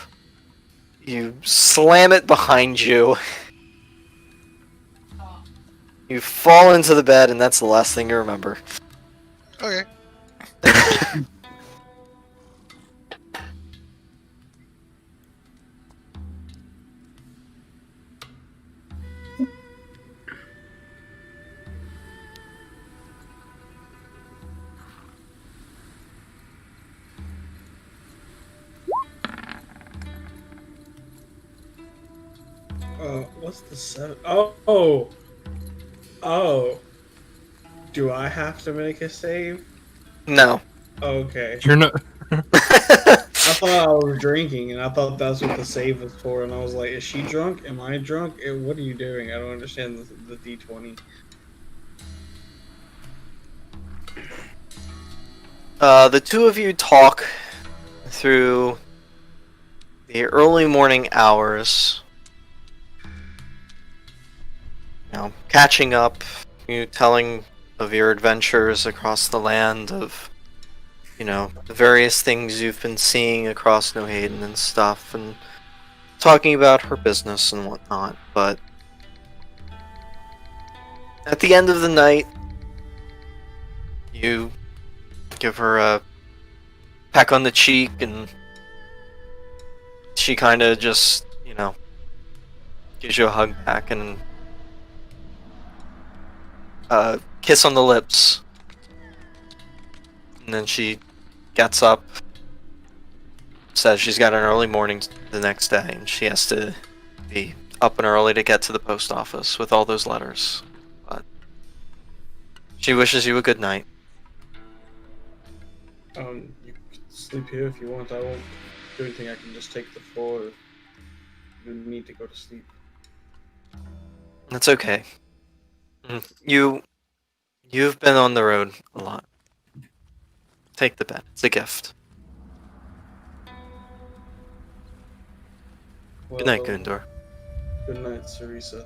you slam it behind you, you fall into the bed, and that's the last thing you remember. Okay. What's the 7? Oh. Do I have to make a save? No. Okay. You're not. I thought I was drinking, and I thought that's what the save was for, and I was like, is she drunk? Am I drunk? What are you doing? I don't understand the D20. The two of you talk through the early morning hours. You know, catching up, you telling of your adventures across the land, of, you know, the various things you've been seeing across New Hayden and stuff, and talking about her business and whatnot. But at the end of the night, you give her a peck on the cheek, and she kind of just, you know, gives you a hug back and kiss on the lips. And then she gets up, says she's got an early morning the next day, and she has to be up and early to get to the post office with all those letters. But she wishes you a good night. You sleep here if you want. I won't do anything. I can just take the floor if you need to go to sleep. That's okay. You've been on the road a lot. Take the bed. It's a gift. Good night, Gundor. Good night, Sarisa.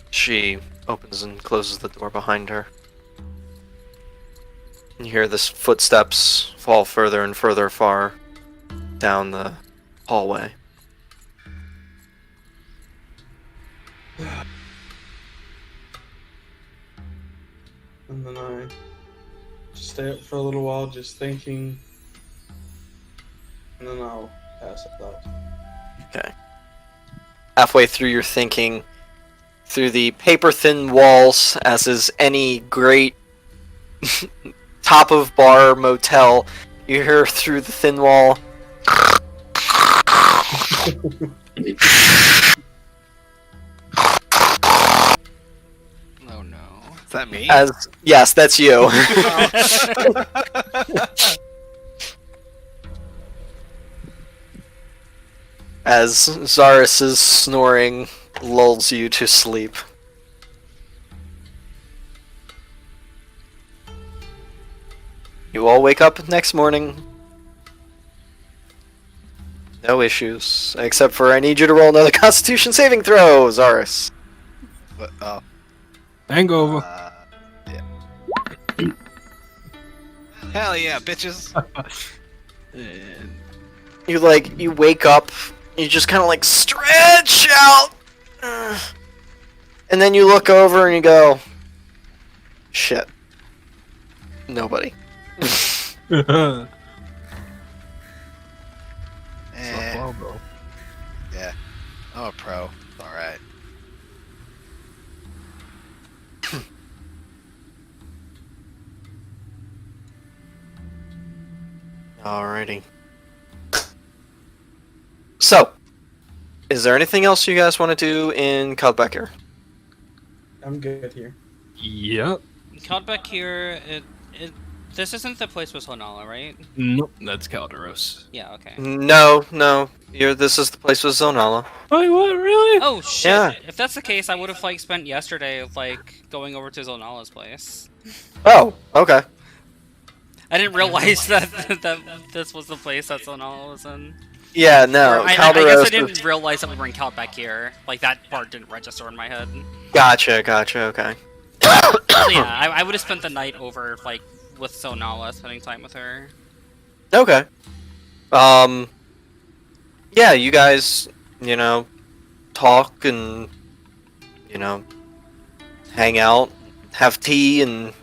She opens and closes the door behind her. You hear this footsteps fall further and further far down the hallway. And then I just stay up for a little while, just thinking, and then I'll pass out. Okay. Halfway through your thinking, through the paper-thin walls, as is any great top-of-bar motel, you hear through the thin wall. Oh no. Is that me? Yes, that's you. As Zaris's snoring lulls you to sleep. You all wake up next morning. No issues, except for I need you to roll another Constitution saving throw, Zaris. Oh. Hangover. Yeah. Hell yeah, bitches. You wake up, you just kind of like stretch out, and then you look over and you go, shit, nobody. Eh, yeah, I'm a pro. Alright. Alrighty. So, is there anything else you guys want to do in Caldbecker? I'm good here. Yep. Caldbeck here. This isn't the place with Honala, right? Nope, that's Calderos. Yeah. Okay. No. This is the place with Zonala. Wait, what? Really? Oh shit! Yeah. If that's the case, I would have spent yesterday going over to Zonala's place. Oh, okay. I didn't realize that this was the place that Zonala was in. Yeah, no. I Calderos guess I is- didn't realize that we were in Caldbeck here. Like that part didn't register in my head. Gotcha. Okay. So yeah, I would have spent the night over with Zonala, spending time with her. Okay. Yeah, you guys, talk and, hang out, have tea, and,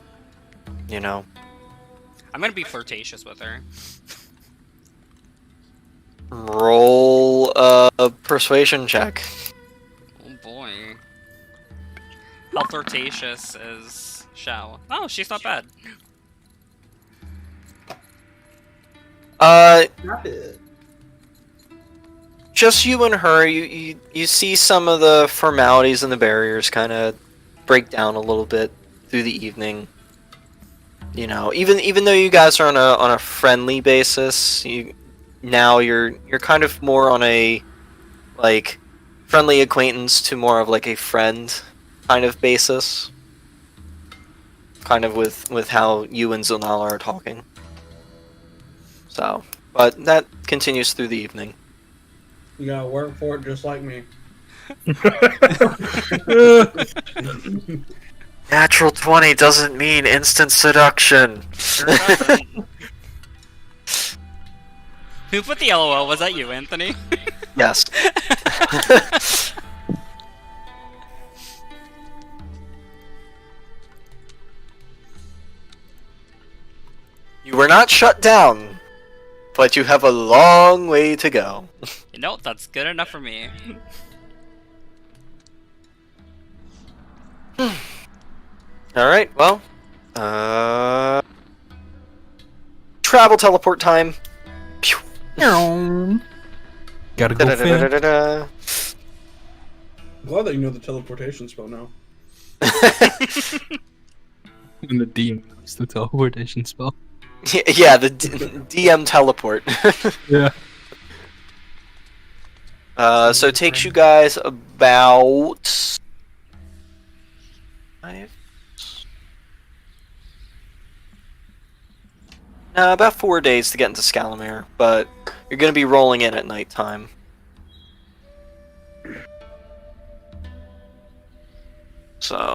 I'm gonna be flirtatious with her. roll a persuasion check. Oh boy. How flirtatious is Shao? Oh, she's not bad. Not it. Just you and her, you see some of the formalities and the barriers kind of break down a little bit through the evening. Even though you guys are on a friendly basis, you're kind of more on a friendly acquaintance to more of a friend kind of basis. Kind of with how you and Zonala are talking. So, but that continues through the evening. You gotta work for it just like me. Natural 20 doesn't mean instant seduction. Sure doesn't. Who put the LOL? Was that you, Anthony? Yes. You were not shut down, but you have a long way to go. That's good enough for me. Alright, well. Travel teleport time. Pew. Gotta go fast. Da-da-da-da-da-da. I'm glad that you know the teleportation spell now. And the DM is the teleportation spell. Yeah, the DM teleport. Yeah. So it takes you guys about about 4 days to get into Scalamere, but you're gonna be rolling in at nighttime. So,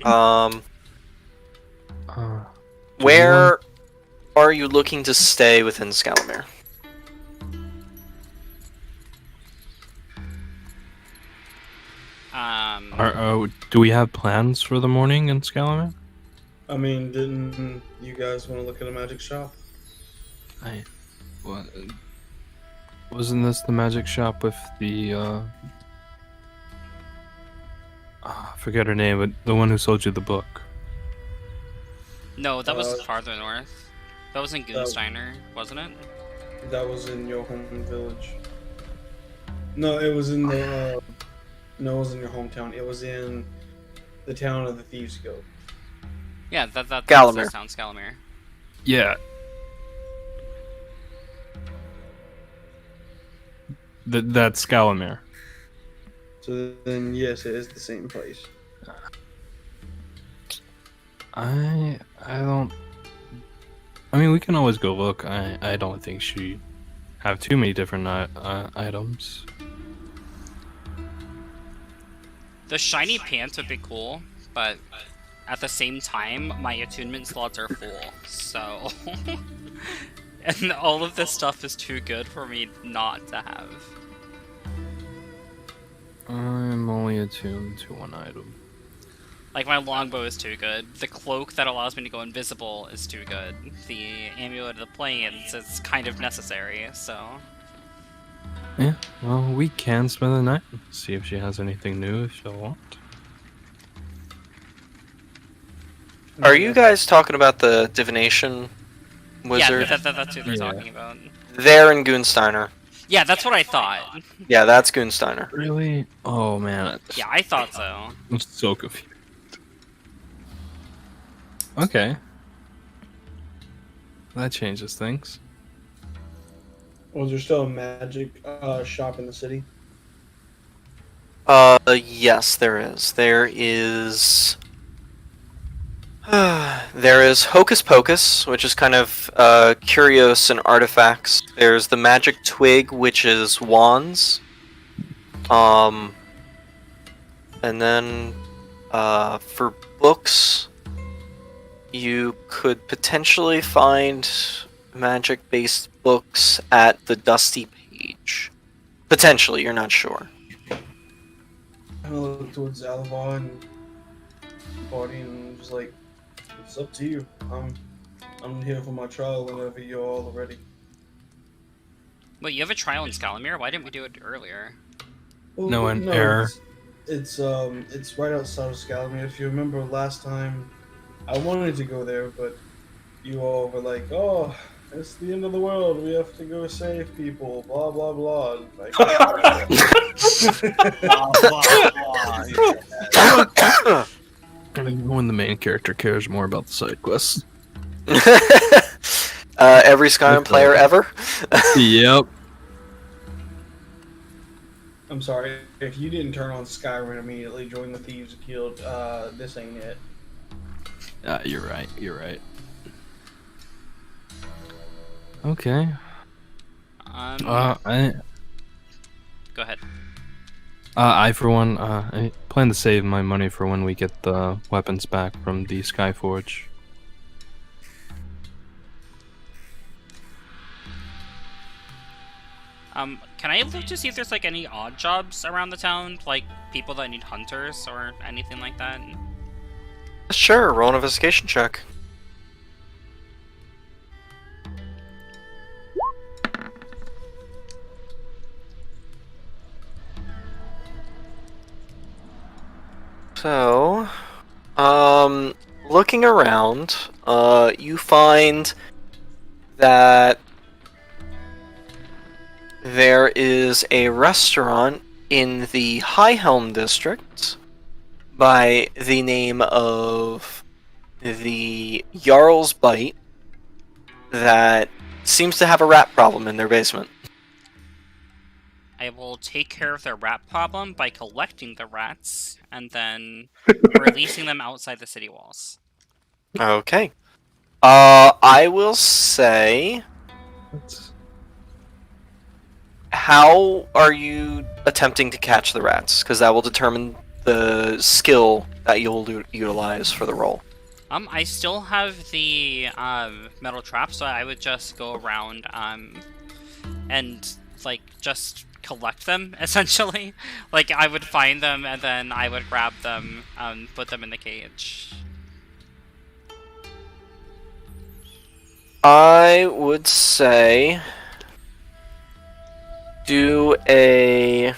Uh, where are you looking to stay within Scalamere? Do we have plans for the morning in Scalamere? I mean, didn't you guys want to look at a magic shop? What? Wasn't this the magic shop with the I forget her name, but the one who sold you the book? No, that was Uh, farther north. That was in Gunsteiner, wasn't it? That was in your home village. No, it was in the. No, it was in your hometown. It was in the town of the Thieves Guild. Yeah, that's Scalamere. the sound Scalamere. Yeah. That's Scalamere. So then, yes, it is the same place. I don't. I mean, we can always go look. I don't think she have too many different items. The shiny pants would be cool, but at the same time, my attunement slots are full, so... and all of this stuff is too good for me not to have. I'm only attuned to one item. Like, my longbow is too good. The cloak that allows me to go invisible is too good. The amulet of the plains is kind of necessary, so... Yeah, well, we can spend the night. See if she has anything new if she'll want. Are you guys talking about the divination wizard? Yeah, that's who they're Yeah. talking about. They're in Gunsteiner. Yeah, that's what I thought. Yeah, that's Gunsteiner. Really? Oh man. Yeah, I thought so. I'm so confused. Okay. That changes things. Was there still a magic shop in the city? Yes, there is. There is. There is Hocus Pocus, which is kind of curios and artifacts. There's the Magic Twig, which is wands. And then for books, you could potentially find magic-based books at the Dusty Page. Potentially, you're not sure. I look towards Alva and Barty and just like, it's up to you. I'm here for my trial whenever you're all ready. Wait, you have a trial in Scalamere? Why didn't we do it earlier? Well, No, an error. It's right outside of Scalamere. If you remember last time, I wanted to go there, but you all were like, "Oh, it's the end of the world. We have to go save people." Blah blah blah. Like, When the main character cares more about the side quests. Every Skyrim player ever? Yep. I'm sorry if you didn't turn on Skyrim immediately. Join the Thieves Guild. This ain't it. You're right. You're right. Okay. Go ahead. I for one, I plan to save my money for when we get the weapons back from the Skyforge. Can I look to see if there's like any odd jobs around the town, like people that need hunters or anything like that? Sure, roll an investigation check. So, looking around, you find that there is a restaurant in the High Helm district by the name of the Jarl's Bite, that seems to have a rat problem in their basement. I will take care of their rat problem by collecting the rats and then releasing them outside the city walls. Okay. I will say, how are you attempting to catch the rats? Because that will determine the skill that you'll utilize for the roll. I still have the metal trap, so I would just go around and like just collect them essentially. Like I would find them and then I would grab them and put them in the cage. I would say do a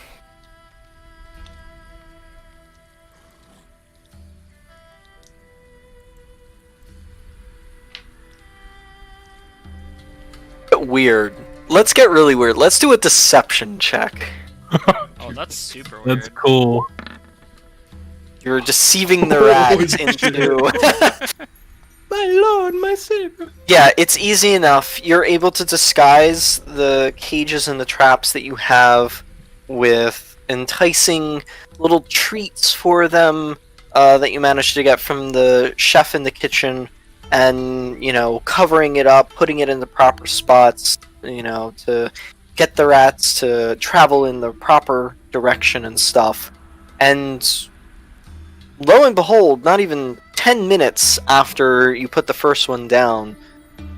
weird. Let's get really weird. Let's do a deception check. Oh, that's super weird. That's cool. You're deceiving the rats into. My lord, my savior. Yeah, it's easy enough. You're able to disguise the cages and the traps that you have with enticing little treats for them that you managed to get from the chef in the kitchen, and, you know, covering it up, putting it in the proper spots, you know, to get the rats to travel in the proper direction and stuff. And lo and behold, not even 10 minutes after you put the first one down,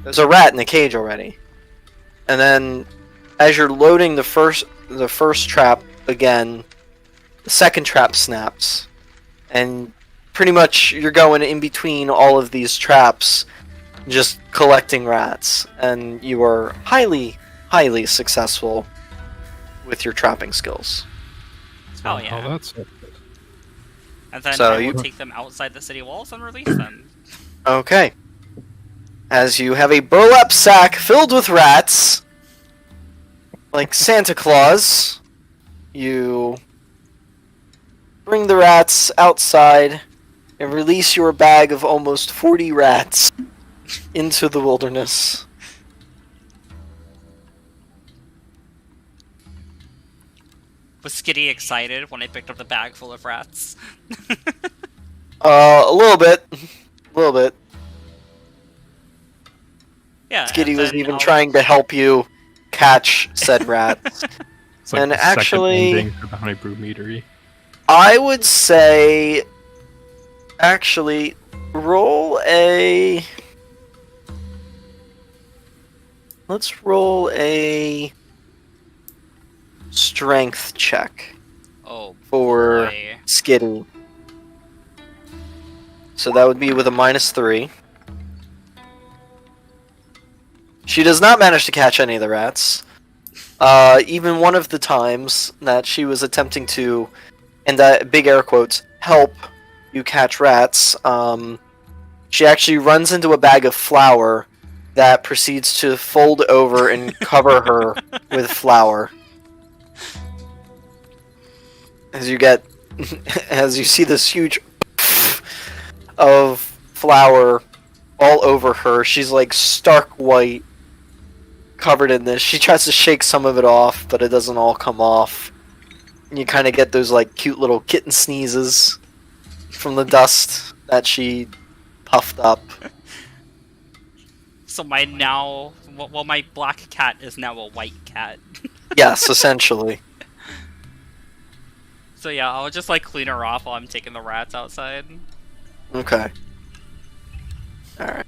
there's a rat in the cage already. And then, as you're loading the first trap again, the second trap snaps. And pretty much you're going in between all of these traps, just collecting rats. And you are highly, highly successful with your trapping skills. Oh yeah. Oh, that's it. And then So I will you- take them outside the city walls and release them. Okay. As you have a burlap sack filled with rats, like Santa Claus, you bring the rats outside and release your bag of almost 40 rats into the wilderness. Was Skitty excited when I picked up the bag full of rats? A little bit. A little bit. Yeah. Skitty and was then even I'll- trying to help you catch said rats. It's like And the second actually- ending for Bounty Brew Meadery. I would say, actually, roll a. Let's roll a strength check Oh for boy. Skitty. So that would be with a -3. She does not manage to catch any of the rats. Even one of the times that she was attempting to, and big air quotes, help you catch rats, she actually runs into a bag of flour that proceeds to fold over and cover her with flour. As you get, as you see this huge of flour all over her, she's like stark white, covered in this. She tries to shake some of it off, but it doesn't all come off. And you kind of get those like cute little kitten sneezes from the dust that she puffed up. So my black cat is now a white cat. Yes, essentially. So yeah, I'll just like clean her off while I'm taking the rats outside. Okay. Alright.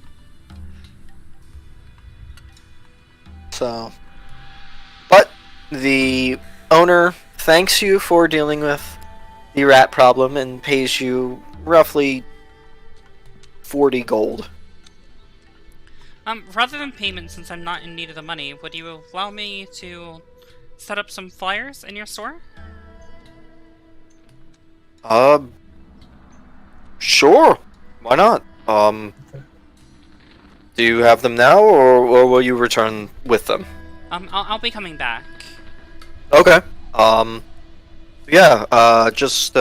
So. But the owner thanks you for dealing with the rat problem and pays you roughly 40 gold. Rather than payment, since I'm not in need of the money, would you allow me to set up some flyers in your store? Sure. Why not? Do you have them now, or will you return with them? I'll be coming back. Okay. Yeah, just,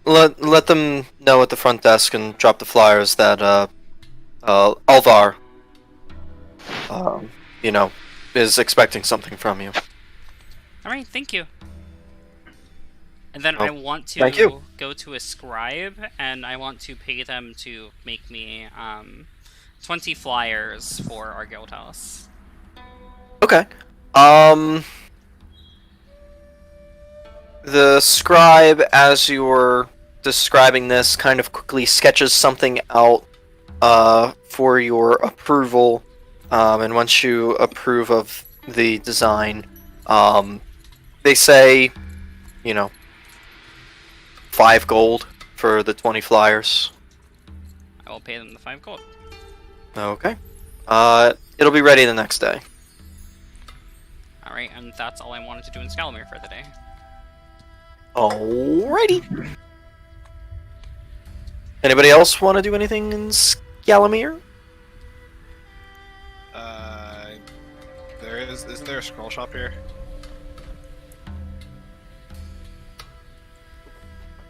let them know at the front desk and drop the flyers that, Alvar you know, is expecting something from you. All right, thank you. And then Oh, I want thank to you. go to a scribe, and I want to pay them to make me 20 flyers for our guild house. Okay. The scribe, as you're describing this, kind of quickly sketches something out for your approval. And once you approve of the design, they say, 5 gold for the 20 flyers. I will pay them the 5 gold. Okay. It'll be ready the next day. All right, and that's all I wanted to do in Scalamere for the day. Alrighty. Anybody else want to do anything in Scalamere? Isn't there a scroll shop here?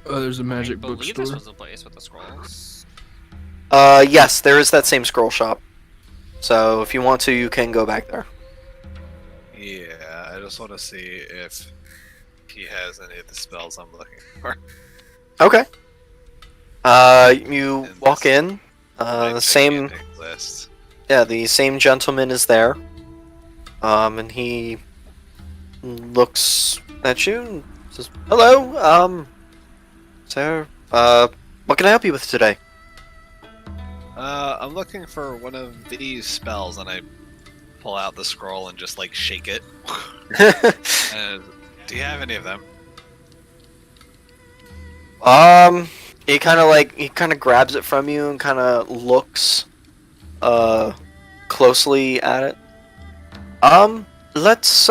There's a I magic believe bookstore. this was the place with the scrolls. Yes, there is that same scroll shop. So if you want to, you can go back there. Yeah, I just want to see if he has any of the spells I'm looking for. Okay. You And walk this in. might The take same, me a list. yeah, the same gentleman is there. And he looks at you and says, "Hello, sir. What can I help you with today?" I'm looking for one of these spells, and I pull out the scroll and just like shake it. Do you have any of them? He kind of grabs it from you and kind of looks, closely at it. Let's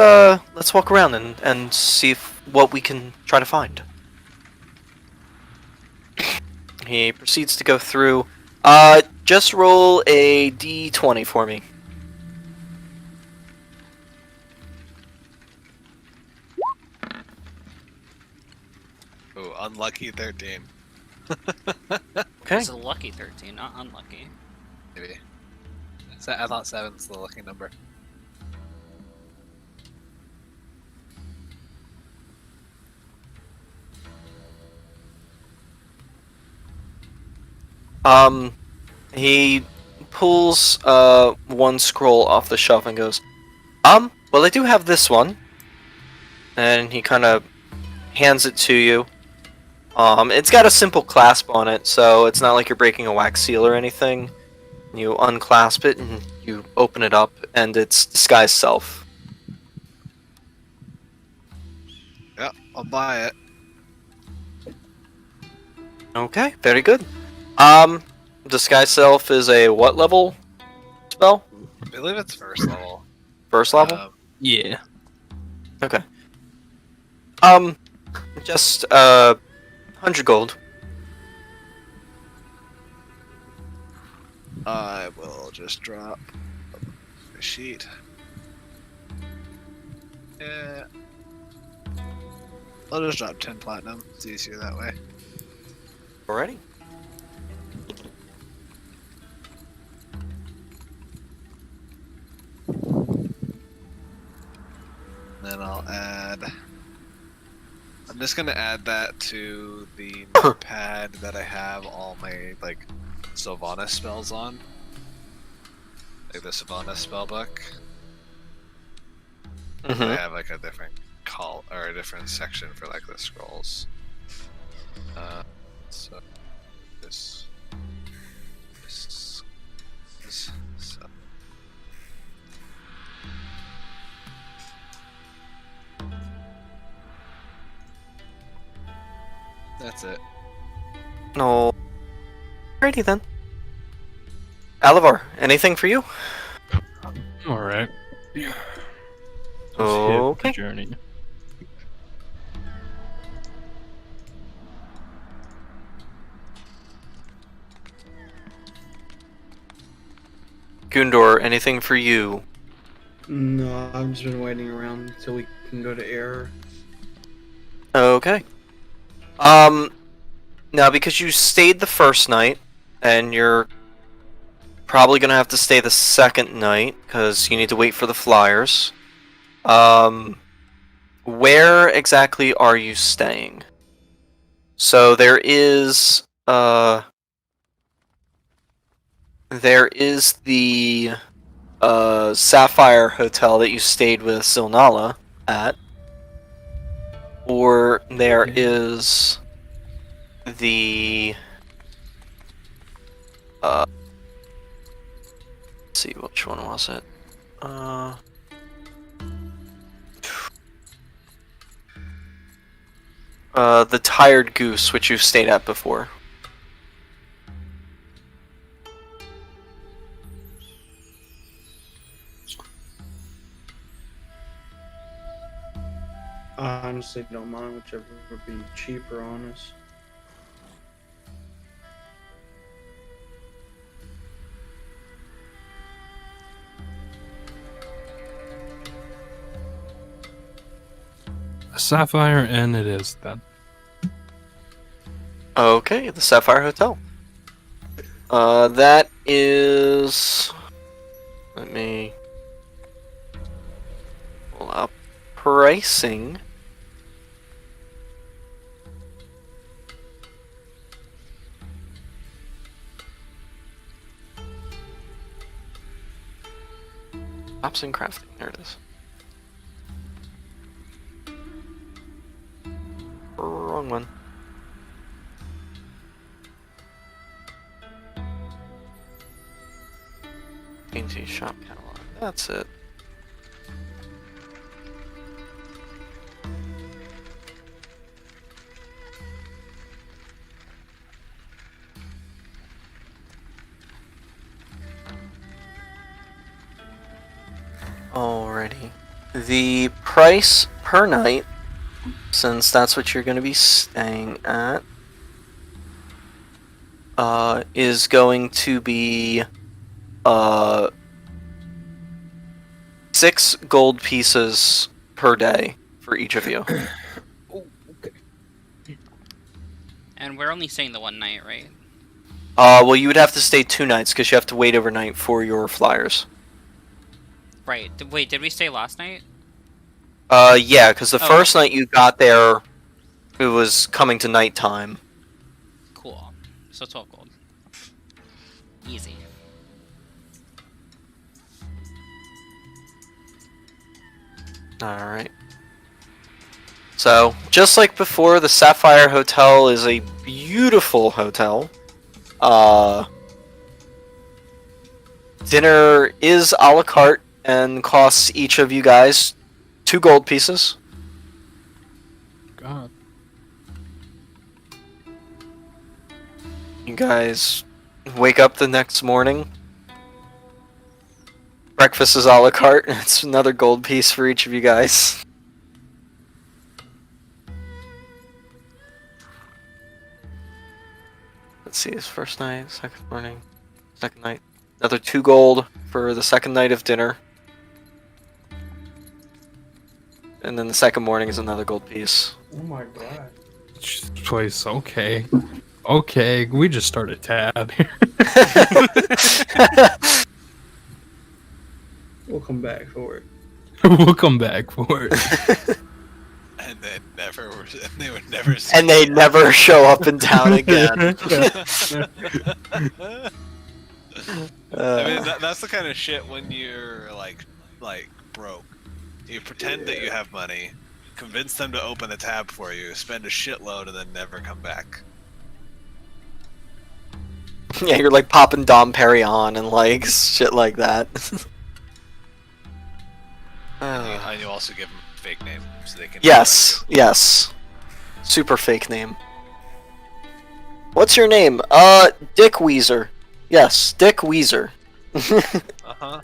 walk around and see what we can try to find. He proceeds to go through. Just roll a d20 for me. Ooh, unlucky 13. Okay. It's a lucky 13, not unlucky. Maybe. I thought 7's the lucky number. He pulls one scroll off the shelf and goes, well, I do have this one. And he kind of hands it to you. It's got a simple clasp on it, so it's not like you're breaking a wax seal or anything. You unclasp it and you open it up, and it's Disguise Self. Yep, I'll buy it. Okay, very good. Disguise Self is a what level spell? I believe it's first level. First level? Yeah. Okay. Just 100 gold. I will just drop a sheet. Yeah. I'll just drop 10 platinum. It's easier that way. Alrighty. Then I'll add. I'm just gonna add that to the notepad that I have all my like Sylvanas spells on, like the Sylvanas spell book. I have like a different call or a different section for like the scrolls. So this, so. That's it. No. Alrighty then. Alivar, anything for you? All right. Okay. Journey. Gundor, anything for you? No, I've just been waiting around until we can go to Error. Okay. Now because you stayed the first night, and you're probably gonna have to stay the second night because you need to wait for the flyers. Where exactly are you staying? So there is the Sapphire Hotel that you stayed with Silnala at, or there is the let's see, which one was it? The Tired Goose, which you've stayed at before. I honestly don't mind whichever would be cheaper on us. Sapphire, and it is then. Okay, the Sapphire Hotel. That is. Let me pull up pricing. Ops and crafting. There it is. Wrong one. Into shop catalog. That's it. Alrighty. The price per night, since that's what you're going to be staying at, is going to be 6 gold pieces per day for each of you. And we're only staying the one night, right? Well, you would have to stay 2 nights because you have to wait overnight for your flyers. Right. Wait, did we stay last night? Yeah, because the Oh, first okay. night you got there, it was coming to nighttime. Cool. So 12 gold. Easy. Alright. So, just like before, the Sapphire Hotel is a beautiful hotel. Dinner is a la carte and costs each of you guys 2 gold pieces. God. You guys wake up the next morning. Breakfast is a la carte. It's another gold piece for each of you guys. Let's see, this first night, second morning, second night. Another 2 gold for the second night of dinner. And then the second morning is another gold piece. Oh my god. This place, okay. Okay, we just started tab here. We'll come back for it. We'll come back for it. And they would never see And they never show up in town again. I mean, that's the kind of shit when you're like broke. You pretend that you have money, convince them to open a tab for you, spend a shitload, and then never come back. Yeah, you're like popping Dom Perignon and like shit like that. And you also give them a fake name so they can. Yes, yes. Super fake name. What's your name? Dick Weezer. Yes, Dick Weezer. Uh-huh.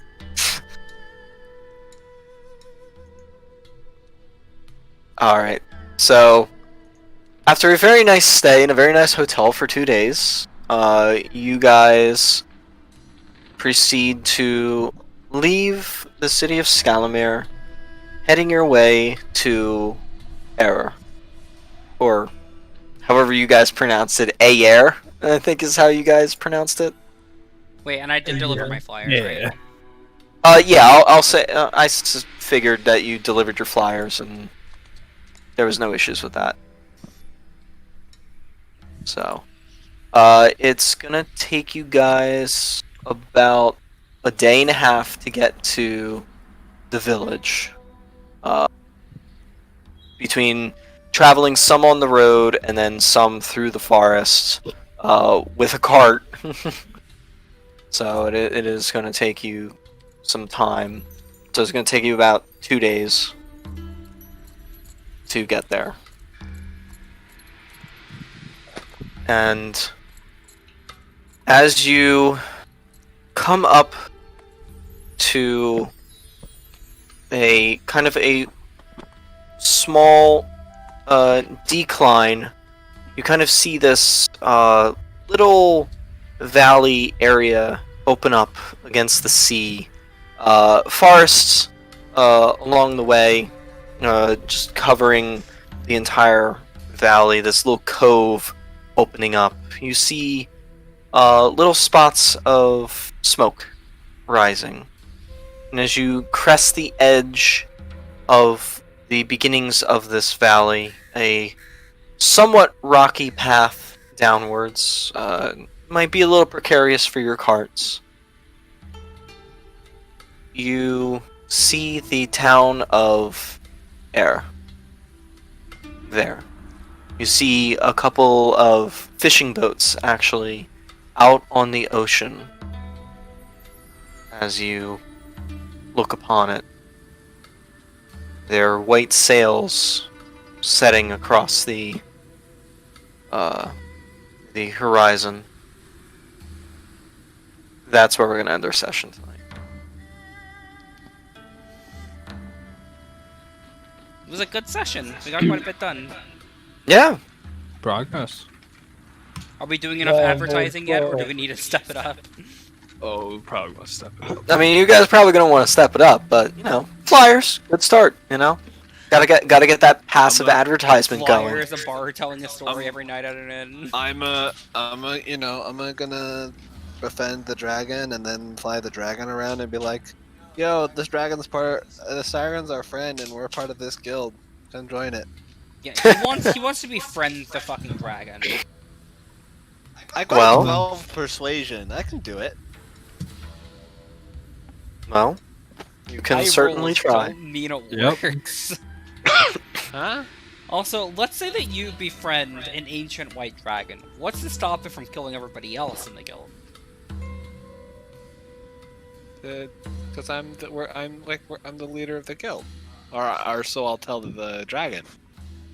Alright, so after a very nice stay in a very nice hotel for 2 days, you guys proceed to leave the city of Scalamere, heading your way to Aer. Or however you guys pronounce it, Aer, I think is how you guys pronounced it. Wait, and I did deliver Yeah. my flyers, Yeah. right? Yeah, I'll say figured that you delivered your flyers and there was no issues with that. So, it's gonna take you guys about a day and a half to get to the village. Between traveling some on the road and then some through the forest with a cart. So it is going to take you some time. So it's going to take you about 2 days to get there. And as you come up to a kind of a small decline, you kind of see this little valley area open up against the sea. Forests along the way, just covering the entire valley, this little cove opening up. You see little spots of smoke rising. And as you crest the edge of the beginnings of this valley, a somewhat rocky path downwards might be a little precarious for your carts. You see the town of Air there. You see a couple of fishing boats actually out on the ocean as you look upon it. Their white sails setting across the horizon. That's where we're going to end our session tonight. It was a good session. We got quite a bit done. Yeah. Progress. Are we doing enough Yeah, advertising yet, or do we need to step it up? Oh, we probably must step it up. I mean, you guys are probably going to want to step it up, but flyers, good start. Gotta get that passive advertisement going. Flyers, a bar telling a story every night at an inn. I'm gonna defend the dragon and then fly the dragon around and be like, "Yo, this dragon's the siren's our friend, and we're part of this guild. Come join it." Yeah, he wants to befriend the fucking dragon. I got Well- 12 persuasion. I can do it. Well, you can High certainly rolls try. don't mean it Yep. works. Huh? Also, let's say that you befriend an ancient white dragon. What's to stop it from killing everybody else in the guild? Because I'm the leader of the guild, or so I'll tell the dragon,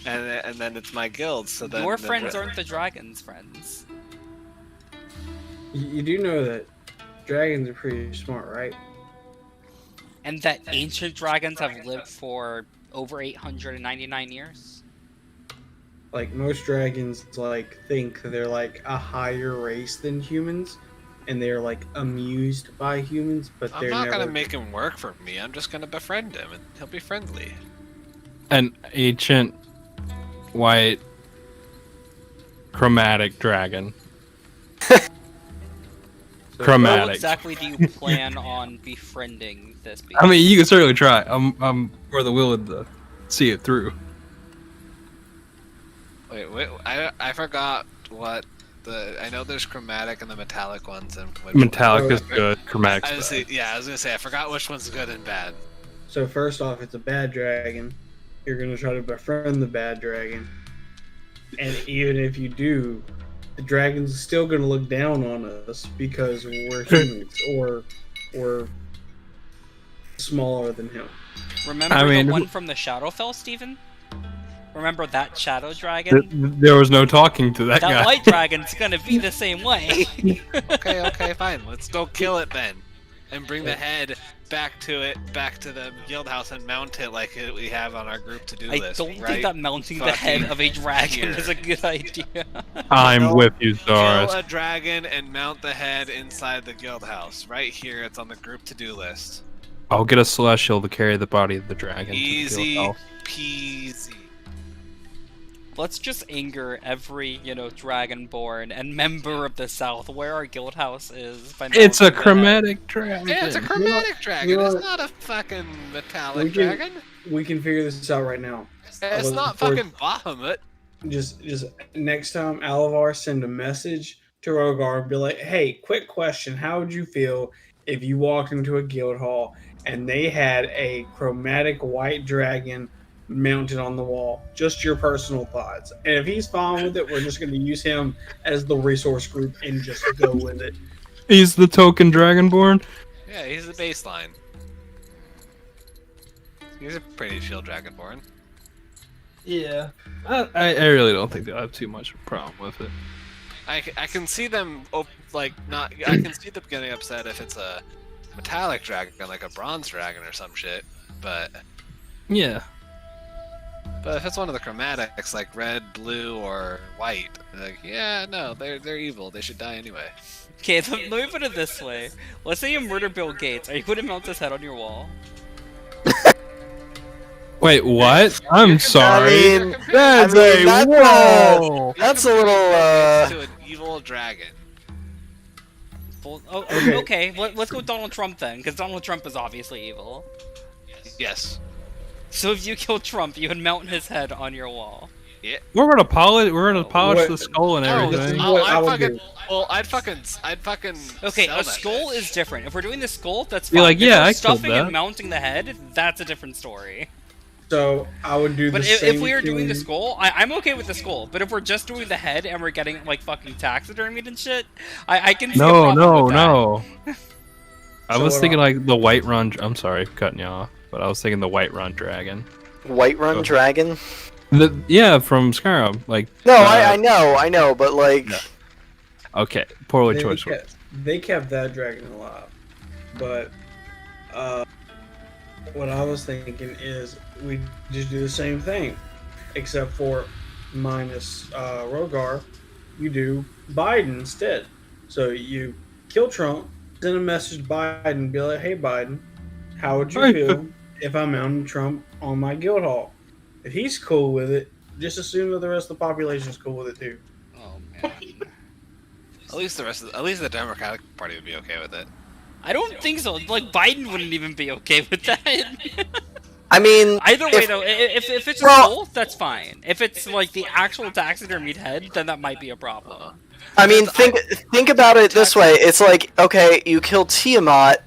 and then it's my guild. So then Your friends aren't the dragon's friends. You do know that dragons are pretty smart, right? And that ancient dragons have lived for over 899 years? Like most dragons, think they're like a higher race than humans, and they're like amused by humans, but I'm they're not never. gonna make him work for me. I'm just gonna befriend him, and he'll be friendly. An ancient white chromatic dragon. So- How Chromatic. exactly do you plan on befriending this beast? I mean, you can certainly try. I'm more than willing to see it through. Wait, I forgot what I know there's chromatic and the metallic ones, and Metallic is good. Chromatic's I was bad. gonna say I forgot which one's good and bad. So first off, it's a bad dragon. You're gonna try to befriend the bad dragon, and even if you do, the dragon's still gonna look down on us because we're humans or we're smaller than him. Remember I mean, the one from the Shadowfell, Steven? Remember that shadow dragon? There was no talking to that That guy. white dragon's gonna be the same way. Okay, fine. Let's go kill it then, and bring the head back to the guild house and mount it like we have on our group to-do I list. don't right? think that mounting the head of a dragon here. is a good idea. I'm No, with you, Kill Zaris. a dragon and mount the head inside the guild house. Right here, it's on the group to-do list. I'll get a celestial to carry the body of the dragon. to the Easy field house. peasy. let's just anger every, Dragonborn and member of the South where our guild house is by It's a mounting the head. chromatic dragon. Yeah, it's a chromatic dragon. you know It's what? not a fucking metallic We can- dragon. We can figure this out right now. It's looking not forward- fucking Bahamut. Just next time Alavar send a message to Rogar and be like, "Hey, quick question: how would you feel if you walked into a guild hall and they had a chromatic white dragon mounted on the wall? Just your personal thoughts. And if he's fine with it, we're just going to use him as the resource group and just go with it." He's the token dragonborn. Yeah, he's the baseline. He's a pretty chill dragonborn. Yeah. I really don't think they'll have too much of a problem with it. I can see them not. I can see them getting upset if it's a metallic dragon, like a bronze dragon or some shit. But Yeah. if it's one of the chromatics, like red, blue, or white, like yeah, no, they're evil. They should die anyway. Okay, let me put it this way. Let's say you murder Bill Gates. Are you going to mount his head on your wall? Wait, what? I'm sorry. mean, That's I mean, a that's, whoa. That's a little. To an evil dragon. Okay, let's go with Donald Trump then, because Donald Trump is obviously evil. Yes. So if you kill Trump, you would mount his head on your wall. We're gonna polish. We're gonna polish What- the skull and Oh, everything. What I would do. I'd fucking. Okay, sell a that skull bitch. is different. If we're doing the skull, that's Be fine. like, If yeah, we're I killed stuffing that. and mounting the head, that's a different story. So I would do But the if same we were doing the thing- skull, I'm okay with the skull. But if we're just doing the head and we're getting like fucking taxidermied and shit, I can see a No, problem with that. no. I So was what thinking I- like the Whiterun. I'm sorry, cutting you off, but I was thinking the Whiterun dragon. Whiterun Oh. dragon? Yeah, from Skyrim. Like No, I know, but like. No. Okay, poorly They choice. they kept that dragon alive, but what I was thinking is we just do the same thing, except for minus Rogar. You do Biden instead. So you kill Trump, send a message to Biden, be like, "Hey Biden, how would you Hi. feel if I mounted Trump on my guild hall?" If he's cool with it, just assume that the rest of the population is cool with it too. Oh man. At least the Democratic Party would be okay with it. I don't think so. Like Biden wouldn't even be okay with that. I mean, Either way, if- though, if it's a Well- skull, that's fine. If it's like the actual taxidermied head, then that might be a problem. I mean, think about it this way. It's like, okay, you kill Tiamat,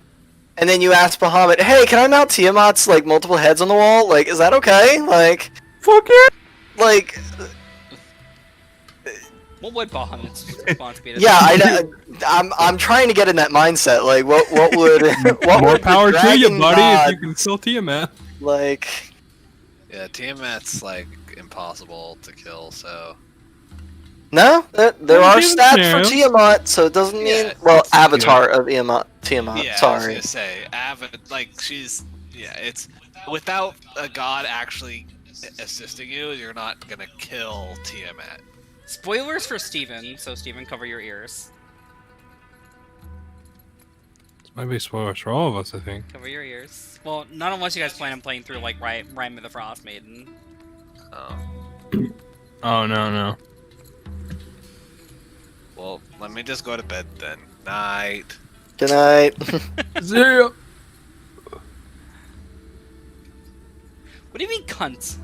and then you ask Bahamut, "Hey, can I mount Tiamat's like multiple heads on the wall? Like, is that okay? Like, Fuck it. like, What would Bahamut's response be to yeah, that? I'm trying to get in that mindset. Like, what would what More would the power to you, dragon buddy. god, If you can kill Tiamat. like? Yeah, Tiamat's like impossible to kill. So No, there Well, are give it a stats for chance. Tiamat, so it doesn't mean Yeah, well, it's- Avatar of Tiamat. yeah, Sorry. I was gonna say like she's it's without a god actually assisting you, you're not gonna kill Tiamat. Spoilers for Steven, so Steven, cover your ears. This might be spoilers for all of us, I think. Cover your ears. Well, not unless you guys plan on playing through like Rime of the Frost Maiden. Oh, Oh no. well, let me just go to bed then. Night. Good night. Zero. What do you mean, cunt?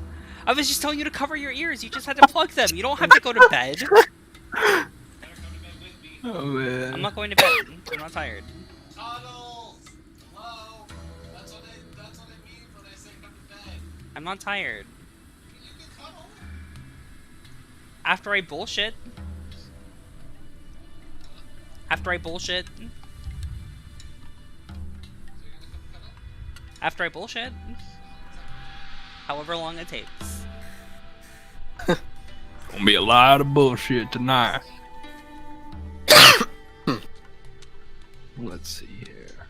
I was just telling you to cover your ears. You just had to plug them. You don't have to go to bed. Oh man. I'm not going to bed. I'm not tired. Cuddles! Hello? That's what I mean when I say come to bed. I'm not tired. You can cuddle. After I bullshit. After I bullshit. After I bullshit. However long it takes. Gonna be a lot of bullshit tonight. Let's see here.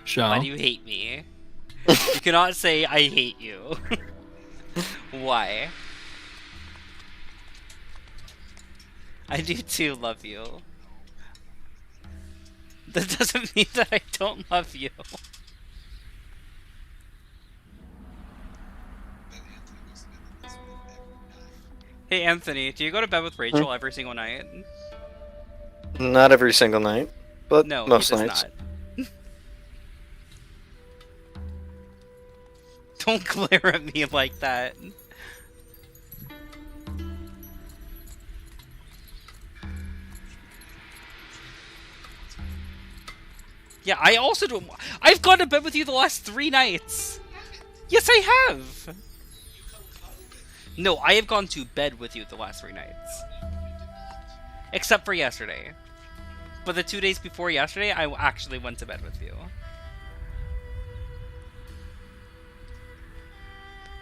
Shall. Why do you hate me? You cannot say I hate you. Why? I do too love you. That doesn't mean that I don't love you. Hey Anthony, do you go to bed with Rachel every single night? Not every single night, but No, most he does nights. not. Don't glare at me like that. Yeah, I also don't. I've gone to bed with you the last 3 nights. Yes, I have. No, I have gone to bed with you the last 3 nights. Except for yesterday. But the 2 days before yesterday, I actually went to bed with you.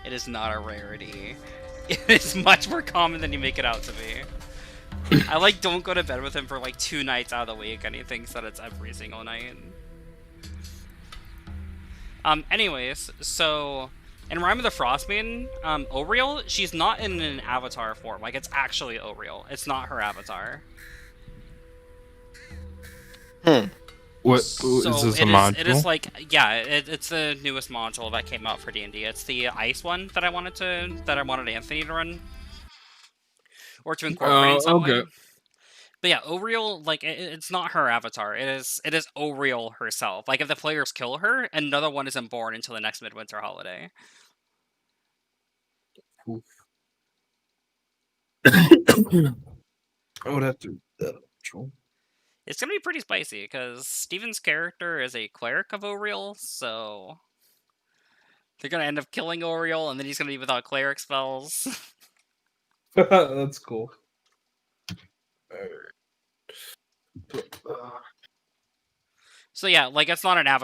It is not a rarity. It is much more common than you make it out to be. I like don't go to bed with him for like 2 nights out of the week and he thinks that it's every single night. Anyways, so in Rime of the Frostmaiden, Oriel, she's not in an avatar form. Like, it's actually Oriel. It's not her avatar. What So is this a it module? is like, yeah, it's the newest module that came out for D&D. It's the ice one that I wanted Anthony to run. Or to incorporate in some way. But yeah, Oriel, like, it's not her avatar. It is Oriel herself. Like, if the players kill her, another one isn't born until the next Midwinter holiday. I would have to. Control. It's gonna be pretty spicy, because Steven's character is a cleric of Oriel, so they're gonna end up killing Oriel, and then he's gonna be without cleric spells. That's cool. So yeah, like, it's not an avatar.